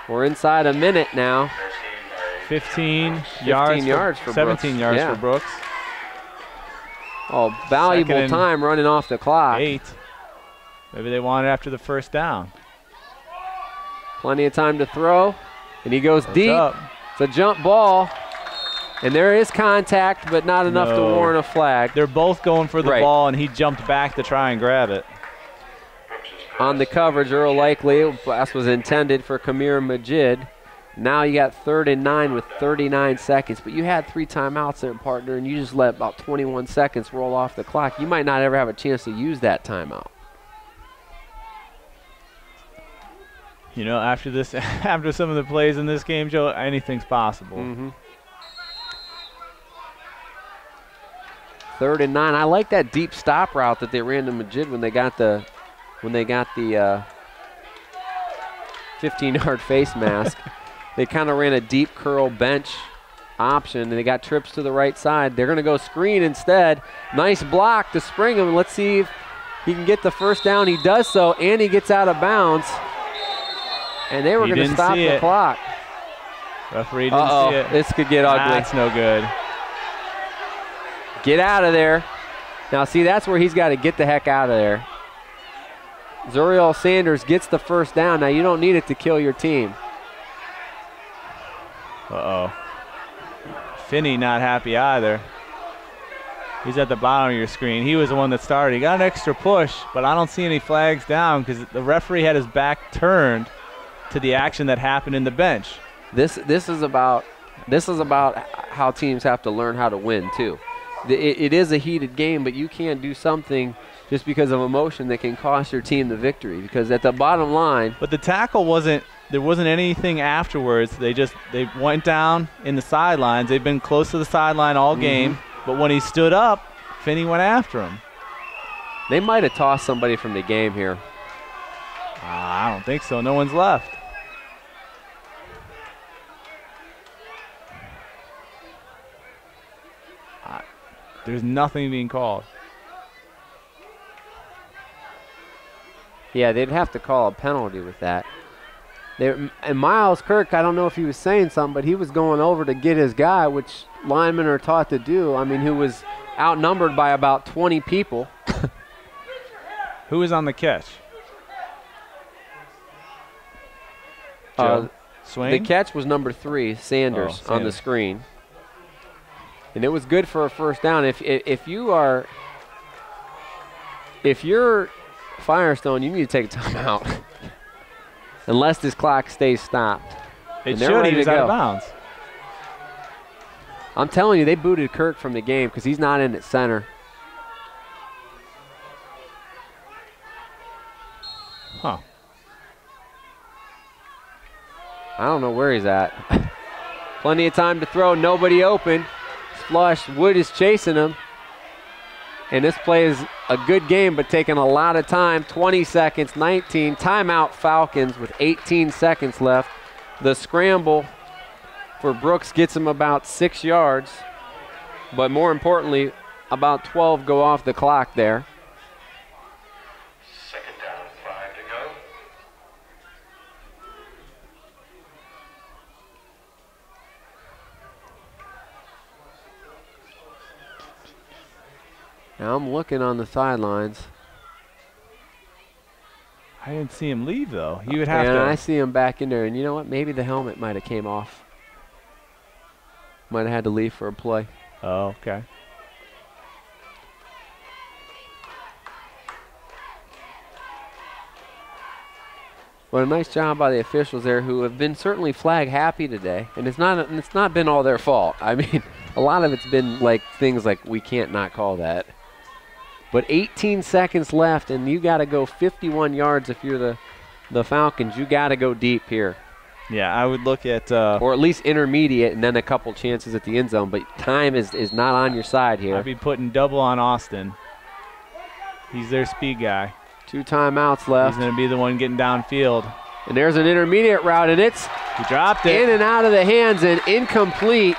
We're inside a minute now. 15 yards for 17 yards for Brooks. Oh, valuable time running off the clock. 8. Maybe they want it after the first down. Plenty of time to throw, and he goes deep. It's a jump ball. And there is contact, but not enough to warrant a flag. They're both going for the ball, and he jumped back to try and grab it. On the coverage, Earl Likely, pass was intended for Kamir Majid. Now you got 3rd and 9 with 39 seconds, but you had 3 timeouts there, partner, and you just let about 21 seconds roll off the clock. You might not ever have a chance to use that timeout. You know, after this, after some of the plays in this game, Joe, anything's possible. 3rd and 9. I like that deep stop route that they ran to Majid when they got the 15-yard face mask. They kind of ran a deep curl bench option, and they got trips to the right side. They're going to go screen instead. Nice block to spring him. Let's see if he can get the first down. He does so, and he gets out of bounds. And they were going to stop the clock. Referee didn't see it. This could get ugly. That's no good. Get out of there. Now, see, that's where he's got to get the heck out of there. Zuriel Sanders gets the first down. Now, you don't need it to kill your team. Finney not happy either. He's at the bottom of your screen. He was the one that started. He got an extra push, but I don't see any flags down because the referee had his back turned to the action that happened in the bench. This is about how teams have to learn how to win too. It is a heated game, but you can't do something just because of emotion that can cost your team the victory. Because at the bottom line, but the tackle wasn't there wasn't anything afterwards. They went down in the sidelines. They've been close to the sideline all game, but when he stood up, Finney went after him. They might have tossed somebody from the game here. I don't think so. No one's left. There's nothing being called. Yeah, they'd have to call a penalty with that. And Miles Kirk, I don't know if he was saying something, but he was going over to get his guy, which linemen are taught to do. I mean, who was outnumbered by about 20 people. Who was on the catch? Swain? The catch was number 3, Sanders, on the screen. And it was good for a first down. If you're Firestone, you need to take a timeout. Unless this clock stays stopped. It should. He was out of bounds. I'm telling you, they booted Kirk from the game because he's not in at center. Huh. I don't know where he's at. Plenty of time to throw. Nobody open. It's flush. Wood is chasing him. And this play is a good game, but taking a lot of time. 20 seconds, 19. Timeout Falcons with 18 seconds left. The scramble for Brooks gets him about 6 yards. But more importantly, about 12 go off the clock there. Second down, 5 to go. Now I'm looking on the sidelines. I didn't see him leave, though. He would have and to. I see him back in there. And you know what? Maybe the helmet might have came off. Might have had to leave for a play. Oh, okay. But a nice job by the officials there, who have been certainly flag happy today. And it's not been all their fault. I mean, a lot of it's been like things like we can't not call that. But 18 seconds left, and you got to go 51 yards if you're the Falcons. You got to go deep here. Yeah, I would look at or at least intermediate, and then a couple chances at the end zone. But time is not on your side here. I'd be putting double on Austin. He's their speed guy. 2 timeouts left. He's going to be the one getting downfield. And there's an intermediate route, and it's he dropped it in and out of the hands and incomplete.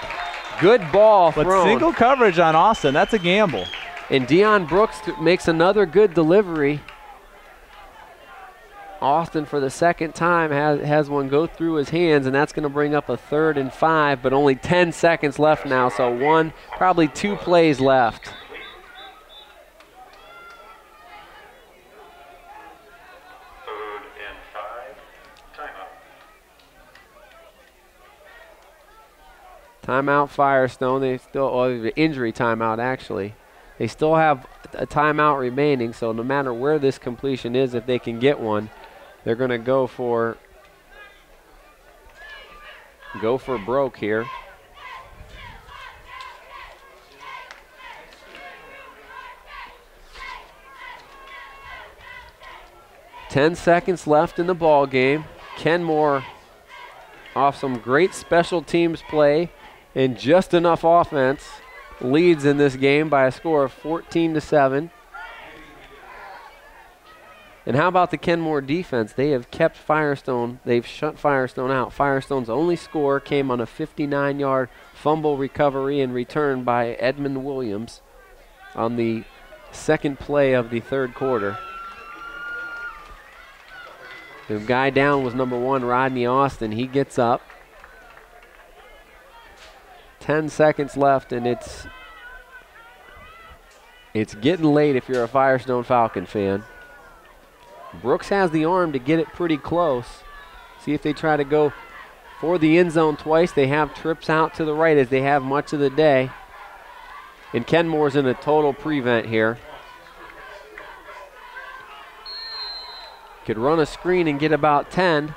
Good ball but thrown. Single coverage on Austin. That's a gamble. And Deion Brooks makes another good delivery. Austin, for the second time, has one go through his hands, and that's going to bring up a 3rd and 5, but only 10 seconds left now, so probably 2 plays left. Third and 5. Timeout. Timeout Firestone. They still injury timeout actually. They still have a timeout remaining, so no matter where this completion is, if they can get one, they're going to go for broke here. Ten seconds left in the ball game. Kenmore, off some great special teams play and just enough offense, leads in this game by a score of 14-7. And how about the Kenmore defense? They have kept Firestone. They've shut Firestone out. Firestone's only score came on a 59-yard fumble recovery and return by Edmund Williams on the second play of the third quarter. The guy down was number 1, Rodney Austin. He gets up. 10 seconds left, and it's getting late if you're a Firestone Falcon fan. Brooks has the arm to get it pretty close. See if they try to go for the end zone twice. They have trips out to the right, as they have much of the day. And Kenmore's in a total prevent here. Could run a screen and get about 10.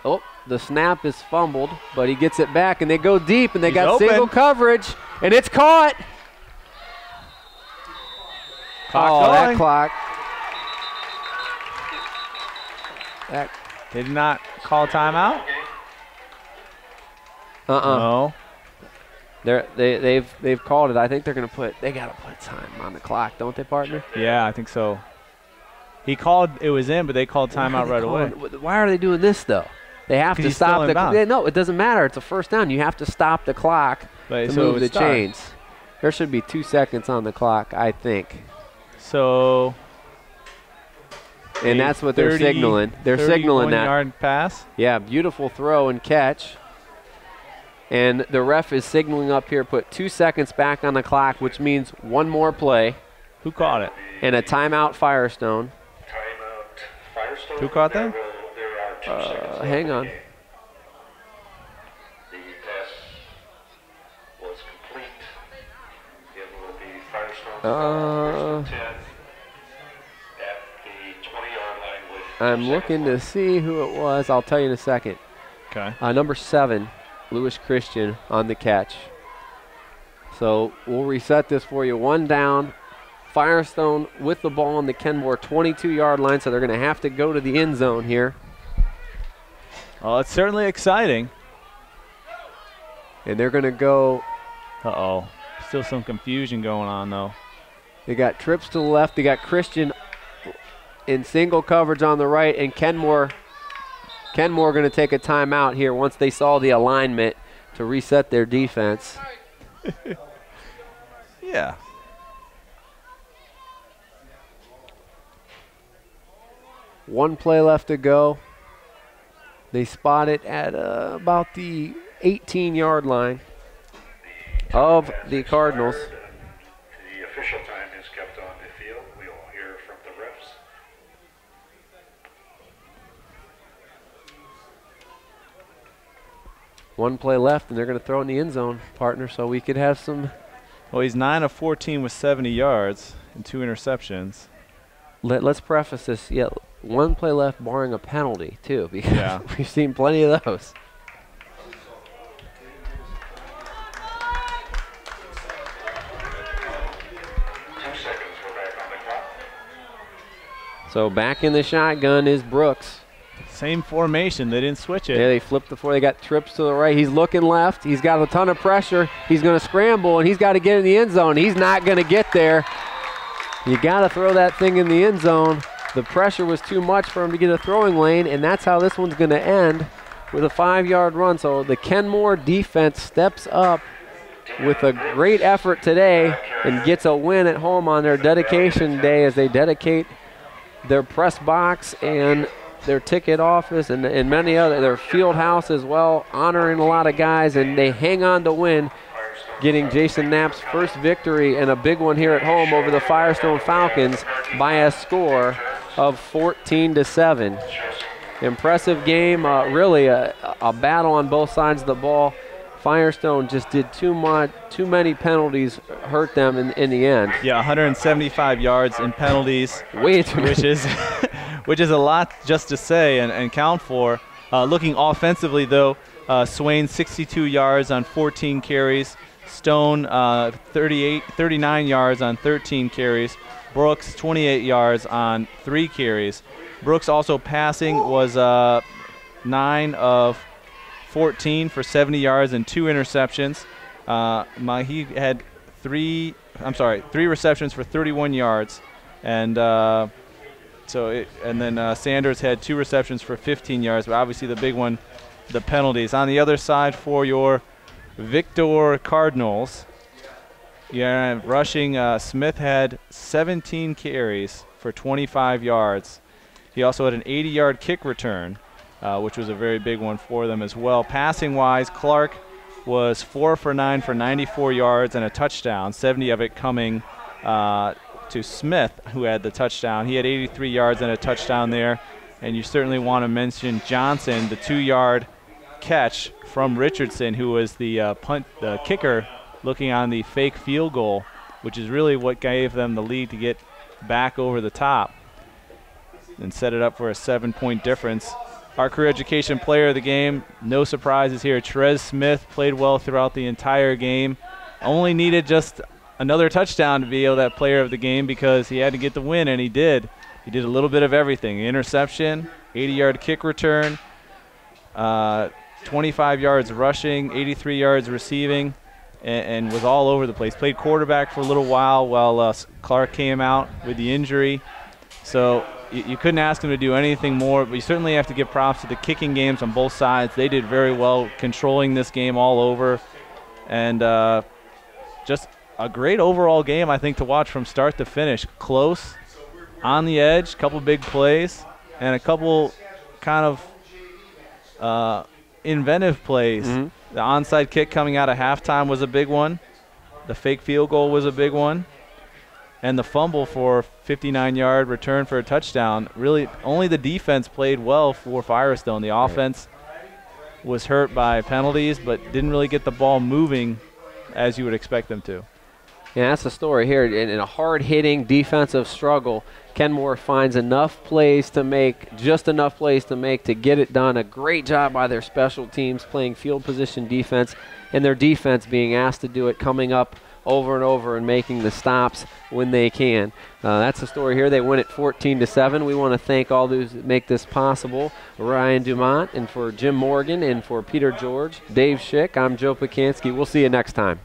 Oh, the snap is fumbled, but he gets it back, and they go deep, and they got open. Single coverage, and it's caught. Clock going. That clock. They did not call timeout? No. They've called it. I think they gotta put time on the clock, don't they, partner? Yeah, I think so. He called it was in, but they called timeout right away. Why are they doing this though? They have to stop the clock. No, it doesn't matter. It's a first down. You have to stop the clock to move the chains. There should be 2 seconds on the clock, I think. So. And that's what they're signaling. They're signaling that. 31-yard pass. Yeah, beautiful throw and catch. And the ref is signaling up here, put 2 seconds back on the clock, which means one more play. Who caught it? And a timeout, Firestone. Timeout, Firestone. Who caught that? There are 2 seconds. Hang on. The pass was complete. It will be Firestone. First and 10 at the 20-yard line with I'm looking to see who it was. I'll tell you in a second. Okay. Number 7, Lewis Christian on the catch. So we'll reset this for you. 1 down. Firestone with the ball on the Kenmore 22-yard line, so they're going to have to go to the end zone here. Well, it's certainly exciting. And they're going to go. Uh-oh. Still some confusion going on, though. They got trips to the left. They got Christian in single coverage on the right, and Kenmore going to take a timeout here once they saw the alignment to reset their defense. Yeah. One play left to go. They spot it at about the 18-yard line of the Cardinals. The official time is kept on the field. We will hear from the refs. One play left, and they're going to throw in the end zone, partner, so we could have some. Well, he's 9 of 14 with 70 yards and 2 interceptions. Let's preface this. Yeah, one play left, barring a penalty, too, because Yeah. we've seen plenty of those. So back in the shotgun is Brooks. Same formation. They didn't switch it. Yeah, they flipped before. They got trips to the right. He's looking left. He's got a ton of pressure. He's going to scramble, and he's got to get in the end zone. He's not going to get there. You got to throw that thing in the end zone. The pressure was too much for him to get a throwing lane, and that's how this one's going to end with a 5-yard run. So the Kenmore defense steps up with a great effort today and gets a win at home on their dedication day as they dedicate their press box and their ticket office and many other, their field house as well, honoring a lot of guys, and they hang on to win, getting Jason Knapp's first victory and a big one here at home over the Firestone Falcons by a score of 14-7. Impressive game, really a battle on both sides of the ball. Firestone just did too many penalties hurt them in the end. Yeah, 175 yards in penalties, way too many. which is a lot just to say and count for. Looking offensively, though, Swain 62 yards on 14 carries, Stone 39 yards on 13 carries, Brooks 28 yards on 3 carries. Brooks also passing was 9 of 14 for 70 yards and 2 interceptions. He had 3 receptions for 31 yards, and then Sanders had 2 receptions for 15 yards. But obviously the big one, the penalties. On the other side for your Victor Cardinals, rushing, Smith had 17 carries for 25 yards. He also had an 80-yard kick return, which was a very big one for them as well. Passing-wise, Clark was 4 for 9 for 94 yards and a touchdown, 70 of it coming to Smith, who had the touchdown. He had 83 yards and a touchdown there. And you certainly want to mention Johnson, the 2-yard catch from Richardson, who was the kicker looking on the fake field goal, which is really what gave them the lead to get back over the top and set it up for a 7-point difference. Our career education player of the game, no surprises here. Trez Smith played well throughout the entire game. Only needed just another touchdown to be that player of the game because he had to get the win, and he did. He did a little bit of everything. Interception, 80-yard kick return, 25 yards rushing, 83 yards receiving, and was all over the place. Played quarterback for a little while Clark came out with the injury. So you couldn't ask him to do anything more, but you certainly have to give props to the kicking games on both sides. They did very well controlling this game all over. And just a great overall game, I think, to watch from start to finish. Close, on the edge, a couple big plays, and a couple kind of inventive plays. Mm-hmm. The onside kick coming out of halftime was a big one. The fake field goal was a big one. And the fumble for 59-yard return for a touchdown. Really, only the defense played well for Firestone. The offense was hurt by penalties, but didn't really get the ball moving as you would expect them to. Yeah, that's the story here. In a hard-hitting defensive struggle, Kenmore finds enough plays to make, just enough plays to make to get it done. A great job by their special teams playing field position defense, and their defense being asked to do it, coming up over and over and making the stops when they can. That's the story here. They win it 14-7. We want to thank all those that make this possible. Ryan Dumont, and for Jim Morgan, and for Peter George, Dave Schick, I'm Joe Pacansky. We'll see you next time.